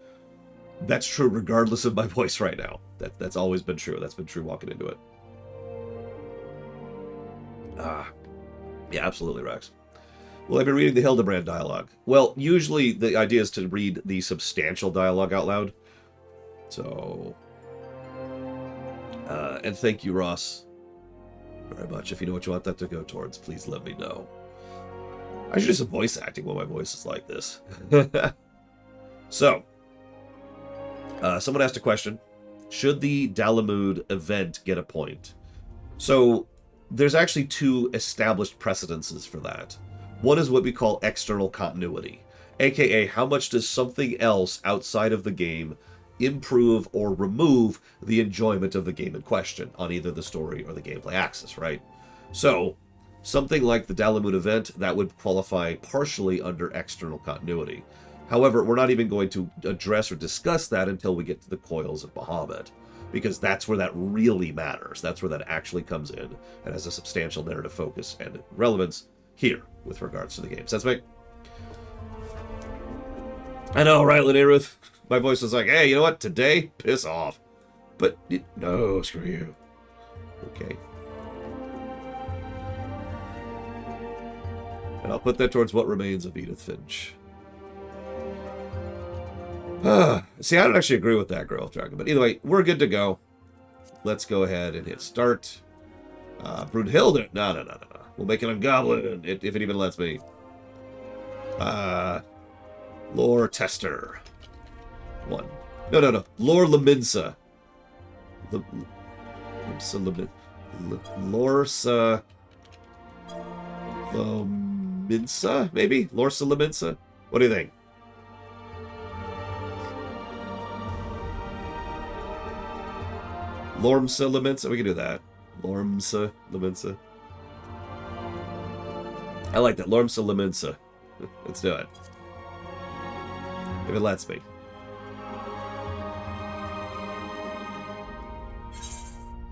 That's true regardless of my voice right now. That's always been true. That's been true walking into it. Yeah, absolutely, Rex. Will I be reading the Hildebrand dialogue? Well, usually the idea is to read the substantial dialogue out loud. So, and thank you, Ross, very much. If you know what you want that to go towards, please let me know. I should do some voice acting when my voice is like this. So, someone asked a question. Should the Dalamud event get a point? So, there's actually 2 established precedences for that. One is what we call external continuity, aka how much does something else outside of the game improve or remove the enjoyment of the game in question on either the story or the gameplay axis, right? So, something like the Dalamud event, that would qualify partially under external continuity. However, we're not even going to address or discuss that until we get to the Coils of Bahamut, because that's where that really matters. That's where that actually comes in and has a substantial narrative focus and relevance here with regards to the game. Sense mate? I know, right, Linnea? My voice is like, hey, you know what? Today, piss off. But, no, screw you. Okay. And I'll put that towards what remains of Edith Finch. See, I don't actually agree with that, Girl Dragon. But either way, we're good to go. Let's go ahead and hit start. Brunhilde. No. We'll make it on Goblin, if it even lets me. Lore Tester. 1. No. Lore Laminsa. Lorsa Laminsa, maybe? Lorsa Laminsa? What do you think? Lormsa Lemensa. We can do that. Lormsa Lemensa. I like that. Lormsa Lemensa. Let's do it. If it lets me.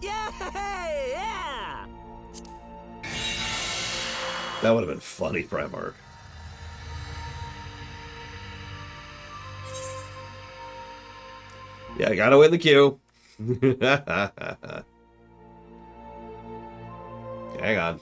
Yeah! That would have been funny, Primarch. Yeah, I gotta win the queue. Hang on.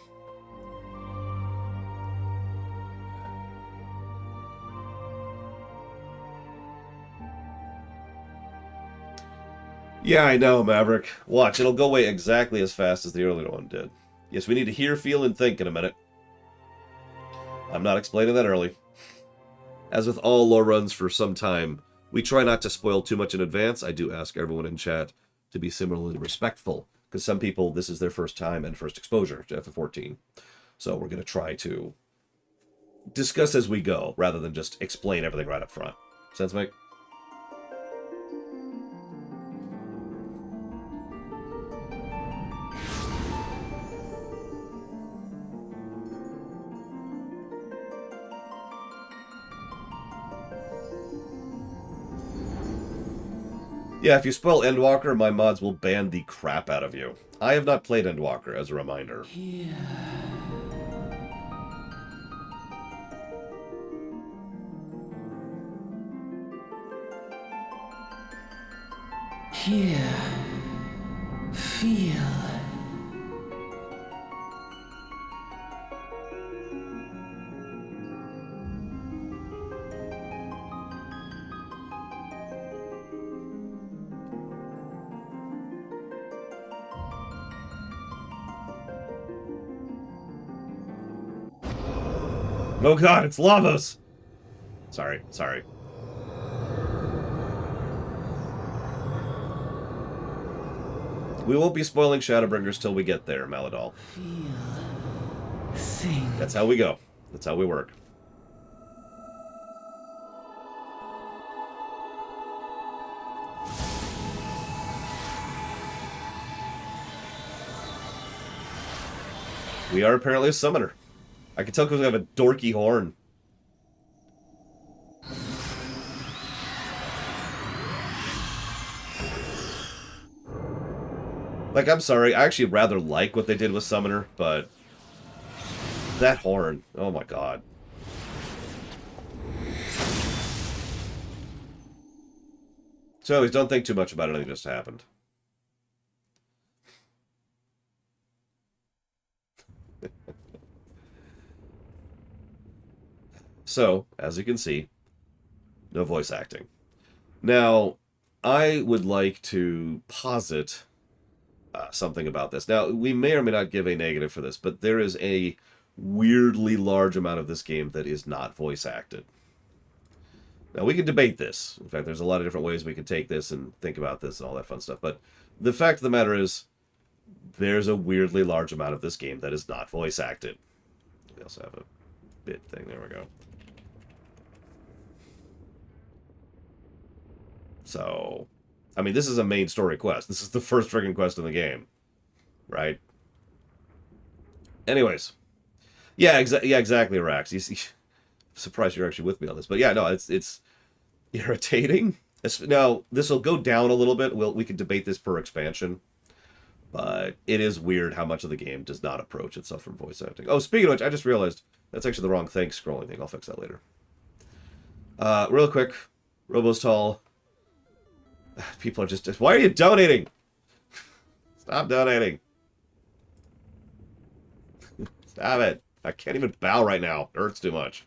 Yeah, I know, Maverick. Watch, it'll go away exactly as fast as the earlier one did. Yes, we need to hear, feel, and think in a minute. I'm not explaining that early. As with all lore runs for some time, we try not to spoil too much in advance. I do ask everyone in chat to be similarly respectful, because some people, this is their first time and first exposure to FF14. So we're going to try to discuss as we go, rather than just explain everything right up front. Sense make? Yeah, if you spoil Endwalker, my mods will ban the crap out of you. I have not played Endwalker, as a reminder. Here. Feel. Oh god, it's Lavos! Sorry. We won't be spoiling Shadowbringers till we get there, Maladol. Feel. Think. That's how we go. That's how we work. We are apparently a summoner. I can tell because we have a dorky horn. Like, I'm sorry, I actually rather like what they did with Summoner, but that horn, oh my god. So, anyways, don't think too much about anything that just happened. So, as you can see, no voice acting. Now, I would like to posit something about this. Now, we may or may not give a negative for this, but there is a weirdly large amount of this game that is not voice acted. Now, we can debate this. In fact, there's a lot of different ways we can take this and think about this and all that fun stuff. But the fact of the matter is, there's a weirdly large amount of this game that is not voice acted. We also have a bit thing. There we go. So, I mean, this is a main story quest. This is the first friggin' quest in the game. Right? Anyways. Yeah, exactly, Rax. I'm surprised you're actually with me on this. But yeah, no, it's irritating. Now, this will go down a little bit. We can debate this per expansion. But it is weird how much of the game does not approach itself from voice acting. Oh, speaking of which, I just realized that's actually the wrong thing, scrolling thing. I'll fix that later. Real quick. Robostall. People are just... Why are you donating? Stop donating. Stop it. I can't even bow right now. It hurts too much.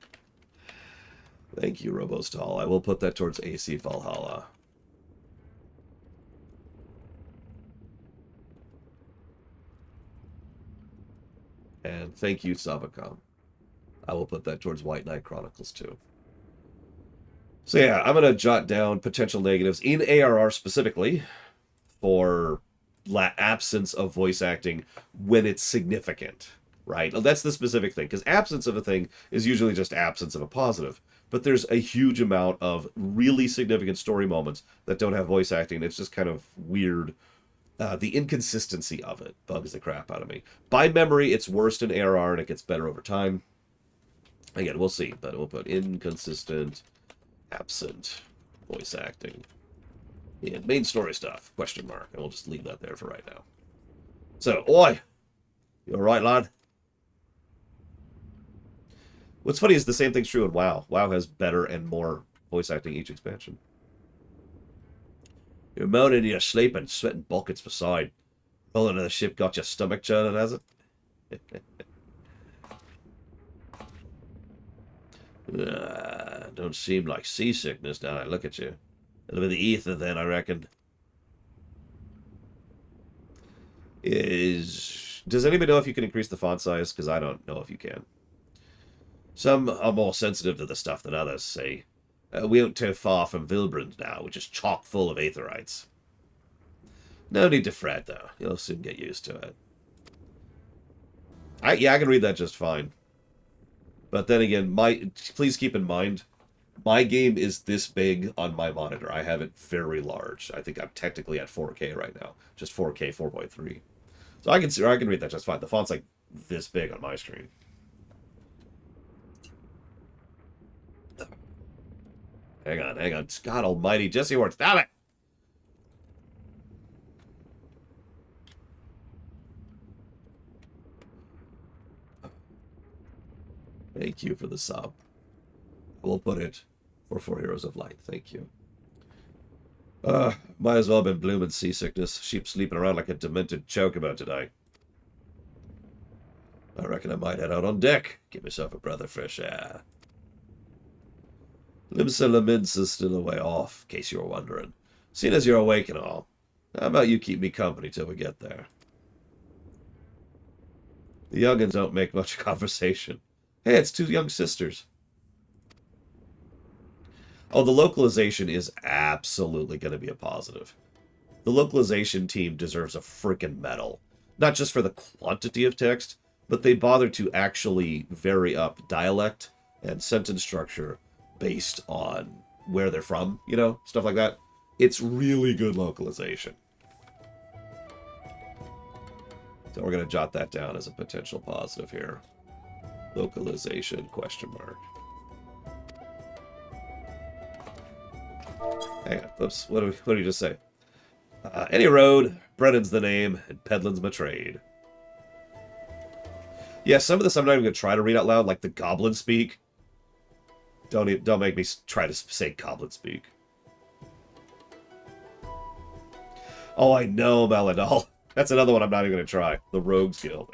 Thank you, Robostall. I will put that towards AC Valhalla. And thank you, Sabacom. I will put that towards White Knight Chronicles too. So yeah, I'm going to jot down potential negatives in ARR specifically for absence of voice acting when it's significant, right? That's the specific thing, because absence of a thing is usually just absence of a positive. But there's a huge amount of really significant story moments that don't have voice acting. It's just kind of weird The inconsistency of it bugs the crap out of me. By memory, it's worst in ARR and it gets better over time. Again, we'll see, but we'll put inconsistent, absent voice acting. Yeah, main story stuff, question mark. And we'll just leave that there for right now. So, oi! You alright, lad? What's funny is the same thing's true in WoW. WoW has better and more voice acting each expansion. You're moaning in your sleep and sweating buckets beside. Pulling of the ship got your stomach churning, has it? Don't seem like seasickness now I look at you. It'll be the ether then, I reckon. Does anybody know if you can increase the font size? Because I don't know if you can. Some are more sensitive to the stuff than others, say. We aren't too far from Vilbrand now, which is chock full of aetherites. No need to fret, though. You'll soon get used to it. Yeah, I can read that just fine. But then again, please keep in mind, my game is this big on my monitor. I have it very large. I think I'm technically at 4K right now. Just 4K 4.3. So I can read that just fine. The font's like this big on my screen. Hang on. God almighty, Jesse Ward, stop it! Thank you for the sub. We'll put it for 4 Heroes of Light. Thank you. Might as well have been blooming seasickness. Sheep sleeping around like a demented chocobo today. I reckon I might head out on deck. Give myself a breath of fresh air. Limsa Laminsa's still a way off, in case you were wondering. Seeing as you're awake and all, how about you keep me company till we get there? The young'uns don't make much conversation. Hey, it's 2 young sisters. Oh, the localization is absolutely going to be a positive. The localization team deserves a freaking medal. Not just for the quantity of text, but they bother to actually vary up dialect and sentence structure based on where they're from, you know, stuff like that. It's really good localization. So we're going to jot that down as a potential positive here. Localization, question mark. Hang on, oops, what did you just say? Any road, Brennan's the name, and Pedlin's my trade. Yeah, some of this I'm not even going to try to read out loud, like the goblin speak. Don't make me try to say goblin speak. Oh, I know, Meladol. That's another one I'm not even going to try. The Rogues Guild.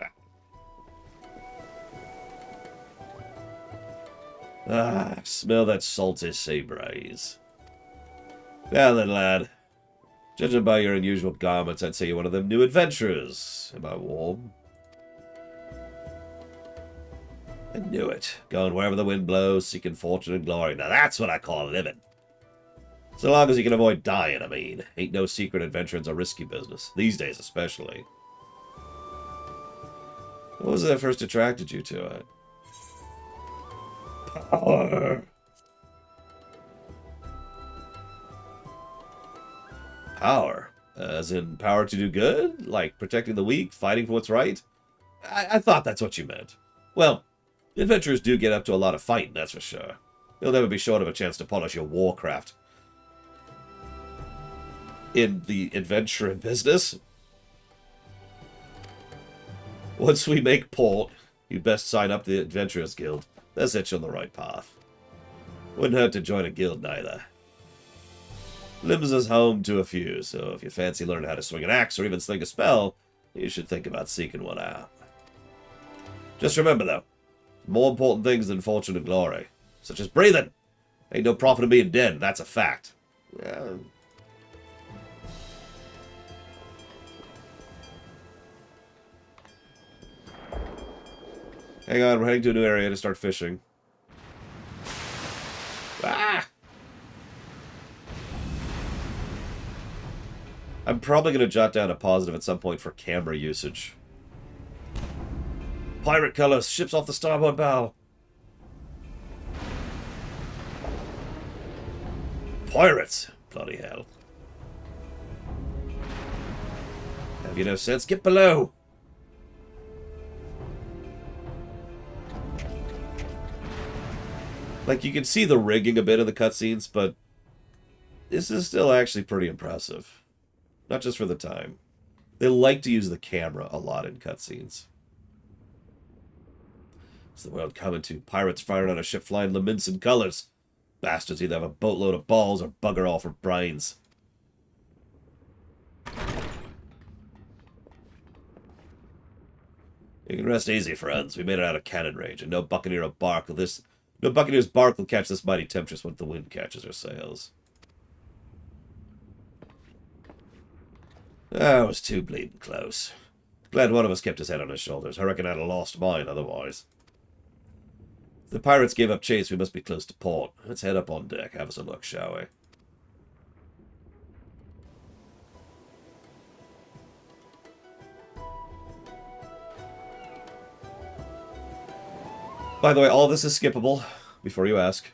Smell that salty sea breeze. Now then, lad. Judging by your unusual garments, I'd say you're one of them new adventurers. Am I warm? I knew it. Going wherever the wind blows, seeking fortune and glory. Now that's what I call living. So long as you can avoid dying, I mean. Ain't no secret adventuring's a risky business. These days, especially. What was it that first attracted you to it? Power. Power? As in power to do good? Like protecting the weak, fighting for what's right? I thought that's what you meant. Well, adventurers do get up to a lot of fighting, that's for sure. You'll never be short of a chance to polish your warcraft. In the adventuring business. Once we make port, you'd best sign up to the Adventurers Guild. They'll set you on the right path. Wouldn't hurt to join a guild neither. Limsa's home to a few, so if you fancy learning how to swing an axe or even sling a spell, you should think about seeking one out. Just remember, though, more important things than fortune and glory, such as breathing. Ain't no profit in being dead, that's a fact. Hang on, we're heading to a new area to start fishing. Ah! I'm probably going to jot down a positive at some point for camera usage. Pirate colors, ships off the starboard bow. Pirates! Bloody hell. Have you no sense? Get below! Like, you can see the rigging a bit in the cutscenes, but this is still actually pretty impressive. Not just for the time. They like to use the camera a lot in cutscenes. It's the world coming to. Pirates firing on a ship flying Leminson colors. Bastards either have a boatload of balls or bugger all for brains. You can rest easy, friends. We made it out of cannon range, and no buccaneer's bark will catch this mighty temptress when the wind catches her sails. Ah, it was too bleeding close. Glad one of us kept his head on his shoulders. I reckon I'd have lost mine otherwise. If the pirates gave up chase, we must be close to port. Let's head up on deck, have us a look, shall we? By the way, all this is skippable, before you ask.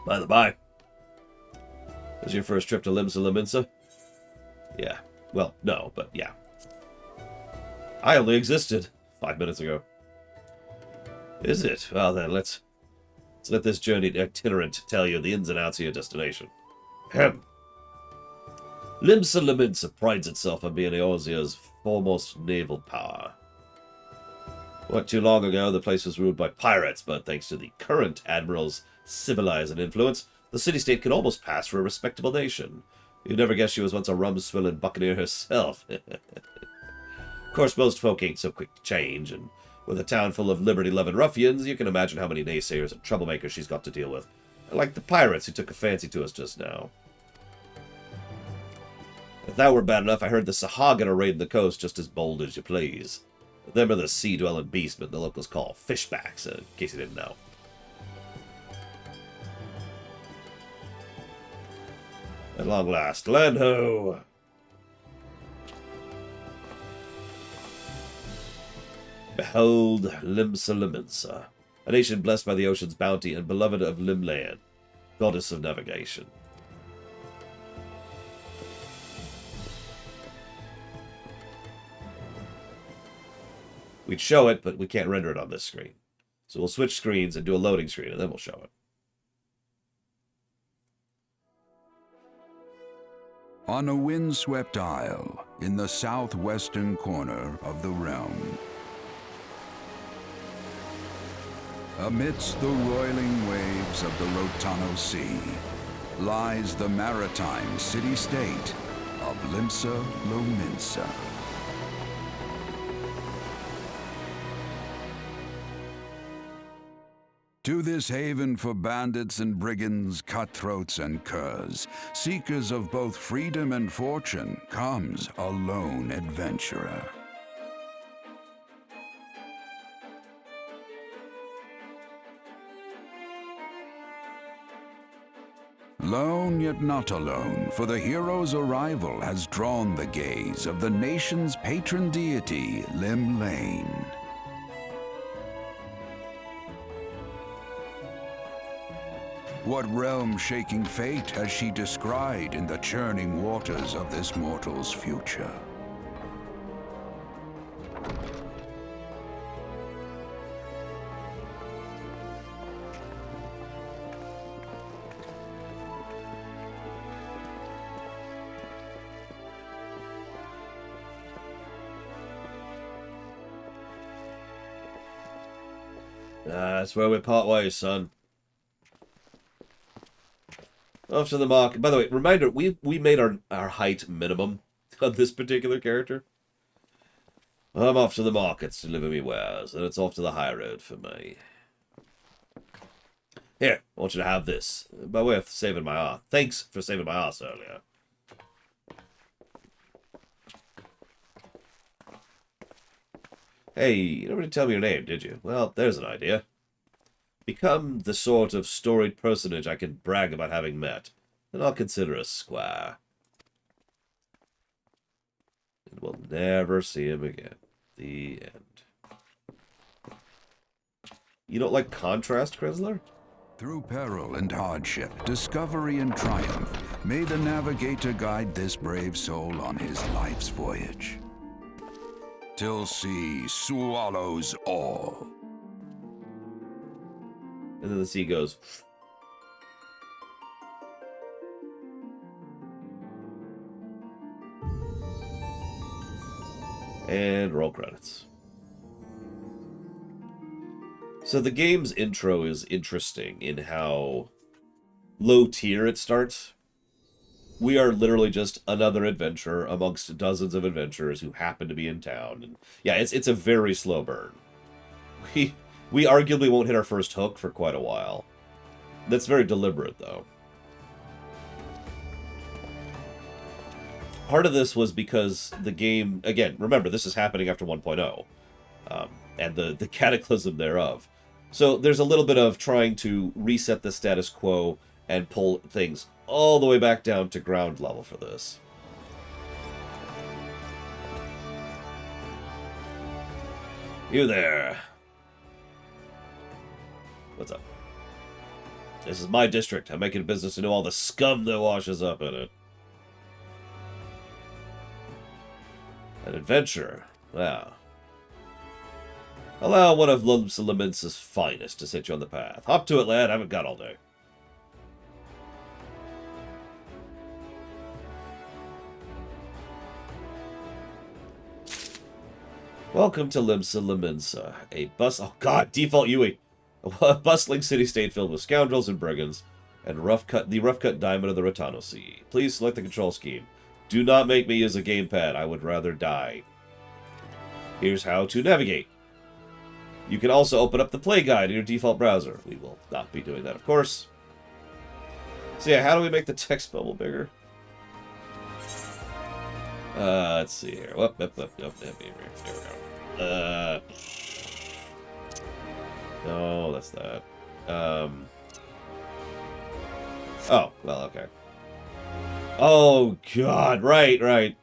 By the by, was your first trip to Limsa Lominsa? Yeah. Well, no, but yeah. I only existed 5 minutes ago. Is it? Well then, let's let this journey itinerant tell you the ins and outs of your destination. Ahem. Limsa Lominsa prides itself on being Eorzea's foremost naval power. Not too long ago, the place was ruled by pirates, but thanks to the current admiral's civilizing influence, the city-state can almost pass for a respectable nation. You'd never guess she was once a rum-swilling buccaneer herself. Of course, most folk ain't so quick to change, and with a town full of liberty-loving ruffians, you can imagine how many naysayers and troublemakers she's got to deal with. Like the pirates who took a fancy to us just now. If that were bad enough, I heard the Sahagin are raiding the coast just as bold as you please. Them are the sea-dwelling beastmen the locals call fishbacks, in case you didn't know. At long last, land ho! Behold Limsa Lominsa, a nation blessed by the ocean's bounty and beloved of Limland, goddess of navigation. We'd show it, but we can't render it on this screen. So we'll switch screens and do a loading screen, and then we'll show it. On a windswept isle in the southwestern corner of the realm, amidst the roiling waves of the Rotano Sea, lies the maritime city-state of Limsa Lominsa. To this haven for bandits and brigands, cutthroats and curs, seekers of both freedom and fortune, comes a lone adventurer. Lone yet not alone, for the hero's arrival has drawn the gaze of the nation's patron deity, Limlane. What realm-shaking fate has she descried in the churning waters of this mortal's future? That's where we part ways, son. Off to the market. By the way, reminder, we made our height minimum on this particular character. I'm off to the markets to deliver me wares, and it's off to the high road for me. Here, I want you to have this, by way of saving my ass. Thanks for saving my ass earlier. Hey, you never did tell me your name, did you? Well, there's an idea. Become the sort of storied personage I can brag about having met, and I'll consider a squire. And we'll never see him again. The end. You don't like contrast, Chrysler? Through peril and hardship, discovery and triumph, may the navigator guide this brave soul on his life's voyage. Till sea swallows all. And then the sea goes. And roll credits. So the game's intro is interesting in how low tier it starts. We are literally just another adventurer amongst dozens of adventurers who happen to be in town. And yeah, it's a very slow burn. We arguably won't hit our first hook for quite a while. That's very deliberate, though. Part of this was because the game, again, remember, this is happening after 1.0, and the cataclysm thereof. So there's a little bit of trying to reset the status quo and pull things all the way back down to ground level for this. You there. What's up? This is my district. I'm making business to know all the scum that washes up in it. An adventurer. Wow. Allow one of Lumsa's finest to set you on the path. Hop to it, lad. I haven't got all day. Welcome to Limsa, a bus... Oh, God! Default Yui! A bustling city-state filled with scoundrels and brigands, and the rough-cut diamond of the Rotano Sea. Please select the control scheme. Do not make me use a gamepad. I would rather die. Here's how to navigate. You can also open up the play guide in your default browser. We will not be doing that, of course. So yeah, how do we make the text bubble bigger? Let's see here. Here we go. No, that's that. Oh, well, okay. Oh, God, right.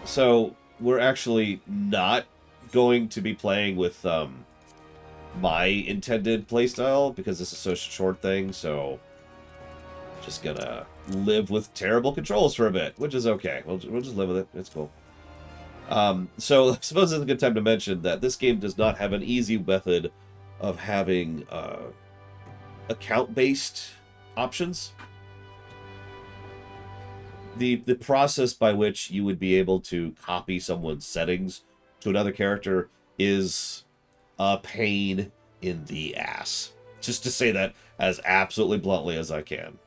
So, we're actually not going to be playing with my intended playstyle because this is such a short thing, so just gonna live with terrible controls for a bit, which is okay. We'll just live with it. It's cool. So I suppose it's a good time to mention that this game does not have an easy method of having account-based options. The process by which you would be able to copy someone's settings to another character is a pain in the ass. Just to say that as absolutely bluntly as I can.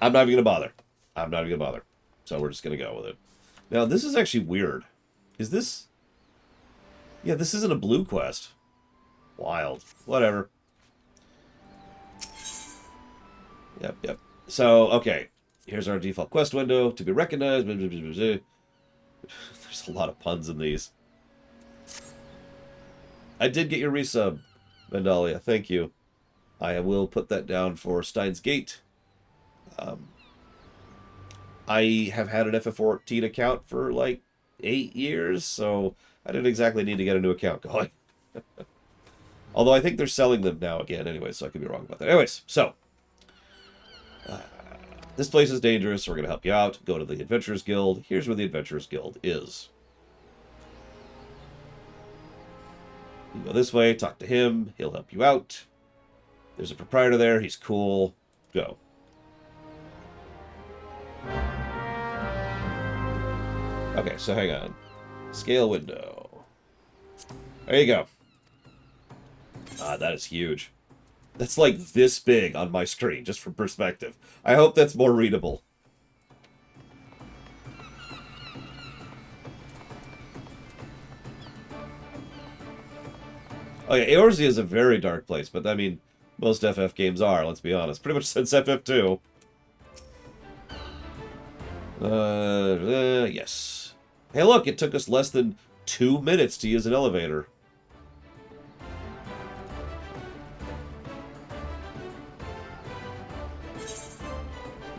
I'm not even going to bother. So we're just going to go with it. Now, this is actually weird. Is this... Yeah, this isn't a blue quest. Wild. Whatever. Yep. So, okay. Here's our default quest window. To be recognized. There's a lot of puns in these. I did get your resub, Vandalia. Thank you. I will put that down for Steins Gate. I have had an FF14 account for like 8 years, so I didn't exactly need to get a new account going. Although I think they're selling them now again anyway, so I could be wrong about that. Anyways, so this place is dangerous, so we're going to help you out. Go to the Adventurers Guild. Here's where the Adventurers Guild is. You go this way, talk to him. He'll help you out. There's a proprietor there. He's cool. Go. Okay, so hang on. Scale window. There you go. Ah, that is huge. That's like this big on my screen, just for perspective. I hope that's more readable. Oh yeah, Eorzea is a very dark place, but I mean, most FF games are, let's be honest. Pretty much since FF2. Yes. Hey look, it took us less than 2 minutes to use an elevator.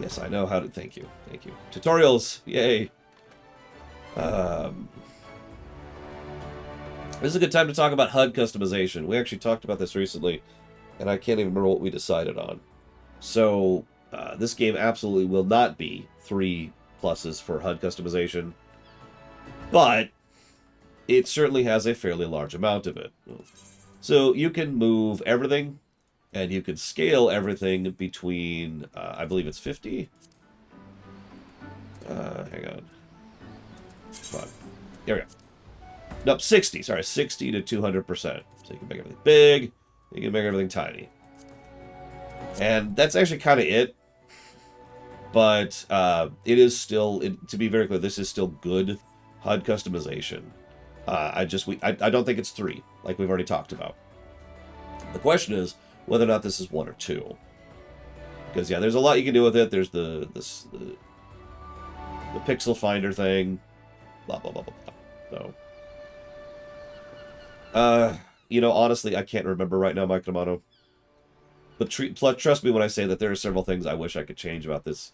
Yes, I know how to... Thank you. Thank you. Tutorials! Yay! This is a good time to talk about HUD customization. We actually talked about this recently, and I can't even remember what we decided on. So, this game absolutely will not be 3 pluses for HUD customization, but it certainly has a fairly large amount of it. So you can move everything, and you can scale everything between, I believe it's 50? Hang on. Fuck. Here we go. Nope, 60. Sorry, 60 to 200%. So you can make everything big, you can make everything tiny. And that's actually kind of it. But it is still, to be very clear, this is still good HUD customization. I don't think it's 3, like we've already talked about. The question is whether or not this is 1 or 2. Because, yeah, there's a lot you can do with it. There's the pixel finder thing. Blah, blah, blah, blah, blah. So, you know, honestly, I can't remember right now, Mike D'Amato. But trust me when I say that there are several things I wish I could change about this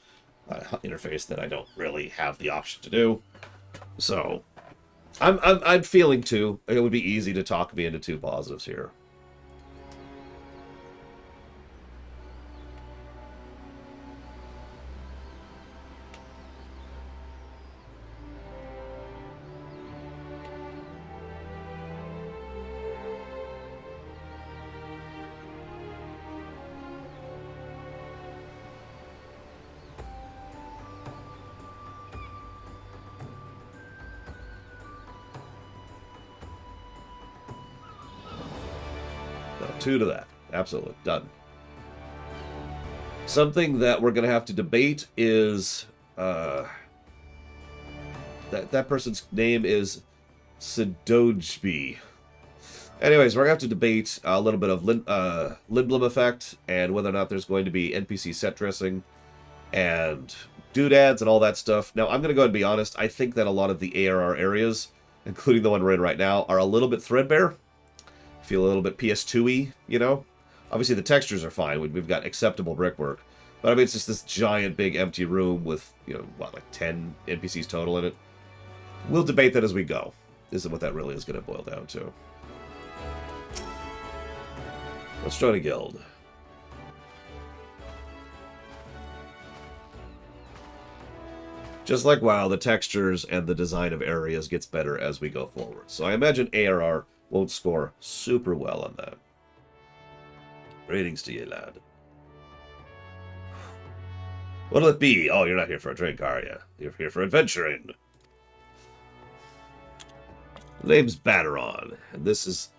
interface that I don't really have the option to do. So, I'm feeling 2. It would be easy to talk me into 2 positives here. So 2 to that. Absolutely. Done. Something that we're going to have to debate is... that person's name is Sidojbi. Anyways, we're going to have to debate a little bit of Lindblom effect and whether or not there's going to be NPC set dressing and doodads and all that stuff. Now, I'm going to go ahead and be honest. I think that a lot of the ARR areas, including the one we're in right now, are a little bit threadbare. Feel a little bit PS2-y, you know? Obviously, the textures are fine. We've got acceptable brickwork. But, I mean, it's just this giant, big, empty room with, you know, what, like 10 NPCs total in it? We'll debate that as we go. Isn't what that really is going to boil down to. Let's join a guild. Just like WoW, the textures and the design of areas gets better as we go forward. So I imagine ARR won't score super well on that. Greetings to you, lad. What'll it be? Oh, you're not here for a drink, are you? You're here for adventuring. The name's Batteron, and this is...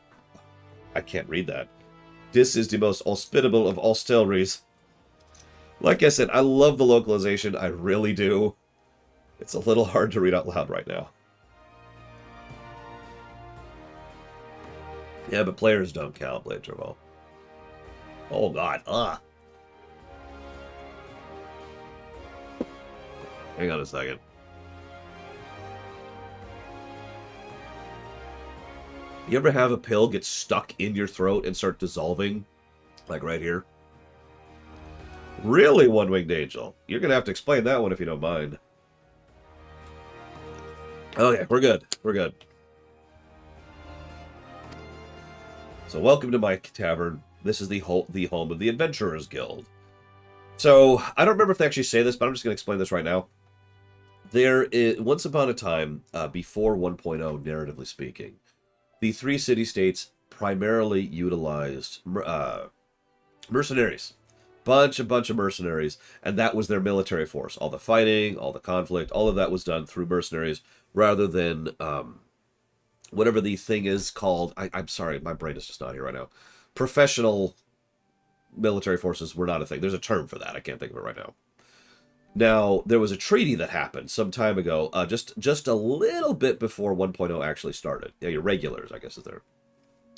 I can't read that. This is the most hospitable of hostelries. Like I said, I love the localization. I really do. It's a little hard to read out loud right now. Yeah, but players don't count, Blade Turbo. Oh, God. Hang on a second. You ever have a pill get stuck in your throat and start dissolving? Like right here? Really, One-Winged Angel? You're going to have to explain that one if you don't mind. Okay, we're good. We're good. So welcome to my tavern. This is the home of the Adventurers Guild. So, I don't remember if they actually say this, but I'm just going to explain this right now. There is, once upon a time, before 1.0, narratively speaking, the 3 city-states primarily utilized mercenaries. Bunch of mercenaries, and that was their military force. All the fighting, all the conflict, all of that was done through mercenaries, rather than whatever the thing is called. I'm sorry, my brain is just not here right now. Professional military forces were not a thing. There's a term for that. I can't think of it right now. Now, there was a treaty that happened some time ago, just a little bit before 1.0 actually started. Yeah, your regulars, I guess, is there.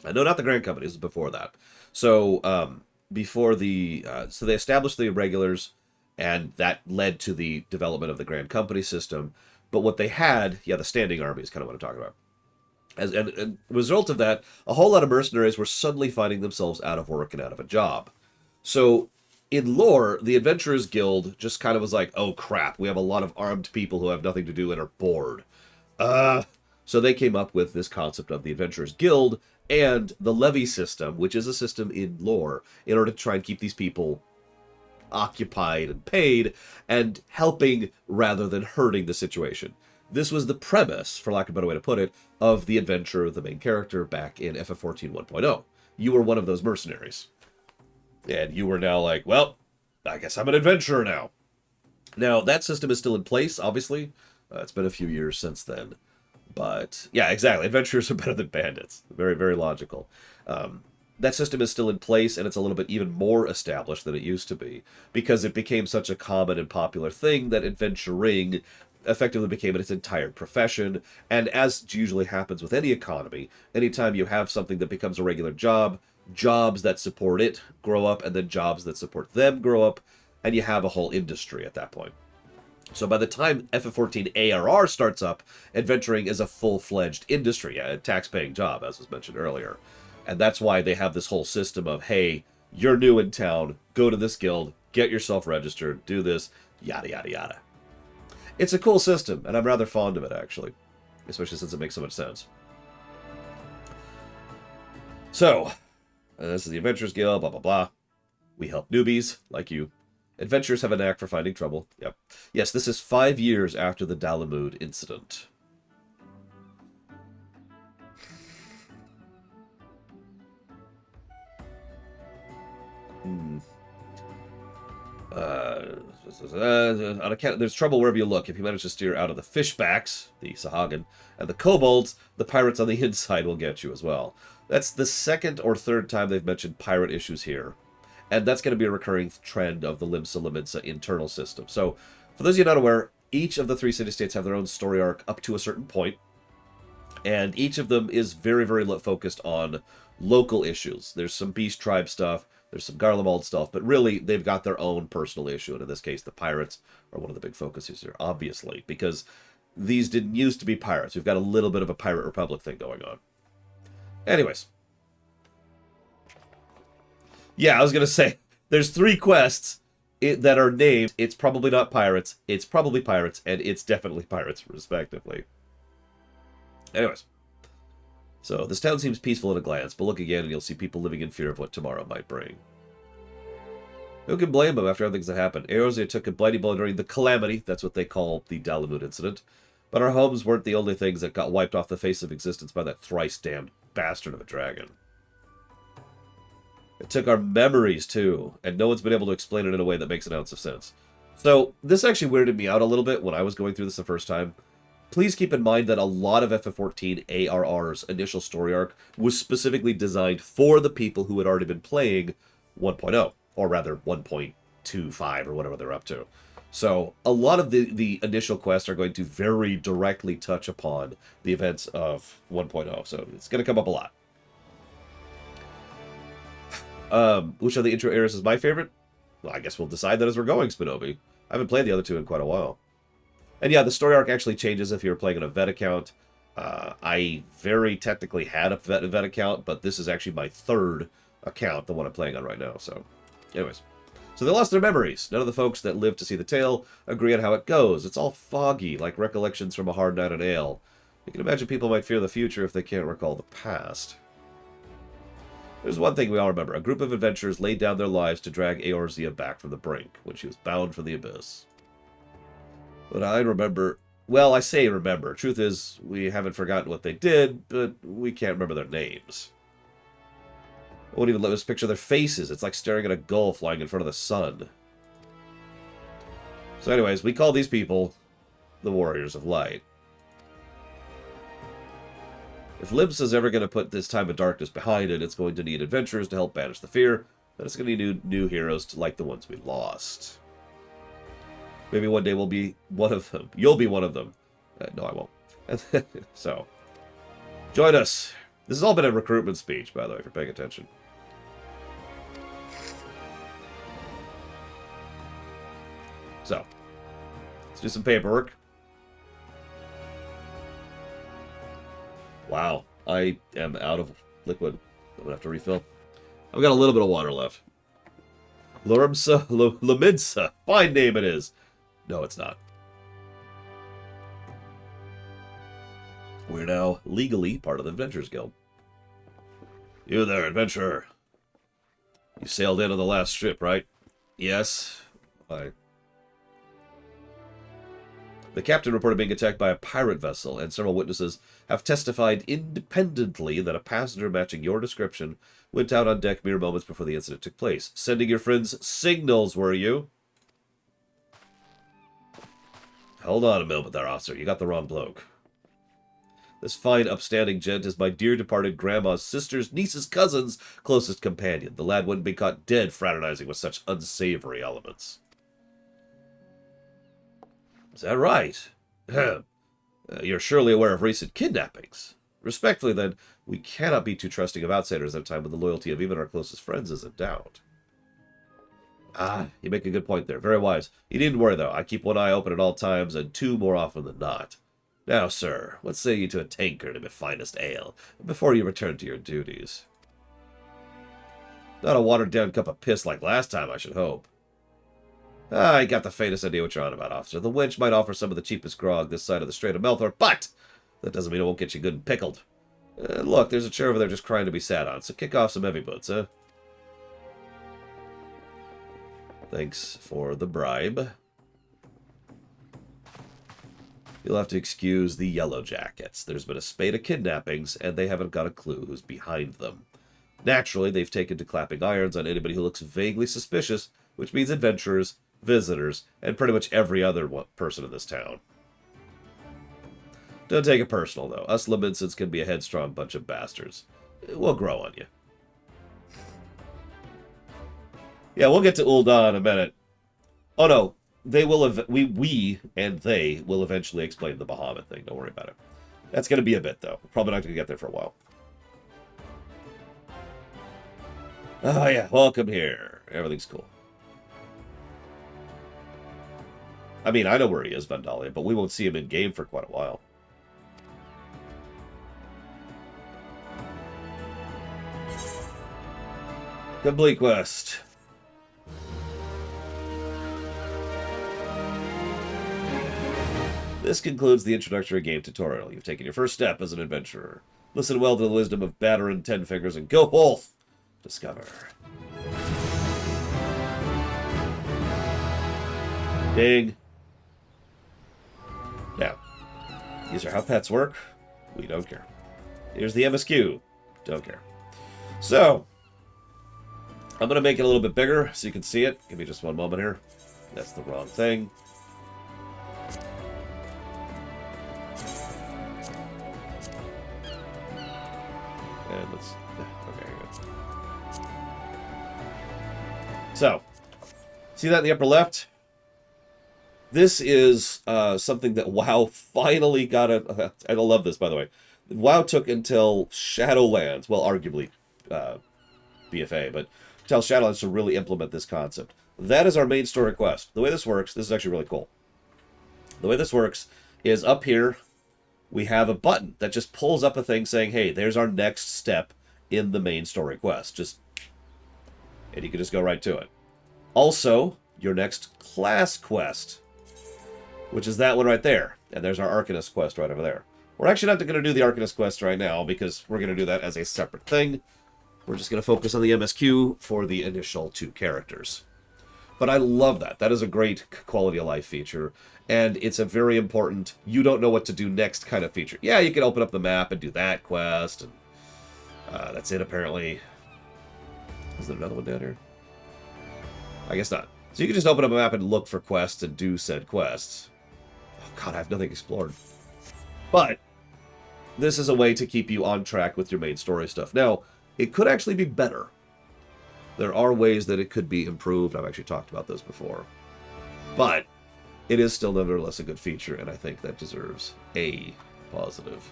No, not the Grand Company. This is before that. So, before the... so they established the irregulars, and that led to the development of the Grand Company system. But what they had... Yeah, the Standing Army is kind of what I'm talking about. And as a result of that, a whole lot of mercenaries were suddenly finding themselves out of work and out of a job. So... in lore, the Adventurers Guild just kind of was like, oh crap, we have a lot of armed people who have nothing to do and are bored. So they came up with this concept of the Adventurers Guild and the levy system, which is a system in lore, in order to try and keep these people occupied and paid and helping rather than hurting the situation. This was the premise, for lack of a better way to put it, of the adventure of the main character back in FF14 1.0. You were one of those mercenaries. And you were now like, well, I guess I'm an adventurer now. Now, that system is still in place, obviously. It's been a few years since then. But, yeah, exactly. Adventurers are better than bandits. Very, very logical. That system is still in place, and it's a little bit even more established than it used to be, because it became such a common and popular thing that adventuring effectively became its entire profession. And as usually happens with any economy, anytime you have something that becomes a regular job, jobs that support it grow up, and then jobs that support them grow up, and you have a whole industry at that point. So by the time FF14 ARR starts up, adventuring is a full-fledged industry, a tax-paying job, as was mentioned earlier. And that's why they have this whole system of, hey, you're new in town, go to this guild, get yourself registered, do this, yada, yada, yada. It's a cool system, and I'm rather fond of it, actually. Especially since it makes so much sense. So, this is the Adventurers Guild, blah, blah, blah. We help newbies, like you. Adventurers have a knack for finding trouble. Yep. Yes, this is 5 years after the Dalamud incident. On account, there's trouble wherever you look. If you manage to steer out of the fishbacks, the Sahagin, and the kobolds, the pirates on the inside will get you as well. That's the second or third time they've mentioned pirate issues here. And that's going to be a recurring trend of the Limsa Lominsa internal system. So, for those of you not aware, each of the 3 city-states have their own story arc up to a certain point. And each of them is very, very focused on local issues. There's some Beast Tribe stuff, there's some Garlemald stuff, but really, they've got their own personal issue. And in this case, the pirates are one of the big focuses here, obviously, because these didn't used to be pirates. We've got a little bit of a Pirate Republic thing going on. Anyways. Yeah, I was going to say, there's 3 quests that are named, it's probably not pirates, it's probably pirates, and it's definitely pirates, respectively. Anyways. So, this town seems peaceful at a glance, but look again and you'll see people living in fear of what tomorrow might bring. Who can blame them after everything that happened? Eorzea took a bloody blow during the Calamity, that's what they call the Dalamud incident. But our homes weren't the only things that got wiped off the face of existence by that thrice-damned bastard of a dragon. It took our memories, too, and no one's been able to explain it in a way that makes an ounce of sense. So, this actually weirded me out a little bit when I was going through this the first time. Please keep in mind that a lot of FF14 ARR's initial story arc was specifically designed for the people who had already been playing 1.0, or rather 1.25 or whatever they're up to. So, a lot of the initial quests are going to very directly touch upon the events of 1.0, so it's going to come up a lot. Which of the intro eras is my favorite? Well, I guess we'll decide that as we're going, Spinobi. I haven't played the other 2 in quite a while. And yeah, the story arc actually changes if you're playing on a vet account. I very technically had a vet account, but this is actually my 3rd account, the one I'm playing on right now. So, anyways. So they lost their memories. None of the folks that live to see the tale agree on how it goes. It's all foggy, like recollections from a hard night on ale. You can imagine people might fear the future if they can't recall the past. There's one thing we all remember. A group of adventurers laid down their lives to drag Eorzea back from the brink when she was bound for the abyss. But I remember... Well, I say remember. Truth is, we haven't forgotten what they did, but we can't remember their names. I won't even let us picture their faces. It's like staring at a gull flying in front of the sun. So anyways, we call these people the Warriors of Light. If Limsa's ever going to put this time of darkness behind it, it's going to need adventurers to help banish the fear, and it's going to need new heroes like the ones we lost. Maybe one day we'll be one of them. You'll be one of them. No, I won't. So, join us. This has all been a recruitment speech, by the way, if you're paying attention. So, let's do some paperwork. Wow, I am out of liquid. I'm gonna have to refill. I've got a little bit of water left. Lominsa. Fine name it is. No, it's not. We're now legally part of the Adventurers Guild. You there, adventurer. You sailed in on the last ship, right? Yes. Why? The captain reported being attacked by a pirate vessel, and several witnesses have testified independently that a passenger matching your description went out on deck mere moments before the incident took place. Sending your friends signals, were you? Hold on a moment there, officer. You got the wrong bloke. This fine, upstanding gent is my dear departed grandma's sister's, niece's, cousin's closest companion. The lad wouldn't be caught dead fraternizing with such unsavory elements. Is that right? You're surely aware of recent kidnappings. Respectfully, then, we cannot be too trusting of outsiders at a time when the loyalty of even our closest friends is in doubt. Ah, you make a good point there. Very wise. You needn't worry, though. I keep one eye open at all times, and two more often than not. Now, sir, what say you to a tankard of the finest ale, before you return to your duties? Not a watered-down cup of piss like last time, I should hope. Ah, I got the faintest idea what you're on about, officer. The wench might offer some of the cheapest grog this side of the Strait of Melthor, but that doesn't mean it won't get you good and pickled. Look, there's a chair over there just crying to be sat on, so kick off some heavy boots, huh? Thanks for the bribe. You'll have to excuse the Yellow Jackets. There's been a spate of kidnappings, and they haven't got a clue who's behind them. Naturally, they've taken to clapping irons on anybody who looks vaguely suspicious, which means adventurers, visitors, and pretty much every other person in this town. Don't take it personal, though. Us Laminsons can be a headstrong bunch of bastards. We'll grow on you. Yeah, we'll get to Ul'dah in a minute. Oh, no. They will we and they will eventually explain the Bahamut thing. Don't worry about it. That's going to be a bit, though. Probably not going to get there for a while. Oh, yeah. Welcome here. Everything's cool. I mean, I know where he is, Vandalia, but we won't see him in-game for quite a while. Complete quest. This concludes the introductory game tutorial. You've taken your first step as an adventurer. Listen well to the wisdom of Batteren, Ten Fingers, and go forth! Discover. Ding. Now, these are how pets work. We don't care. Here's the MSQ. Don't care. So, I'm going to make it a little bit bigger so you can see it. Give me just one moment here. That's the wrong thing. And let's... Okay, good. So, see that in the upper left? This is something that WoW finally got a... I love this, by the way. WoW took until Shadowlands, well, arguably BFA, but until Shadowlands to really implement this concept. That is our main story quest. The way this works, this is actually really cool. The way this works is up here, we have a button that just pulls up a thing saying, hey, there's our next step in the main story quest. And you can just go right to it. Also, your next class quest, which is that one right there. And there's our Arcanist quest right over there. We're actually not going to do the Arcanist quest right now because we're going to do that as a separate thing. We're just going to focus on the MSQ for the initial two characters. But I love that. That is a great quality of life feature. And it's a very important, you don't know what to do next kind of feature. Yeah, you can open up the map and do that quest. And that's it, apparently. Is there another one down here? I guess not. So you can just open up a map and look for quests and do said quests. Oh, God, I have nothing explored. But this is a way to keep you on track with your main story stuff. Now, it could actually be better. There are ways that it could be improved. I've actually talked about those before. But it is still nevertheless a good feature, and I think that deserves a positive.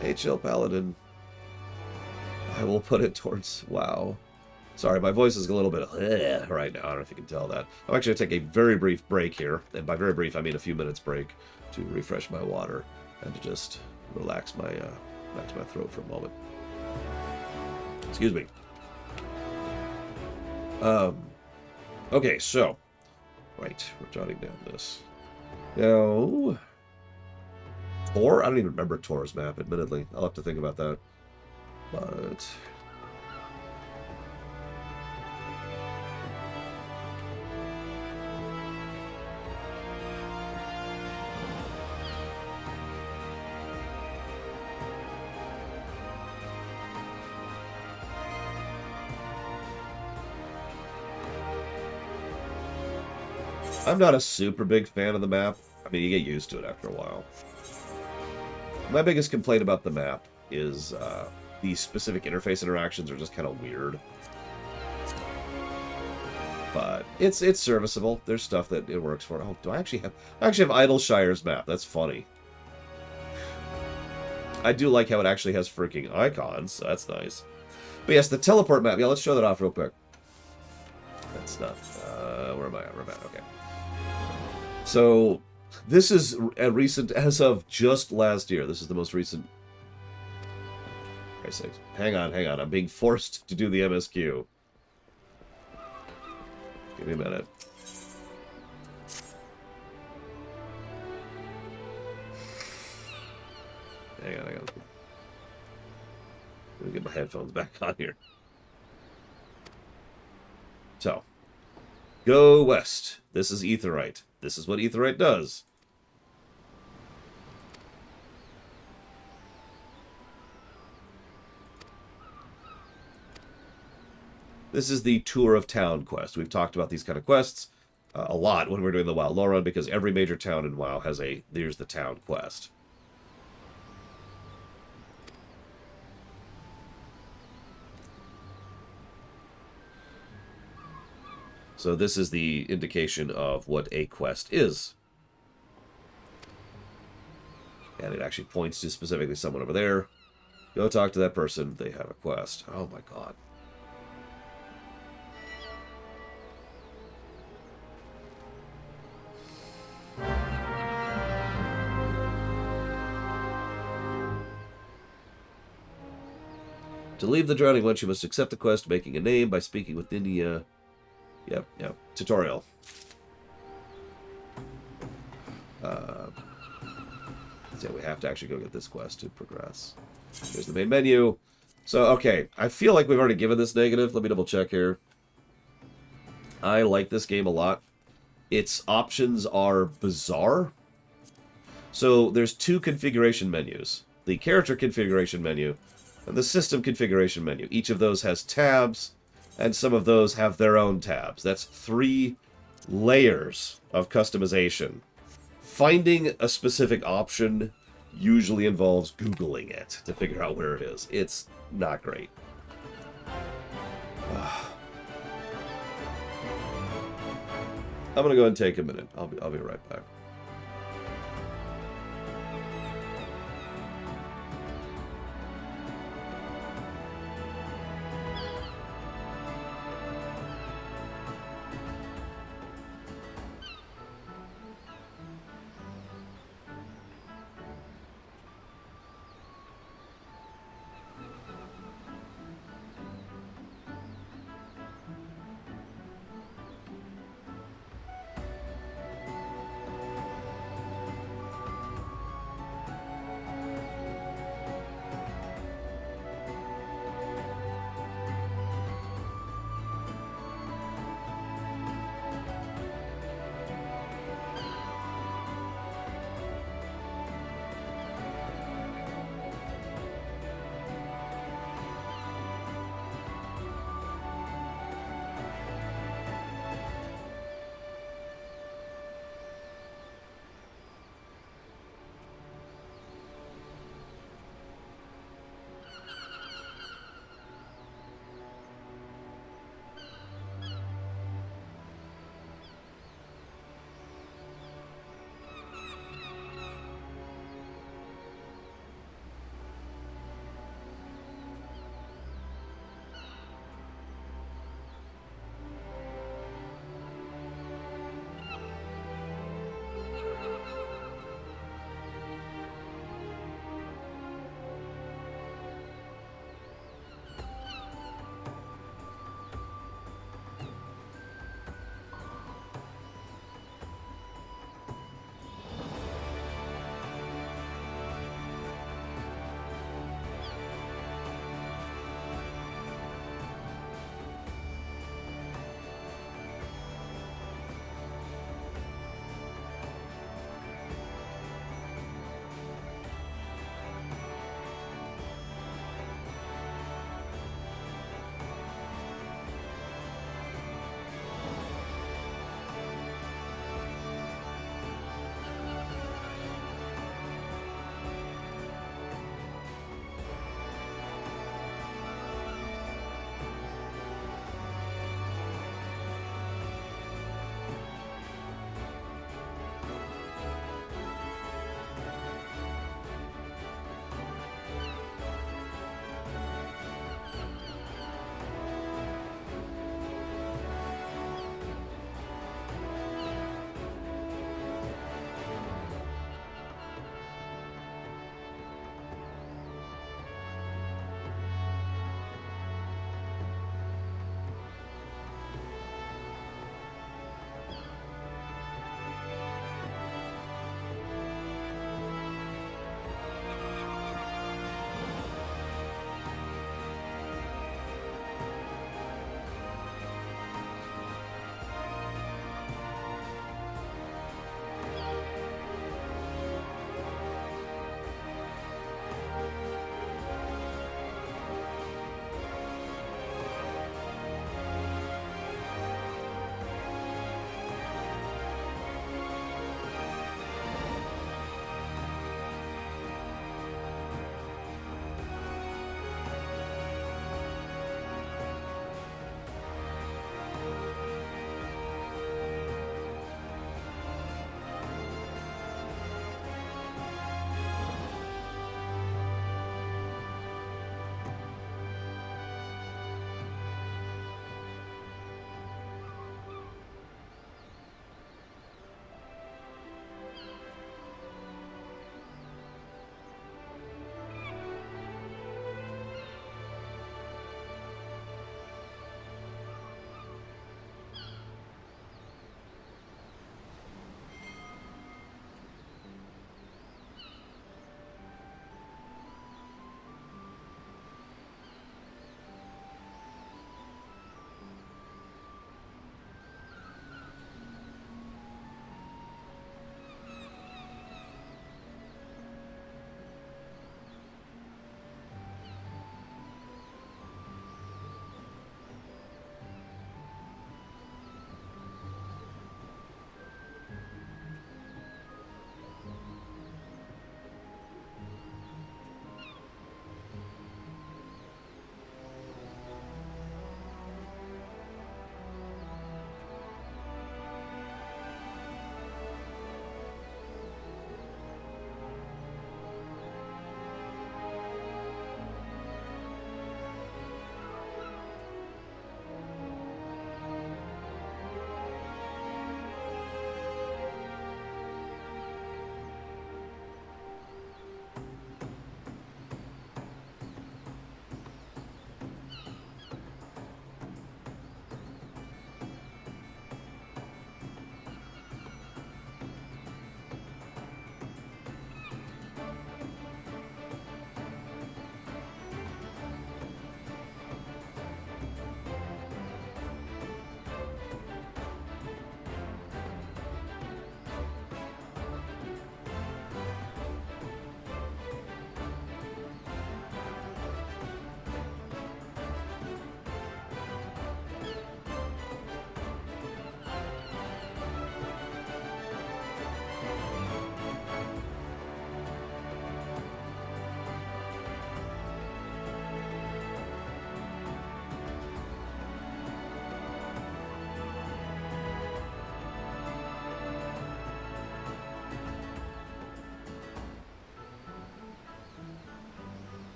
Hey, chill, Paladin. I will put it towards WoW. Sorry, my voice is a little bit right now. I don't know if you can tell that. I'm actually going to take a very brief break here. And by very brief, I mean a few minutes break to refresh my water and to just relax my throat for a moment. Excuse me. Okay, so... Right, we're jotting down this. Now, Tor? I don't even remember Tor's map, admittedly. I'll have to think about that. But... I'm not a super big fan of the map. I mean, you get used to it after a while. My biggest complaint about the map is the specific interface interactions are just kind of weird. But it's serviceable. There's stuff that it works for. Oh, do I actually have... I actually have Idleshire's map. That's funny. I do like how it actually has freaking icons. So that's nice. But yes, the teleport map. Yeah, let's show that off real quick. That's not... where am I? Where am I? Okay. So, this is a recent, as of just last year. This is the most recent. Hang on. I'm being forced to do the MSQ. Give me a minute. Hang on. Let me get my headphones back on here. So, go west. This is Aetheryte. This is what Aetheryte does. This is the Tour of Town quest. We've talked about these kind of quests a lot when we're doing the WoW lore run, because every major town in WoW has a There's the Town quest. So this is the indication of what a quest is. And it actually points to specifically someone over there. Go talk to that person. They have a quest. Oh my god. To leave the Drowning Wench, you must accept the quest, making a name by speaking with India. Yep. Tutorial. So we have to actually go get this quest to progress. Here's the main menu. So, okay. I feel like we've already given this negative. Let me double check here. I like this game a lot. Its options are bizarre. So, there's two configuration menus. The character configuration menu and the system configuration menu. Each of those has tabs, and some of those have their own tabs. That's 3 layers of customization. Finding a specific option usually involves Googling it to figure out where it is. It's not great. I'm going to go and take a minute. I'll be right back.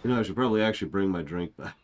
You know, I should probably actually bring my drink back.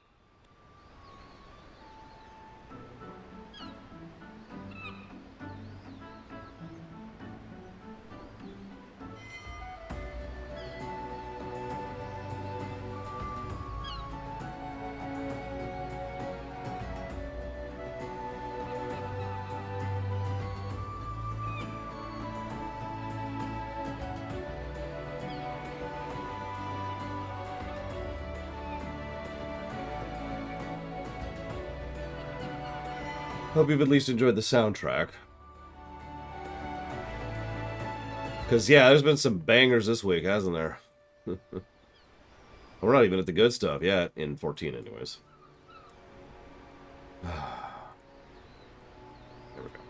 Hope you've at least enjoyed the soundtrack. Because, yeah, there's been some bangers this week, hasn't there? We're not even at the good stuff yet, in 14 anyways. There we go.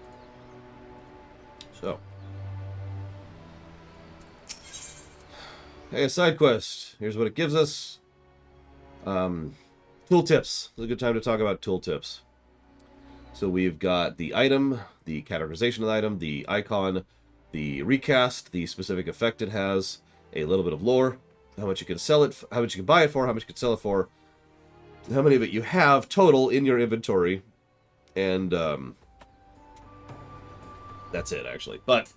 So. Hey, a side quest. Here's what it gives us. Tool tips. It's a good time to talk about tool tips. So we've got the item, the categorization of the item, the icon, the recast, the specific effect it has, a little bit of lore, how much you can sell it, how much you can buy it for, how much you can sell it for, how many of it you have total in your inventory, and that's it actually. But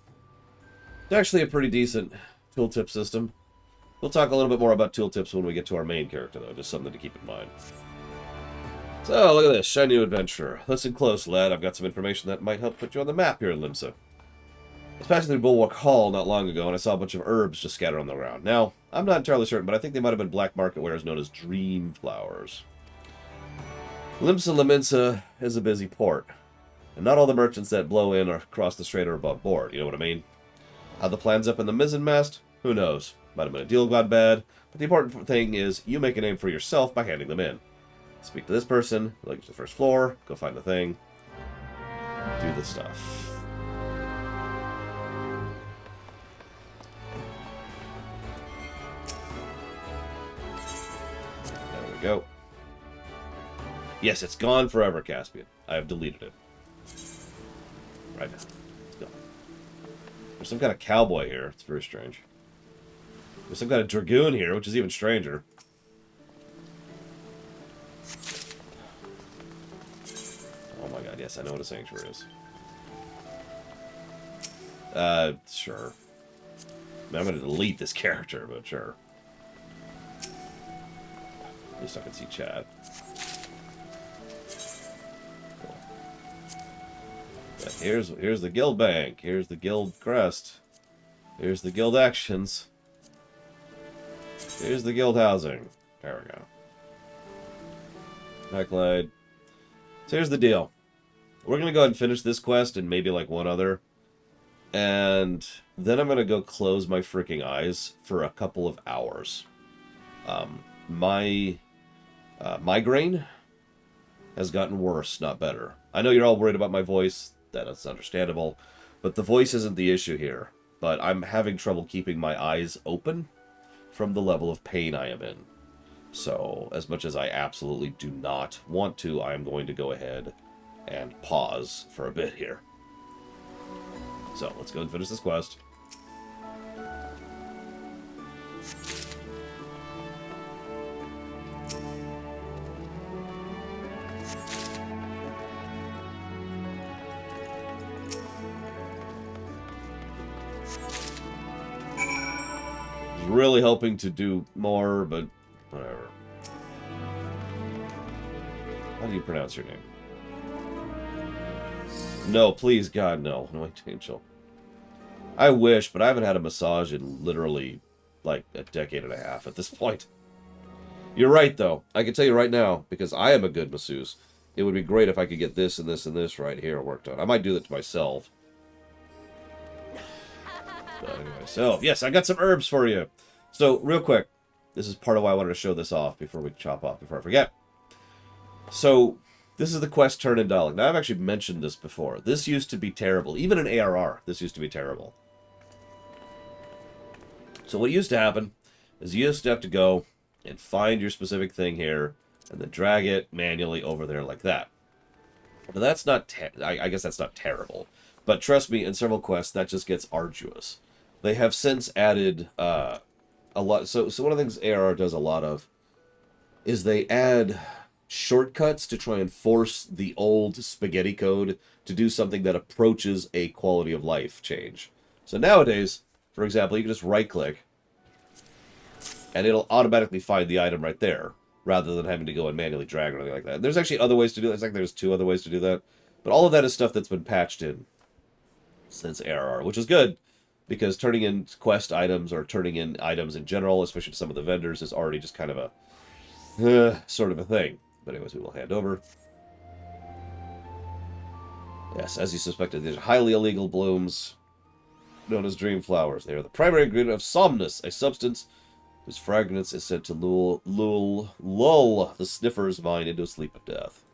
it's actually a pretty decent tooltip system. We'll talk a little bit more about tooltips when we get to our main character though, just something to keep in mind. So, look at this, shiny new adventure. Listen close, lad. I've got some information that might help put you on the map here in Limsa. I was passing through Bulwark Hall not long ago, and I saw a bunch of herbs just scattered on the ground. Now, I'm not entirely certain, but I think they might have been black market wares known as dream flowers. Limsa Laminsa is a busy port, and not all the merchants that blow in or across the strait are above board, you know what I mean? How the plan's up in the mizzenmast? Who knows? Might have been a deal gone bad, but the important thing is you make a name for yourself by handing them in. Speak to this person, look to the first floor, go find the thing, do the stuff. There we go. Yes, it's gone forever, Caspian. I have deleted it. Right now. It's gone. There's some kind of cowboy here. It's very strange. There's some kind of dragoon here, which is even stranger. Oh my god, yes, I know what a sanctuary is. Sure. I mean, I'm gonna delete this character, but sure. At least I can see chat. Cool. But here's the guild bank. Here's the guild crest. Here's the guild actions. Here's the guild housing. There we go. Backlight. So here's the deal. We're going to go ahead and finish this quest and maybe like one other. And then I'm going to go close my freaking eyes for a couple of hours. My migraine has gotten worse, not better. I know you're all worried about my voice. That's understandable. But the voice isn't the issue here. But I'm having trouble keeping my eyes open from the level of pain I am in. So, as much as I absolutely do not want to, I am going to go ahead and pause for a bit here. So, let's go and finish this quest. Really hoping to do more, but whatever. How do you pronounce your name? No, please, God, no. No, Angel. I wish, but I haven't had a massage in literally, like, a decade and a half at this point. You're right, though. I can tell you right now, because I am a good masseuse, it would be great if I could get this and this and this right here worked on. I might do that to myself. But anyway, so, yes, I got some herbs for you. So, real quick, this is part of why I wanted to show this off before we chop off, before I forget. So, this is the quest turn in dialogue. Now, I've actually mentioned this before. This used to be terrible. Even in ARR, this used to be terrible. So, what used to happen is you used to have to go and find your specific thing here, and then drag it manually over there like that. But that's not, I guess that's not terrible. But trust me, in several quests, that just gets arduous. They have since added a lot. So one of the things ARR does a lot of is they add shortcuts to try and force the old spaghetti code to do something that approaches a quality of life change. So nowadays, for example, you can just right-click, and it'll automatically find the item right there, rather than having to go and manually drag or anything like that. There's actually other ways to do that. It's like there's 2 other ways to do that. But all of that is stuff that's been patched in since ARR, which is good, because turning in quest items or turning in items in general, especially to some of the vendors, is already just kind of a sort of a thing. But anyways, we will hand over. Yes, as you suspected, these are highly illegal blooms known as dream flowers. They are the primary ingredient of somnus, a substance whose fragrance is said to lull the sniffer's mind into a sleep of death.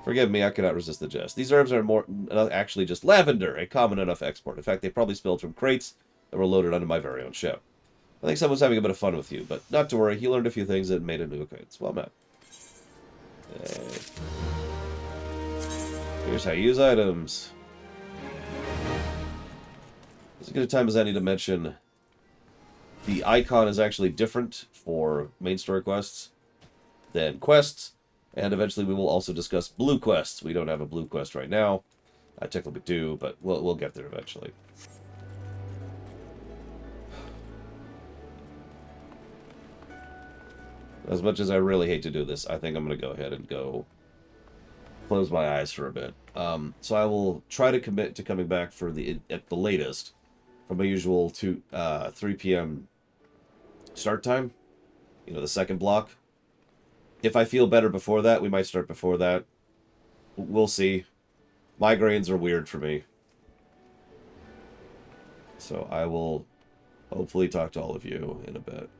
Forgive me, I cannot resist the jest. These herbs are more actually just lavender, a common enough export. In fact, they probably spilled from crates that were loaded onto my very own ship. I think someone's having a bit of fun with you, but not to worry, he learned a few things and made a new acquaintance. Well met. Here's how you use items. As good a time as any to mention, the icon is actually different for main story quests than quests, and eventually we will also discuss blue quests. We don't have a blue quest right now. I technically do, but we'll get there eventually. As much as I really hate to do this, I think I'm going to go ahead and go close my eyes for a bit. So I will try to commit to coming back for at the latest from my usual 3 p.m. start time. You know, the second block. If I feel better before that, we might start before that. We'll see. Migraines are weird for me. So I will hopefully talk to all of you in a bit.